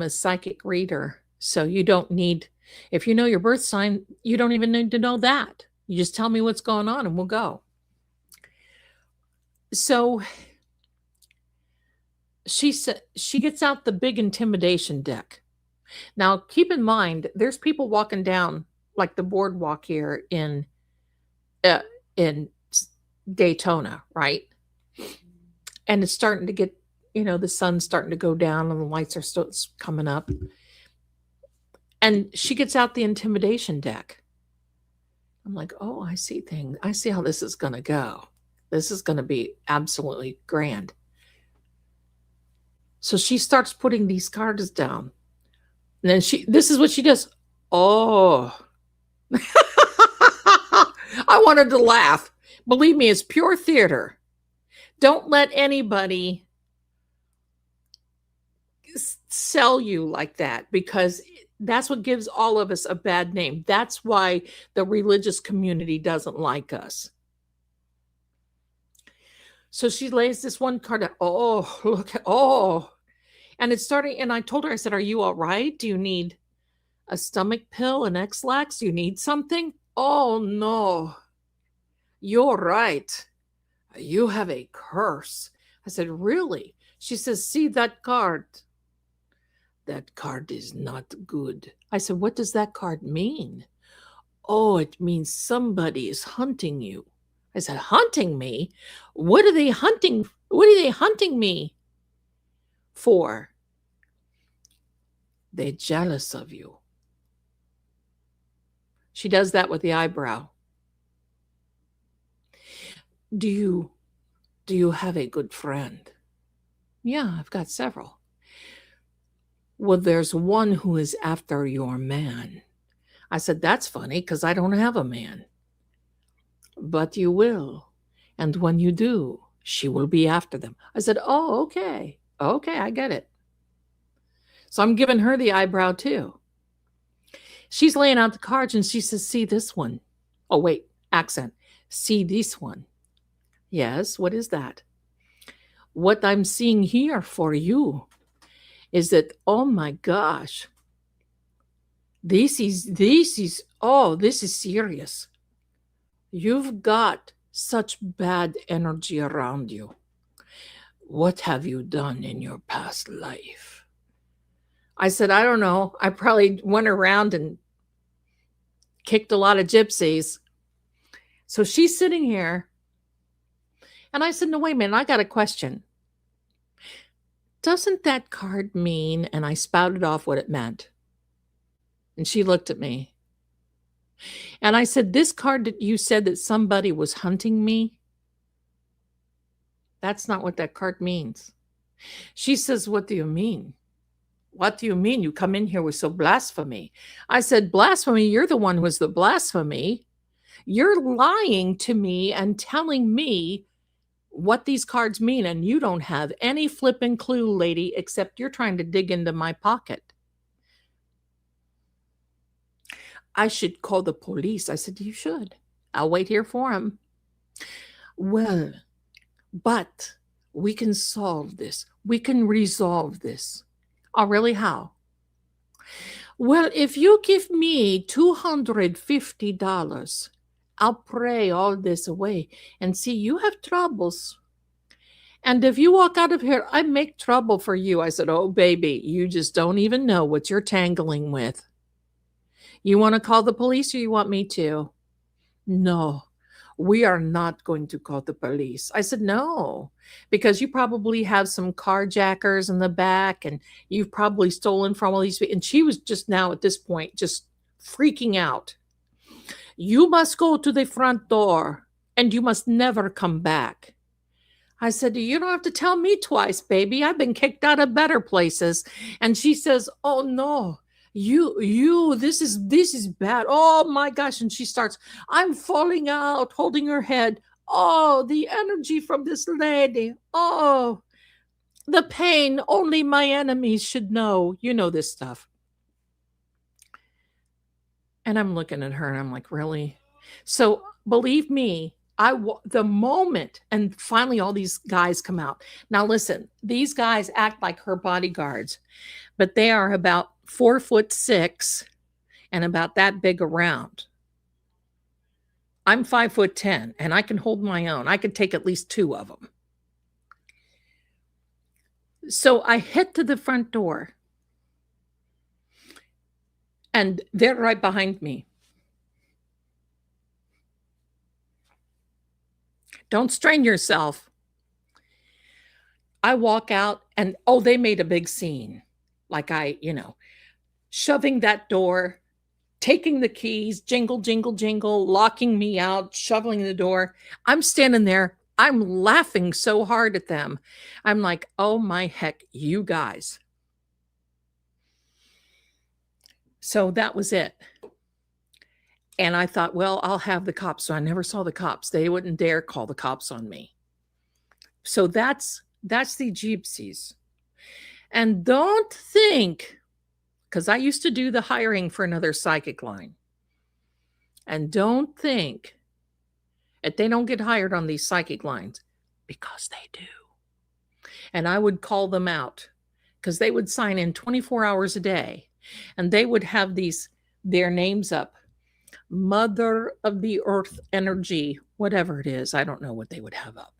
psychic reader. So you don't need, if you know your birth sign, you don't even need to know that. You just tell me what's going on and we'll go. So she gets out the big intimidation deck. Now, keep in mind, there's people walking down like the boardwalk here in Daytona, right? And it's starting to get, the sun's starting to go down and the lights are still coming up. And she gets out the intimidation deck. I'm like, oh, I see things. I see how this is going to go. This is going to be absolutely grand. So she starts putting these cards down. And then this is what she does. Oh. I wanted to laugh. Believe me, it's pure theater. Don't let anybody sell you like that because that's what gives all of us a bad name. That's why the religious community doesn't like us. So she lays this one card out. Oh, look. Oh. And it's starting. And I told her, I said, "Are you all right? Do you need a stomach pill, an X-Lax? Do you need something?" "Oh, no. You're right. You have a curse." I said, "Really?" She says, "See that card? That card is not good." I said, "What does that card mean?" "Oh, it means somebody is hunting you." I said, "Hunting me? What are they hunting? What are they hunting me for?" "They're jealous of you." She does that with the eyebrow. Do you have a good friend?" "Yeah, I've got several." Well, there's one who is after your man. I said, that's funny because I don't have a man. But you will. And when you do, she will be after them. I said, oh, okay. Okay, I get it. So I'm giving her the eyebrow too. She's laying out the cards and she says, see this one. Oh, wait, accent. See this one. Yes, what is that? What I'm seeing here for you is that, oh my gosh, this is serious. You've got such bad energy around you. What have you done in your past life? I said, I don't know. I probably went around and kicked a lot of gypsies. So she's sitting here. And I said, no, wait a minute. I got a question. Doesn't that card mean? And I spouted off what it meant. And she looked at me. And I said, this card that you said that somebody was hunting me, that's not what that card means. She says, what do you mean? What do you mean? You come in here with so blasphemy. I said, blasphemy? You're the one who was the blasphemy. You're lying to me and telling me what these cards mean, and you don't have any flipping clue, lady, except you're trying to dig into my pocket. I should call the police. I said, you should. I'll wait here for him. Well, but we can solve this. We can resolve this. Oh, really? How? Well, if you give me $250, I'll pray all this away. And see, you have troubles. And if you walk out of here, I make trouble for you. I said, oh, baby, you just don't even know what you're tangling with. You want to call the police or you want me to? No, we are not going to call the police. I said, no, because you probably have some carjackers in the back and you've probably stolen from all these people. And she was just now at this point just freaking out. You must go to the front door and you must never come back. I said, you don't have to tell me twice, baby. I've been kicked out of better places. And she says, oh, no. This is bad. Oh my gosh. And she starts, I'm falling out, holding her head. Oh, the energy from this lady. Oh, the pain. Only my enemies should know. You know this stuff. And I'm looking at her and I'm like, really? So believe me, the moment, and finally all these guys come out. Now listen, these guys act like her bodyguards, but they are about 4'6" and about that big around. I'm 5'10" and I can hold my own. I could take at least two of them. So I head to the front door and they're right behind me. Don't strain yourself. I walk out and, oh, they made a big scene. Like shoving that door, taking the keys, jingle, jingle, jingle, locking me out, shoveling the door. I'm standing there. I'm laughing so hard at them. I'm like, oh my heck, you guys. So that was it. And I thought, well, I'll have the cops. So I never saw the cops. They wouldn't dare call the cops on me. So that's the gypsies. And don't think, because I used to do the hiring for another psychic line. And don't think that they don't get hired on these psychic lines, because they do. And I would call them out because they would sign in 24 hours a day and they would have their names up. Mother of the Earth energy, whatever it is. I don't know what they would have up.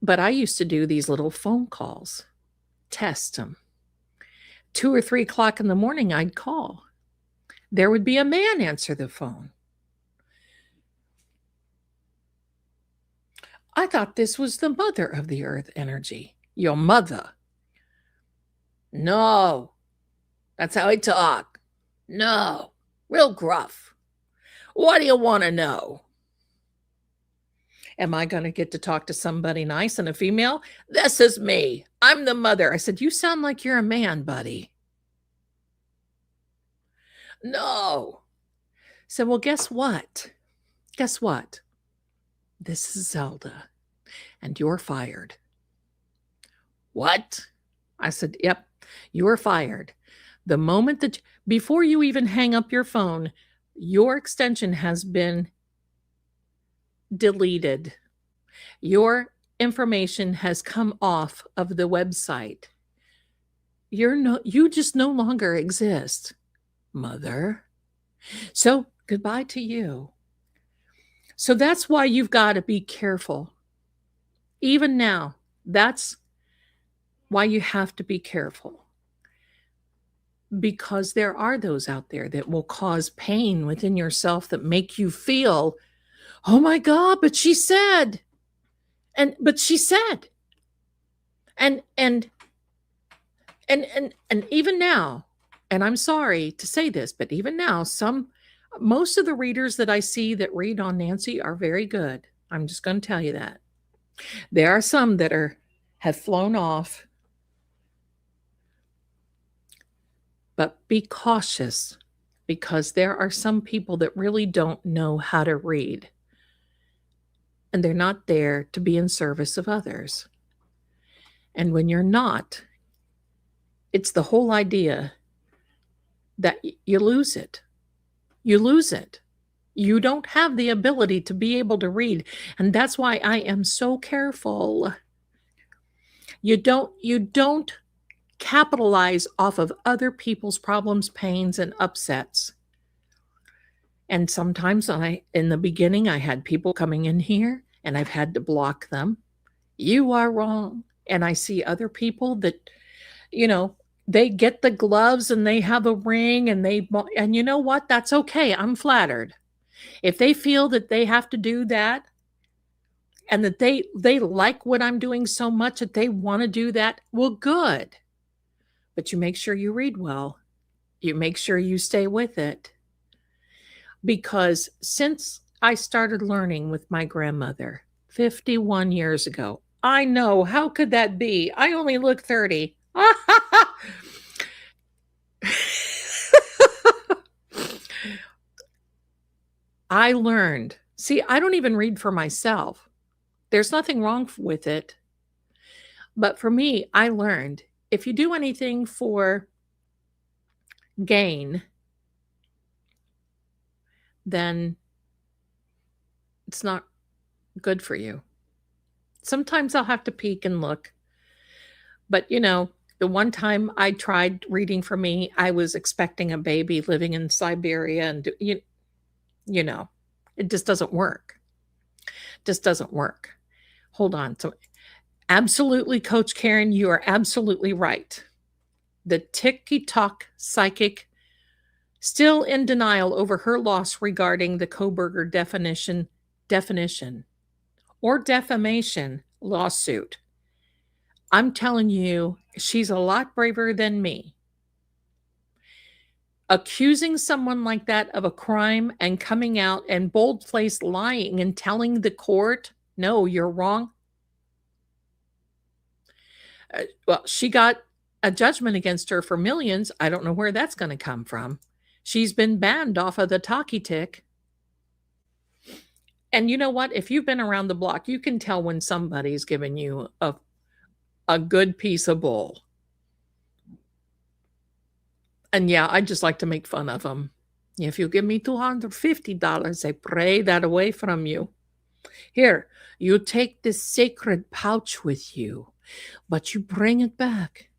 But I used to do these little phone calls, test them. 2 or 3 o'clock in the morning, I'd call. There would be a man answer the phone. I thought this was the mother of the Earth energy. Your mother. No, that's how I talk. No. Real gruff. What do you want to know? Am I going to get to talk to somebody nice and a female? This is me. I'm the mother. I said, you sound like you're a man, buddy. No. I said, well, guess what? Guess what? This is Zelda, and you're fired. What? I said, yep, you're fired. The moment that, before you even hang up your phone, your extension has been deleted. Your information has come off of the website. You just no longer exist, mother. So goodbye to you. So that's why you've got to be careful. Even now, that's why you have to be careful. Because there are those out there that will cause pain within yourself that make you feel, oh my God, but she said, but she said, and even now, and I'm sorry to say this, but even now, most of the readers that I see that read on Nancy are very good. I'm just going to tell you that. There are some that have flown off. But be cautious, because there are some people that really don't know how to read. And they're not there to be in service of others. And when you're not, it's the whole idea that you lose it. You lose it. You don't have the ability to be able to read. And that's why I am so careful. You don't capitalize off of other people's problems, pains, and upsets. And sometimes in the beginning, I had people coming in here and I've had to block them. You are wrong. And I see other people that, they get the gloves and they have a ring and you know what? That's okay. I'm flattered. If they feel that they have to do that and that they like what I'm doing so much that they want to do that, well, good. But you make sure you read well. You make sure you stay with it. Because since I started learning with my grandmother 51 years ago, I know, how could that be? I only look 30. I learned. See, I don't even read for myself. There's nothing wrong with it. But for me, I learned, if you do anything for gain, then it's not good for you. Sometimes I'll have to peek and look. But, the one time I tried reading for me, I was expecting a baby living in Siberia, and, it just doesn't work. Just doesn't work. Hold on. So, absolutely, Coach Karen, you are absolutely right. The ticky-tock psychic still in denial over her loss regarding the Koberger definition or defamation lawsuit. I'm telling you, she's a lot braver than me. Accusing someone like that of a crime and coming out and bold-faced lying and telling the court, no, you're wrong. Well, she got a judgment against her for millions. I don't know where that's going to come from. She's been banned off of the talkie tick. And you know what? If you've been around the block, you can tell when somebody's giving you a good piece of bull. And yeah, I just like to make fun of them. If you give me $250, I pray that away from you. Here, you take this sacred pouch with you, but you bring it back.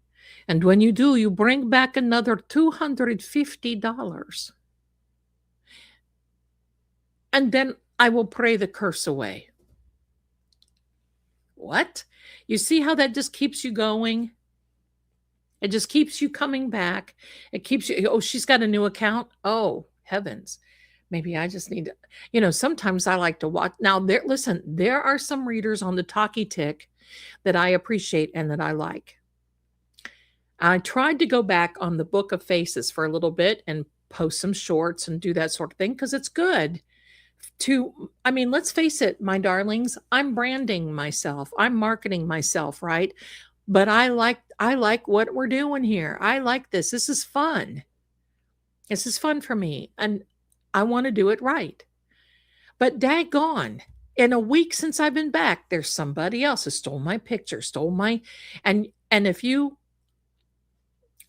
And when you do, you bring back another $250. And then I will pray the curse away. What? You see how that just keeps you going? It just keeps you coming back. It keeps you, oh, she's got a new account. Oh, heavens. Maybe I just need to, sometimes I like to watch. Now, listen, there are some readers on the talkie tick that I appreciate and that I like. I tried to go back on the Book of Faces for a little bit and post some shorts and do that sort of thing because it's good I mean, let's face it, my darlings, I'm branding myself. I'm marketing myself, right? But I like what we're doing here. I like this. This is fun. This is fun for me, and I want to do it right. But daggone, in a week since I've been back, there's somebody else who stole my picture, stole my and if you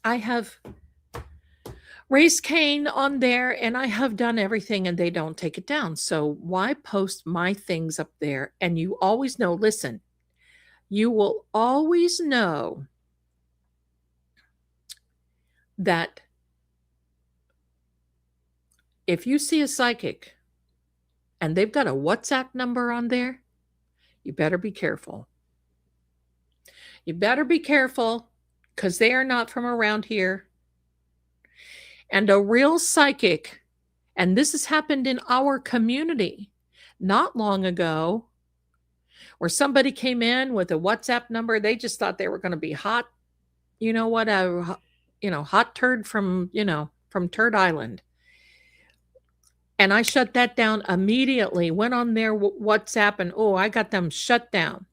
I have raised Cain on there and I have done everything and they don't take it down. So why post my things up there? And you always know, listen, you will always know that if you see a psychic and they've got a WhatsApp number on there, you better be careful. You better be careful because they are not from around here. And a real psychic, and this has happened in our community not long ago, where somebody came in with a WhatsApp number. They just thought they were going to be hot, you know what, hot turd from, from Turd Island. And I shut that down immediately, went on their WhatsApp and, I got them shut down.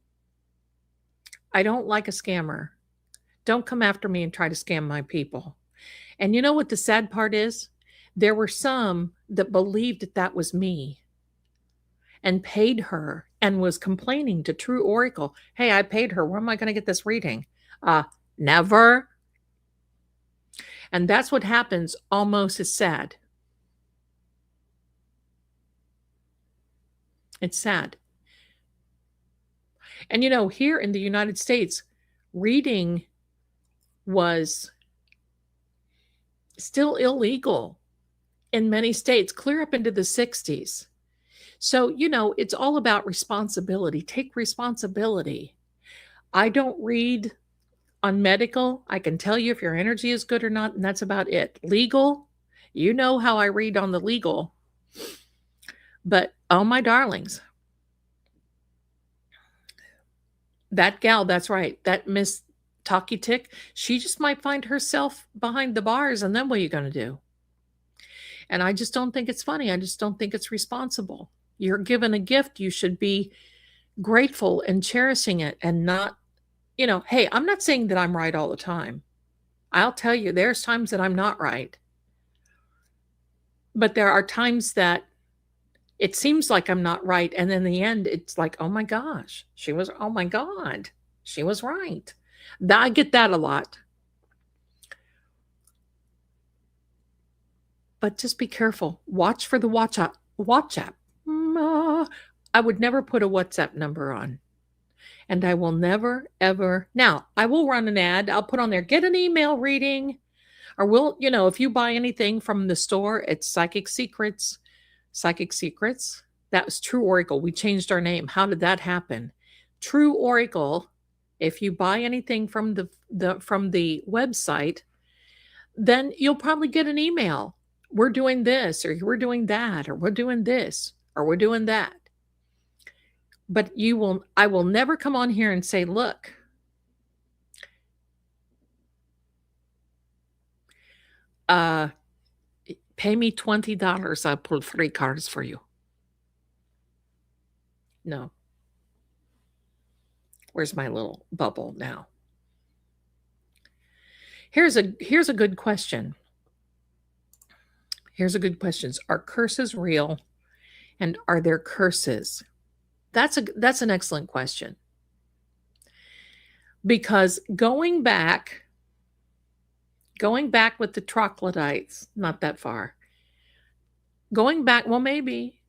I don't like a scammer. Don't come after me and try to scam my people. And you know what the sad part is? There were some that believed that was me and paid her and was complaining to True Oracle. Hey, I paid her. Where am I going to get this reading? Never. And that's what happens. Almost is sad. It's sad. And here in the United States, reading was still illegal in many states, clear up into the 60s. So, it's all about responsibility. Take responsibility. I don't read on medical. I can tell you if your energy is good or not, and that's about it. Legal, you know how I read on the legal. But, oh, my darlings, that gal, that's right, that Miss Talkie Tick, she just might find herself behind the bars, and then what are you going to do? And I just don't think it's funny. I just don't think it's responsible. You're given a gift. You should be grateful and cherishing it and not, hey, I'm not saying that I'm right all the time. I'll tell you, there's times that I'm not right. But there are times that it seems like I'm not right. And in the end, it's like, oh my gosh, oh my God, she was right. I get that a lot. But just be careful. Watch for the WhatsApp. I would never put a WhatsApp number on. And I will never, ever. Now, I will run an ad. I'll put on there, get an email reading. Or if you buy anything from the store, it's Psychic Secrets. Psychic Secrets. That was True Oracle. We changed our name. How did that happen? True Oracle. If you buy anything from the website, then you'll probably get an email. We're doing this, or we're doing that, or we're doing this, or we're doing that. But I will never come on here and say, look, pay me $20. I'll pull 3 cards for you. No. Where's my little bubble now? Here's a good question. Here's a good question. Are curses real? And are there curses? That's an excellent question. Because going back with the troglodytes, not that far. Going back, well, maybe.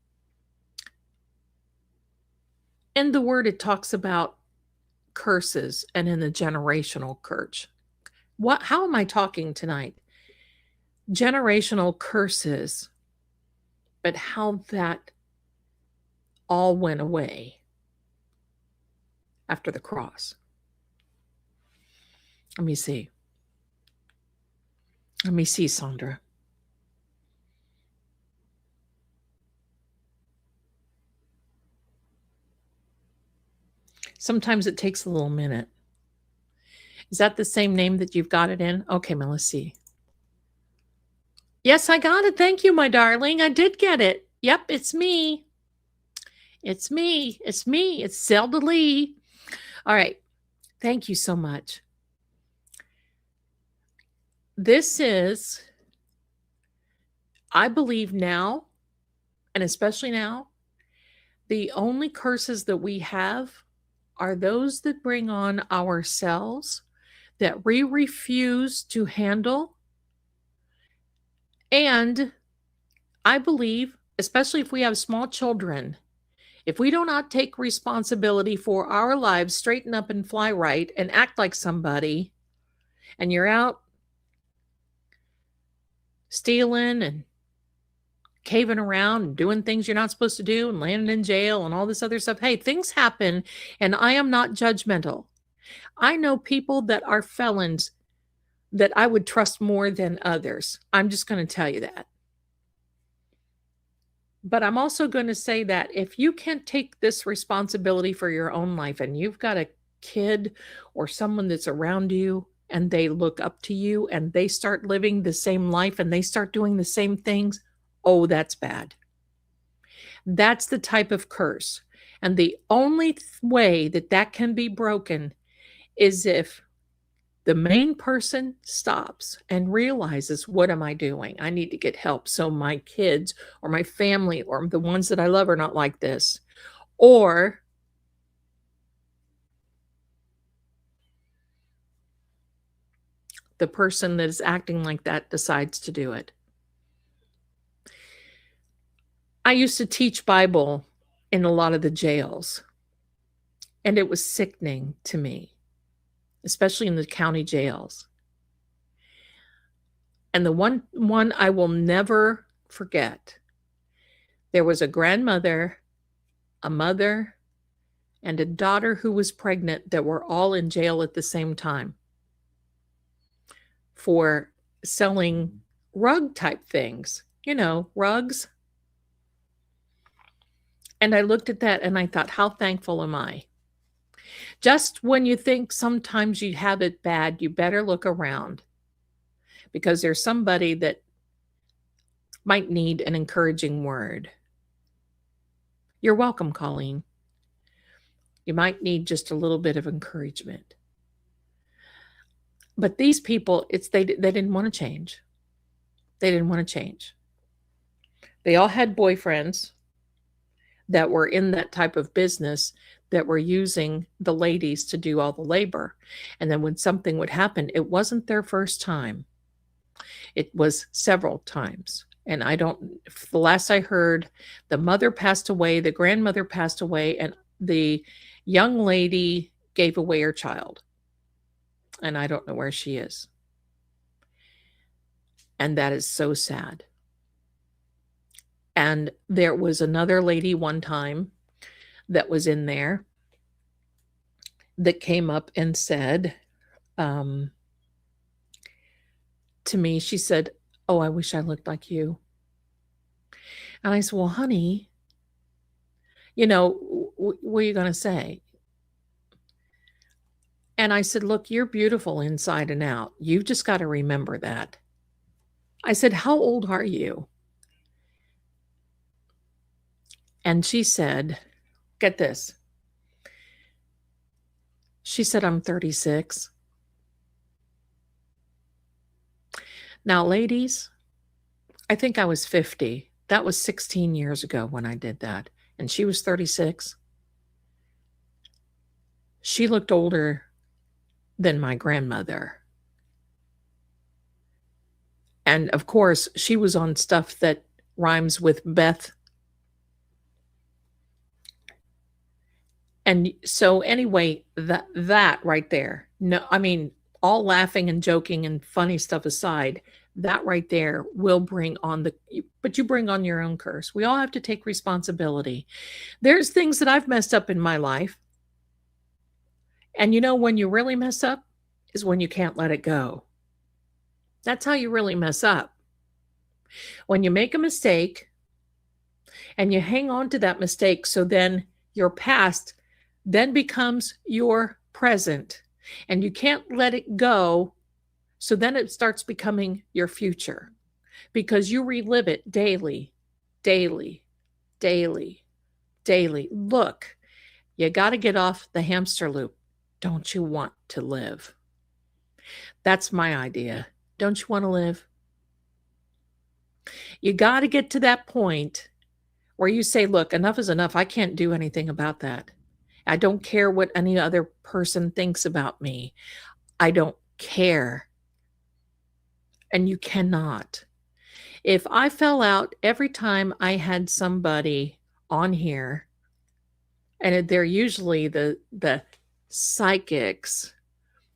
In the word, it talks about curses and in the generational curse. How am I talking tonight? Generational curses, but how that all went away after the cross. Let me see. Sandra. Sometimes it takes a little minute. Is that the same name that you've got it in? Okay, let's see. Yes, I got it. Thank you, my darling. I did get it. Yep, it's me. It's me. It's me. It's Zelda Lee. All right. Thank you so much. This is, I believe now, and especially now, the only curses that we have are those that bring on ourselves that we refuse to handle. And I believe, especially if we have small children, if we do not take responsibility for our lives, straighten up and fly right, and act like somebody, and you're out stealing and caving around and doing things you're not supposed to do and landing in jail and all this other stuff. Hey, things happen, and I am not judgmental. I know people that are felons that I would trust more than others. I'm just going to tell you that. But I'm also going to say that if you can't take this responsibility for your own life and you've got a kid or someone that's around you and they look up to you and they start living the same life and they start doing the same things, oh, that's bad. That's the type of curse. And the only way that that can be broken is if the main person stops and realizes, what am I doing? I need to get help so my kids or my family or the ones that I love are not like this. Or the person that is acting like that decides to do it. I used to teach Bible in a lot of the jails, and it was sickening to me, especially in the county jails. And the one I will never forget, there was a grandmother, a mother, and a daughter who was pregnant that were all in jail at the same time for selling rug type things, rugs. And I looked at that and I thought, how thankful am I? Just when you think sometimes you have it bad, you better look around because there's somebody that might need an encouraging word. You're welcome, Colleen. You might need just a little bit of encouragement. But these people, they didn't want to change. They didn't want to change. They all had boyfriends that were in that type of business that were using the ladies to do all the labor. And then when something would happen, it wasn't their first time. It was several times. And the last I heard, the mother passed away, the grandmother passed away, and the young lady gave away her child. And I don't know where she is. And that is so sad. And there was another lady one time that was in there that came up and said to me, she said, oh, I wish I looked like you. And I said, well, honey, what are you going to say? And I said, look, you're beautiful inside and out. You've just got to remember that. I said, how old are you? And she said, get this. She said, I'm 36. Now, ladies, I think I was 50. That was 16 years ago when I did that. And she was 36. She looked older than my grandmother. And of course, she was on stuff that rhymes with Beth. And so anyway, that right there, no, I mean, all laughing and joking and funny stuff aside, that right there will bring on but you bring on your own curse. We all have to take responsibility. There's things that I've messed up in my life. And when you really mess up is when you can't let it go. That's how you really mess up. When you make a mistake and you hang on to that mistake, so then your past then becomes your present and you can't let it go. So then it starts becoming your future because you relive it daily, daily, daily, daily. Look, you got to get off the hamster loop. Don't you want to live? That's my idea. Don't you want to live? You got to get to that point where you say, look, enough is enough. I can't do anything about that. I don't care what any other person thinks about me. I don't care. And you cannot. If I fell out every time I had somebody on here, and they're usually the psychics,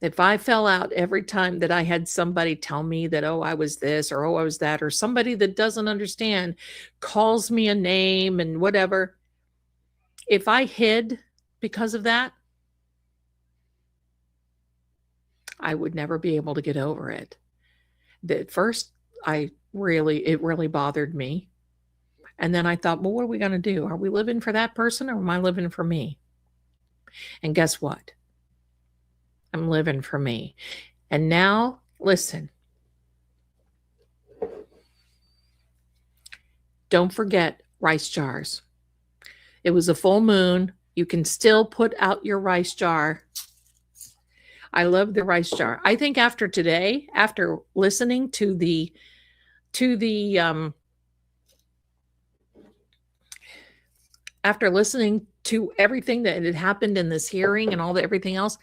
if I fell out every time that I had somebody tell me that, oh, I was this or oh, I was that, or somebody that doesn't understand calls me a name and whatever, if I hid because of that, I would never be able to get over it. At first, it really bothered me. And then I thought, well, what are we going to do? Are we living for that person or am I living for me? And guess what? I'm living for me. And now, listen. Don't forget rice jars. It was a full moon. You can still put out your rice jar. I love the rice jar. I think after today, after listening to the after listening to everything that had happened in this hearing and everything else,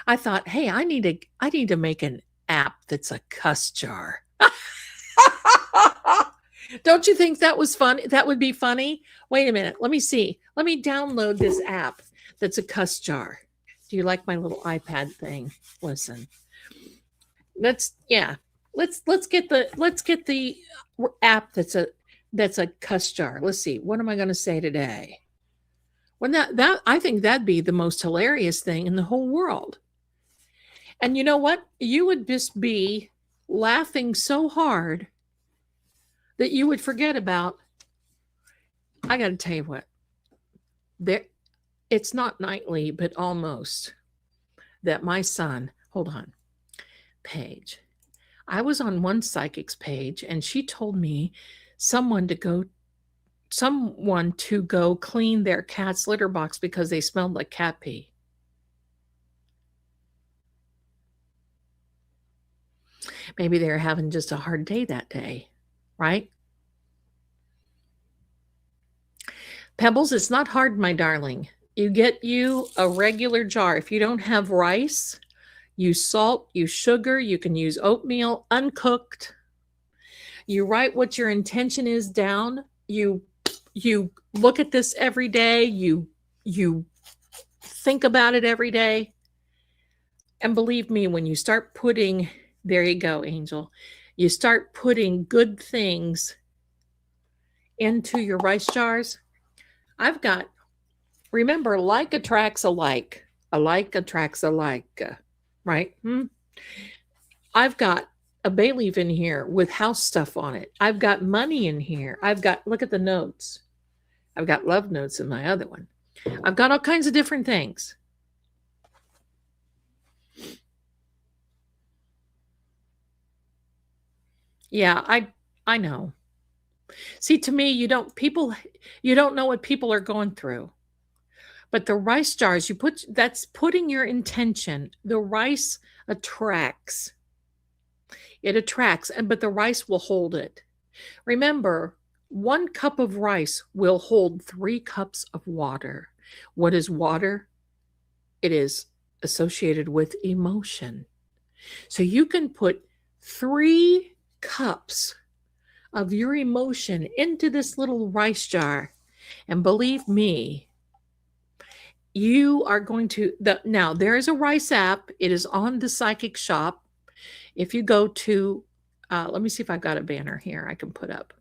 I thought, hey, I need to make an app that's a cuss jar. Don't you think that was fun? That would be funny. Wait a minute. Let me see. Let me download this app that's a cuss jar. Do you like my little iPad thing? Listen. Let's get the app that's a cuss jar. Let's see. What am I going to say today? Well, that I think that'd be the most hilarious thing in the whole world. And you know what? You would just be laughing so hard that you would forget about. I got to tell you what. It's not nightly, but almost, that my son, hold on, page. I was on one psychic's page and she told me someone to go clean their cat's litter box because they smelled like cat pee. Maybe they're having just a hard day that day, right? Pebbles, it's not hard, my darling. You get you a regular jar. If you don't have rice, use salt, use sugar. You can use oatmeal, uncooked. You write what your intention is down. You look at this every day. You think about it every day. And believe me, when you start putting, there you go, Angel. You start putting good things into your rice jars. Remember, like attracts alike. Alike attracts alike, right? I've got a bay leaf in here with house stuff on it. I've got money in here. Look at the notes. I've got love notes in my other one. I've got all kinds of different things. Yeah, I know. See, to me, you don't know what people are going through. But the rice jars, that's putting your intention. The rice attracts. It attracts, but the rice will hold it. Remember, 1 cup of rice will hold 3 cups of water. What is water? It is associated with emotion. So you can put 3 cups of your emotion into this little rice jar. And believe me, you are going to, now there is a rice app. It is on the Psychic Shop. If you go to, let me see if I've got a banner here I can put up.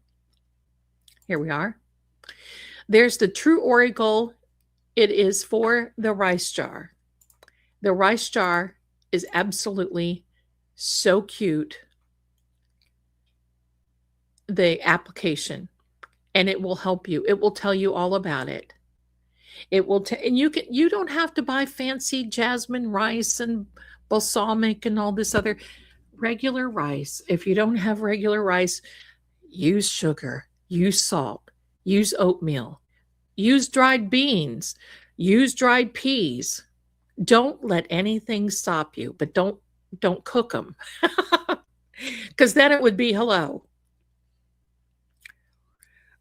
Here we are. There's the True Oracle. It is for the rice jar. The rice jar is absolutely so cute. The application, and it will help you. It will tell you all about it. It will and you don't have to buy fancy jasmine rice and balsamic and all this other regular rice. If you don't have regular rice, use sugar, use salt, use oatmeal. use dried beans, use dried peas. Don't let anything stop you, but don't cook them. Because then it would be hello,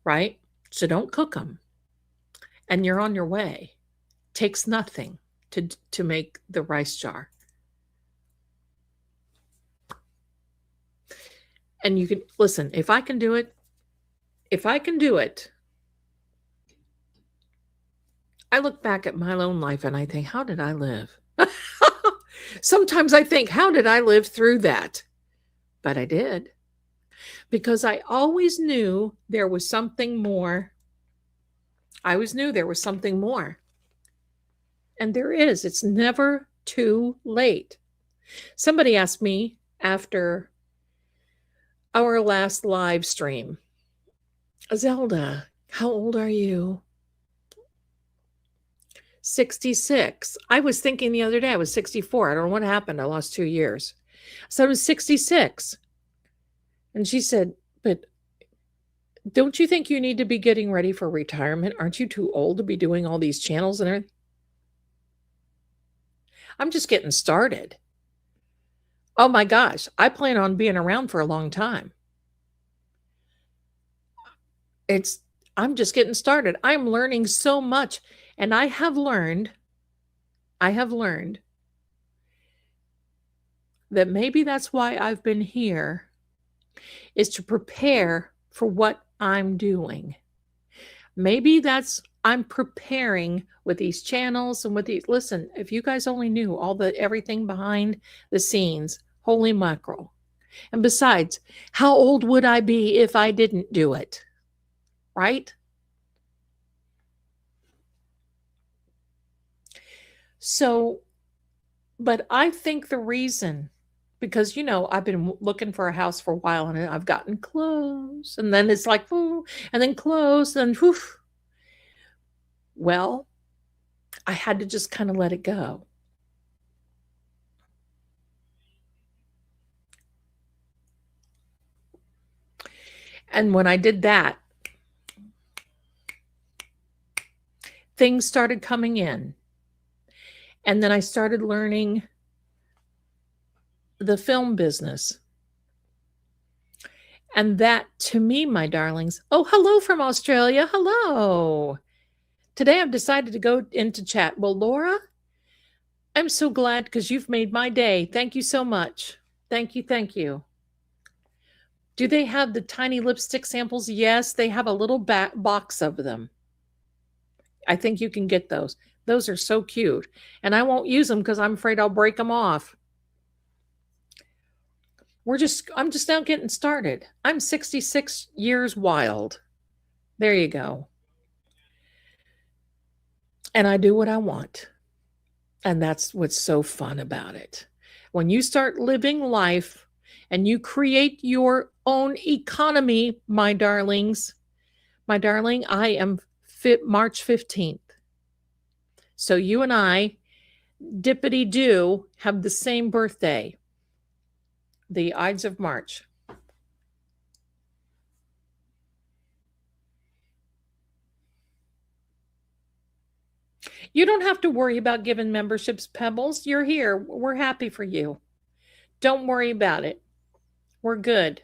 right? So don't cook them, and you're on your way. Takes nothing to make the rice jar. And you can listen, if I can do it, I look back at my own life and I think, how did I live? Sometimes I think, how did I live through that? But I did. Because I always knew there was something more. I always knew there was something more. And there is. It's never too late. Somebody asked me after our last live stream, Zelda, how old are you? 66. I was thinking the other day I was 64. I don't know what happened. I lost 2 years. So I was 66. And she said, but don't you think you need to be getting ready for retirement? Aren't you too old to be doing all these channels and everything? I'm just getting started. Oh my gosh, I plan on being around for a long time. I'm just getting started. I'm learning so much. And I have learned that maybe that's why I've been here, is to prepare for what I'm doing. Maybe I'm preparing with these channels and with these. Listen, if you guys only knew everything behind the scenes, holy mackerel. And besides, how old would I be if I didn't do it? Right? So, but I think the reason, because, I've been looking for a house for a while and I've gotten close, and then it's like, ooh, and then close, and whew. Well, I had to just kind of let it go. And when I did that, things started coming in. And then I started learning the film business. And that, to me, my darlings, oh, hello from Australia. Hello. Today I've decided to go into chat. Well, Laura, I'm so glad because you've made my day. Thank you so much. Thank you. Thank you. Do they have the tiny lipstick samples? Yes, they have a little box of them. I think you can get those. Those are so cute. And I won't use them because I'm afraid I'll break them off. I'm just now getting started. I'm 66 years wild. There you go. And I do what I want. And that's what's so fun about it. When you start living life and you create your own economy, my darlings, my darling, I am March 15th. So you and I, dippity-doo, have the same birthday, the Ides of March. You don't have to worry about giving memberships, Pebbles. You're here. We're happy for you. Don't worry about it. We're good.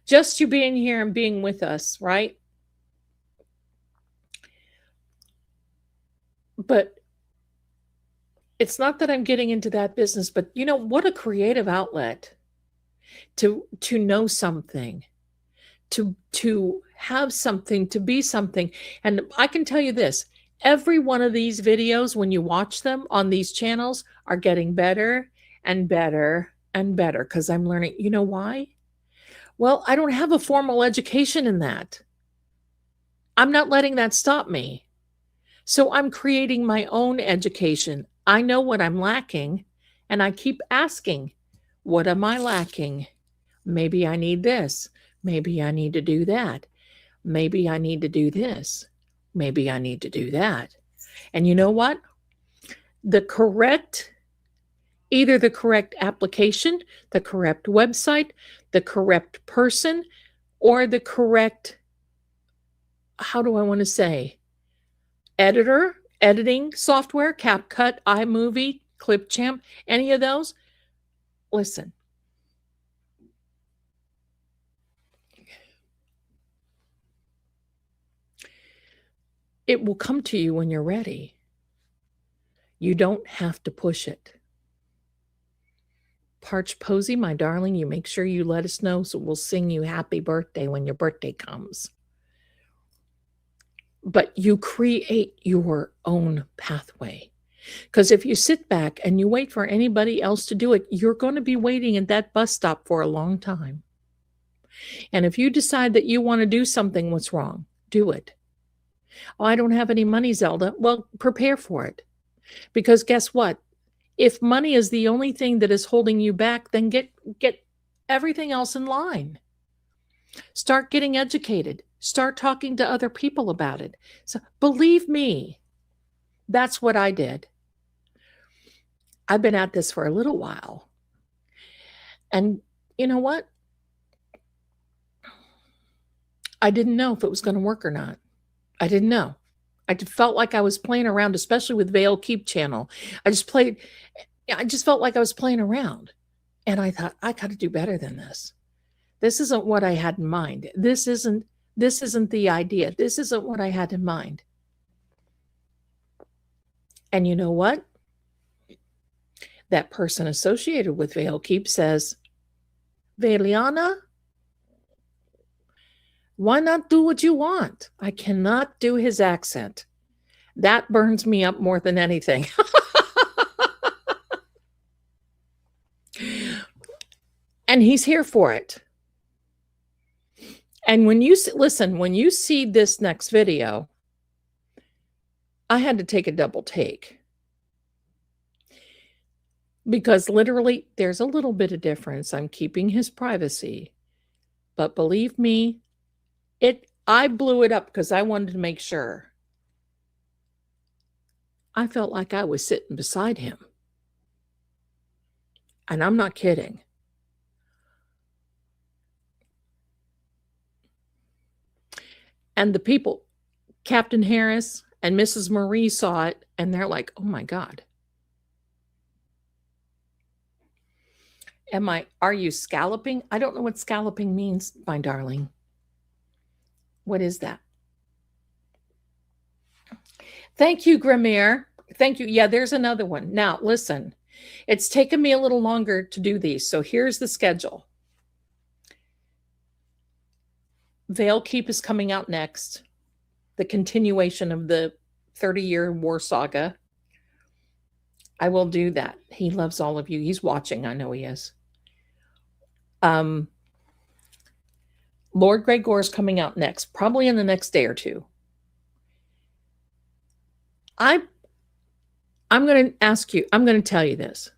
Just you being here and being with us, right? But it's not that I'm getting into that business, but what a creative outlet to know something, to have something, to be something. And I can tell you this, every one of these videos, when you watch them on these channels, are getting better and better and better because I'm learning. You know why? Well, I don't have a formal education in that. I'm not letting that stop me. So I'm creating my own education. I know what I'm lacking, and I keep asking, what am I lacking? Maybe I need this. Maybe I need to do that. Maybe I need to do this. Maybe I need to do that. And you know what? Either the correct application, the correct website, the correct person, or the correct, how do I want to say? editing software, CapCut, iMovie, Clipchamp, any of those, listen, it will come to you when you're ready. You don't have to push it. Parch Posey, my darling, you make sure you let us know so we'll sing you happy birthday when your birthday comes. But you create your own pathway. Because if you sit back and you wait for anybody else to do it, you're going to be waiting at that bus stop for a long time. And if you decide that you want to do something, what's wrong? Do it. Oh, I don't have any money, Zelda. Well, prepare for it. Because guess what? If money is the only thing that is holding you back, then get everything else in line. Start getting educated. Start talking to other people about it. So believe me, that's what I did. I've been at this for a little while. And you know what? I didn't know if it was going to work or not. I didn't know. I felt like I was playing around, especially with Veil Keep channel. I just felt like I was playing around. And I thought, I got to do better than this. This isn't what I had in mind. This isn't the idea. This isn't what I had in mind. And you know what? That person associated with Veil Keep says, Veliana, why not do what you want? I cannot do his accent. That burns me up more than anything. And he's here for it. And when you listen, when you see this next video, I had to take a double take. Because literally, there's a little bit of difference. I'm keeping his privacy. But believe me, I blew it up because I wanted to make sure. I felt like I was sitting beside him. And I'm not kidding. And the people, Captain Harris and Mrs. Marie saw it, and they're like, oh my God. Are you scalloping? I don't know what scalloping means, my darling. What is that? Thank you, Grimere. Thank you. Yeah, there's another one. Now, listen, it's taken me a little longer to do these. So here's the schedule. Veil Keep is coming out next. The continuation of the 30-year war saga. I will do that. He loves all of you. He's watching. I know he is. Lord Gregor is coming out next, probably in the next day or two. I'm going to ask you, I'm going to tell you this.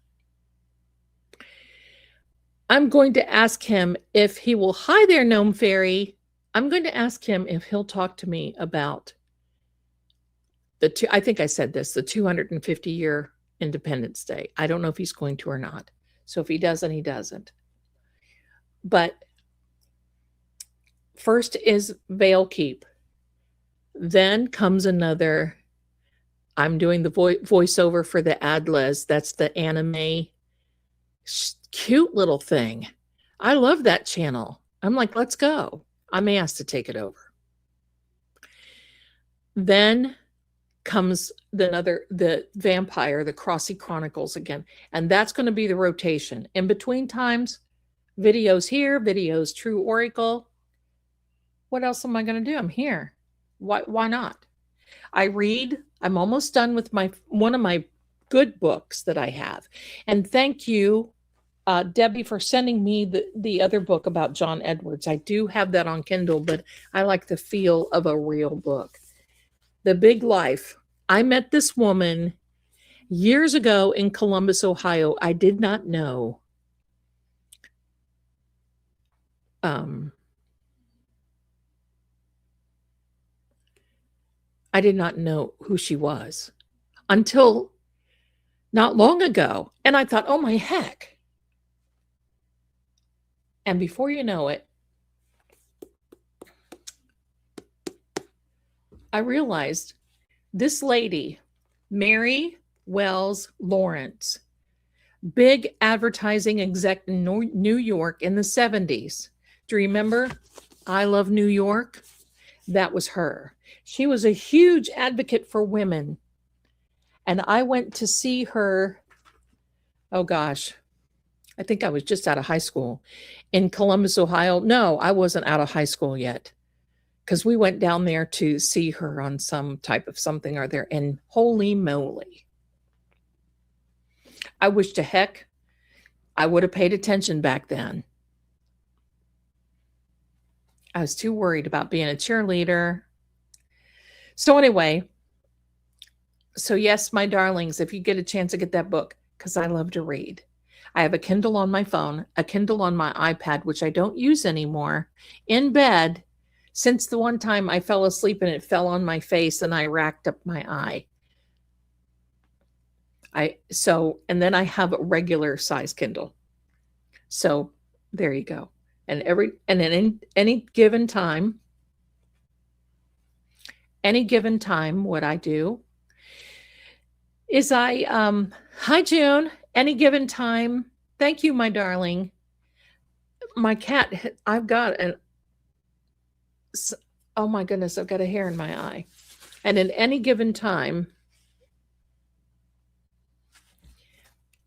I'm going to ask him if he will, hi there, Gnome Fairy. I'm going to ask him if he'll talk to me about I think I said this, the 250-year Independence Day. I don't know if he's going to or not. So if he doesn't, he doesn't. But first is Veil Keep. Then comes another, I'm doing the voiceover for the Adlas. That's the anime, cute little thing. I love that channel. I'm like, let's go. I may ask to take it over. Then comes the vampire, the Crossy Chronicles again. And that's going to be the rotation. In between times, videos here, videos True Oracle. What else am I going to do? I'm here. Why not? I read. I'm almost done with one of my good books that I have. And thank you, Debbie, for sending me the other book about John Edwards. I do have that on Kindle, but I like the feel of a real book. The Big Life. I met this woman years ago in Columbus, Ohio. I did not know. I did not know who she was until not long ago. And I thought, oh my heck. And before you know it, I realized This lady, Mary Wells Lawrence, big advertising exec in New York in the 70s. Do you remember I Love New York? That was her. She was a huge advocate for women. And I went to see her, oh gosh, I think I was just out of high school in Columbus, Ohio. No, I wasn't out of high school yet because we went down there to see her on some type of something or there. And holy moly, I wish to heck I would have paid attention back then. I was too worried about being a cheerleader. So anyway, so yes, my darlings, if you get a chance to get that book, because I love to read. I have a Kindle on my phone, a Kindle on my iPad, which I don't use anymore, in bed since the one time I fell asleep and it fell on my face and I racked up my eye. And then I have a regular size Kindle. So there you go. And in any given time, what I do is hi June, any given time. Thank you, my darling. My cat, oh my goodness, I've got a hair in my eye. And in any given time,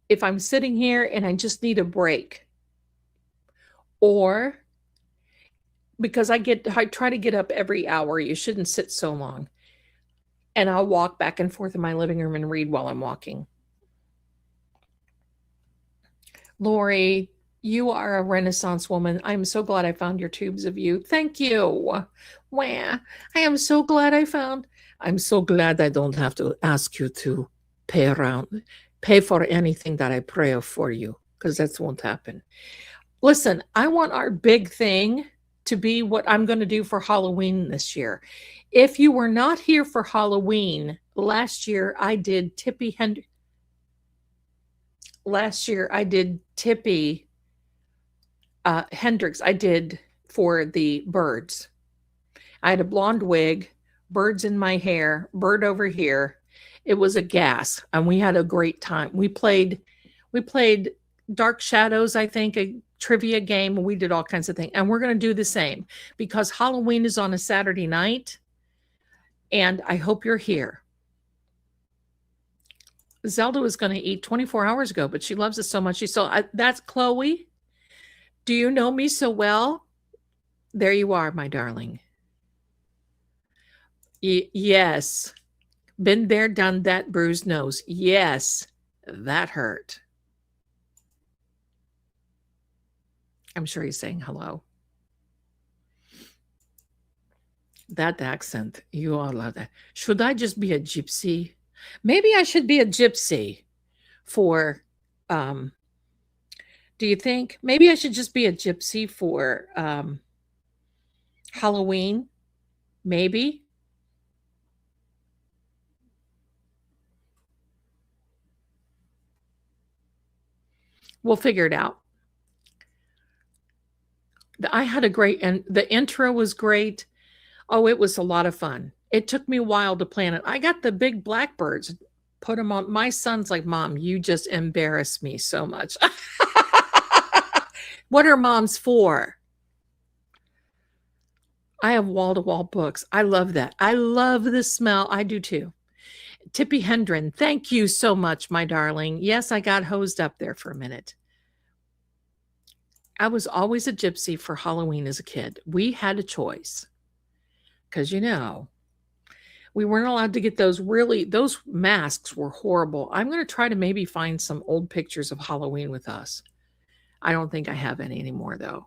if I'm sitting here and I just need a break, or because I try to get up every hour, you shouldn't sit so long. And I'll walk back and forth in my living room and read while I'm walking. Lori, you are a Renaissance woman. I'm so glad I found your tubes of you. Thank you. Wow. I'm so glad I don't have to ask you to pay for anything that I pray for you, because that won't happen. Listen, I want our big thing to be what I'm going to do for Halloween this year. If you were not here for Halloween, last year I did Tippy Hendrix. I did for the birds. I had a blonde wig, birds in my hair, bird over here. It was a gas, and we had a great time. We played Dark Shadows, I think, a trivia game. We did all kinds of things, and we're going to do the same because Halloween is on a Saturday night, and I hope you're here. Zelda was going to eat 24 hours ago, but she loves it so much. That's Chloe. Do you know me so well? There you are, my darling. Yes. Been there, done that, bruised nose. Yes, that hurt. I'm sure he's saying hello. That accent, you all love that. Should I just be a gypsy? Maybe I should be a gypsy for, do you think? Maybe I should just be a gypsy for Halloween? Maybe. We'll figure it out. I had a great, and the intro was great. Oh, it was a lot of fun. It took me a while to plan it. I got the big blackbirds, put them on. My son's like, Mom, you just embarrass me so much. What are moms for? I have wall-to-wall books. I love that. I love the smell. I do too. Tippy Hendren, thank you so much, my darling. Yes, I got hosed up there for a minute. I was always a gypsy for Halloween as a kid. We had a choice because, we weren't allowed to get those masks were horrible. I'm going to try to maybe find some old pictures of Halloween with us. I don't think I have any anymore, though.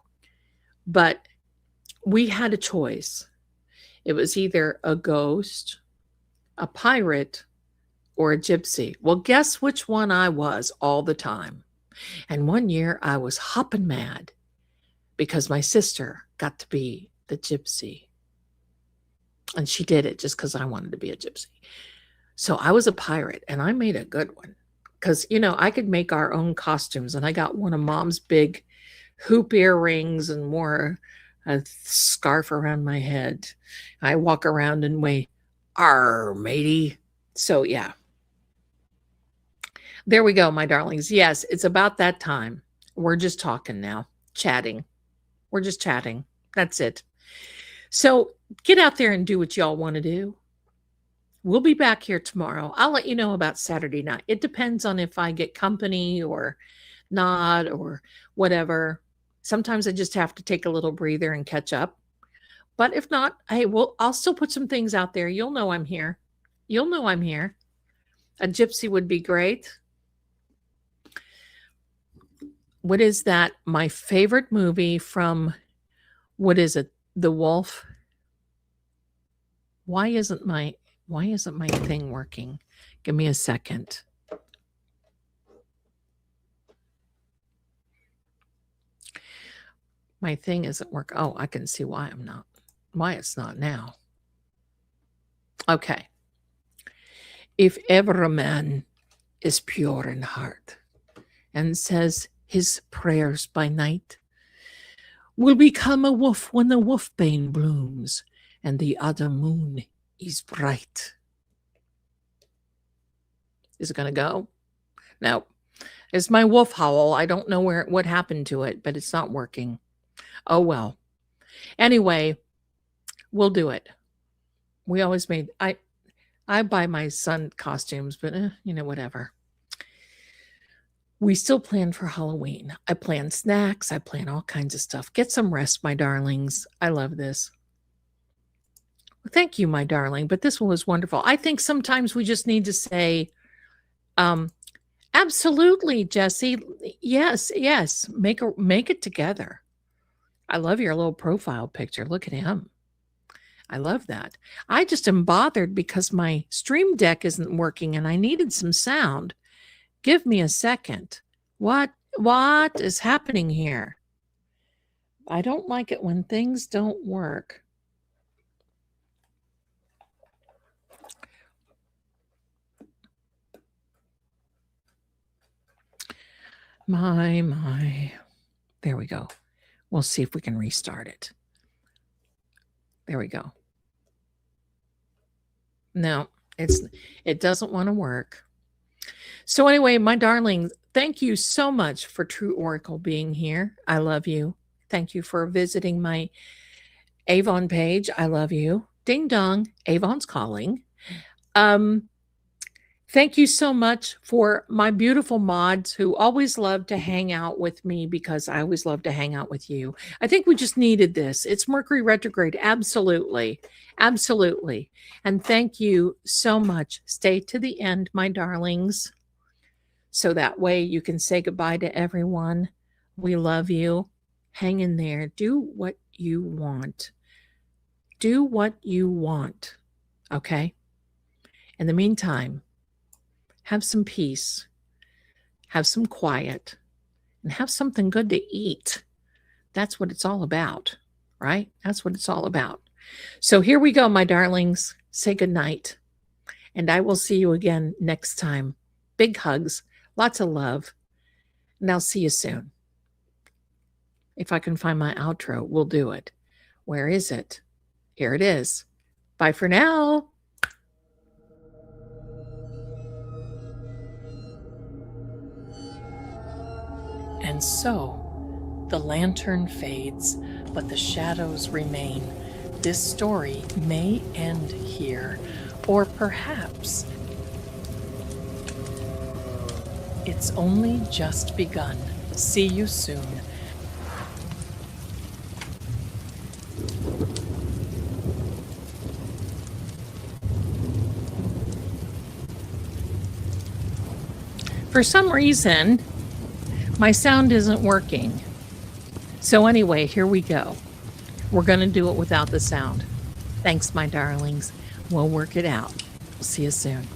But we had a choice. It was either a ghost, a pirate, or a gypsy. Well, guess which one I was all the time. And one year I was hopping mad because my sister got to be the gypsy. And she did it just because I wanted to be a gypsy. So I was a pirate, and I made a good one. Because, I could make our own costumes. And I got one of Mom's big hoop earrings and wore a scarf around my head. I walk around and Arr, matey. So, yeah, there we go, my darlings. Yes, it's about that time. We're just talking now, chatting. We're just chatting. That's it. So, get out there and do what y'all want to do. We'll be back here tomorrow. I'll let you know about Saturday night. It depends on if I get company or not or whatever. Sometimes I just have to take a little breather and catch up. But if not, hey, I'll still put some things out there. You'll know I'm here. You'll know I'm here. A gypsy would be great. What is that? My favorite movie from, what is it? The Wolf. Why isn't my thing working? Give me a second. My thing isn't working. Oh, I can see why it's not now. Okay. If ever a man is pure in heart and says his prayers by night, will become a wolf when the wolfbane blooms and the other moon is bright. Is it going to go? No. It's my wolf howl. I don't know what happened to it, but it's not working. Oh, well. Anyway, we'll do it. We always I buy my son costumes, but whatever. We still plan for Halloween. I plan snacks. I plan all kinds of stuff. Get some rest, my darlings. I love this. Well, thank you, my darling. But this one was wonderful. I think sometimes we just need to say, absolutely, Jesse. Yes. Make it together. I love your little profile picture. Look at him. I love that. I just am bothered because my stream deck isn't working and I needed some sound. Give me a second. What is happening here? I don't like it when things don't work. My. There we go. We'll see if we can restart it. There we go. No, it doesn't want to work. So anyway, my darling, thank you so much for True Oracle being here. I love you. Thank you for visiting my Avon page. I love you. Ding dong, Avon's calling. Thank you so much for my beautiful mods who always love to hang out with me because I always love to hang out with you. I think we just needed this. It's Mercury retrograde. Absolutely. Absolutely. And thank you so much. Stay to the end, my darlings. So that way you can say goodbye to everyone. We love you. Hang in there. Do what you want. Do what you want. Okay? In the meantime, have some peace, have some quiet, and have something good to eat. That's what it's all about, right? That's what it's all about. So here we go, my darlings. Say good night. And I will see you again next time. Big hugs, lots of love. And I'll see you soon. If I can find my outro, we'll do it. Where is it? Here it is. Bye for now. And so, the lantern fades, but the shadows remain. This story may end here, or perhaps it's only just begun. See you soon. For some reason, my sound isn't working. So anyway, here we go. We're going to do it without the sound. Thanks, my darlings. We'll work it out. We'll see you soon.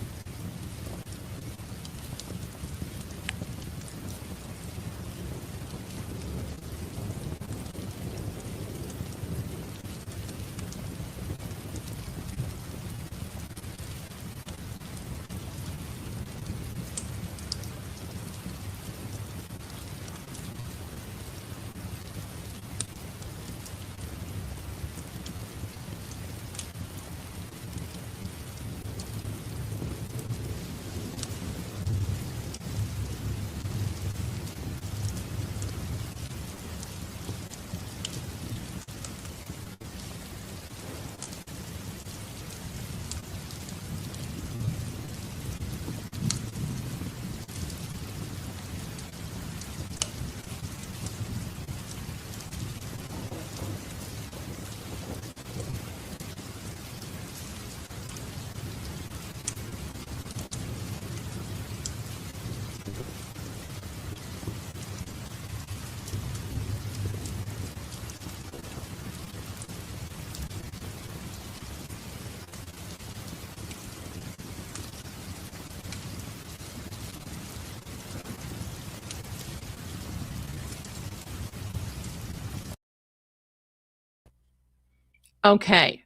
Okay.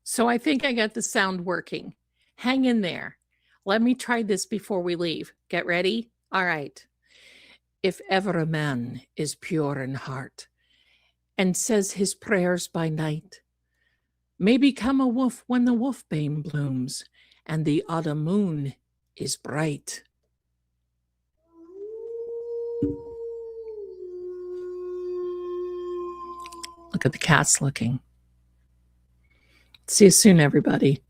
So I think I got the sound working. Hang in there. Let me try this before we leave. Get ready? All right. If ever a man is pure in heart and says his prayers by night, may become a wolf when the wolfbane blooms and the autumn moon is bright. Look at the cats looking. See you soon, everybody.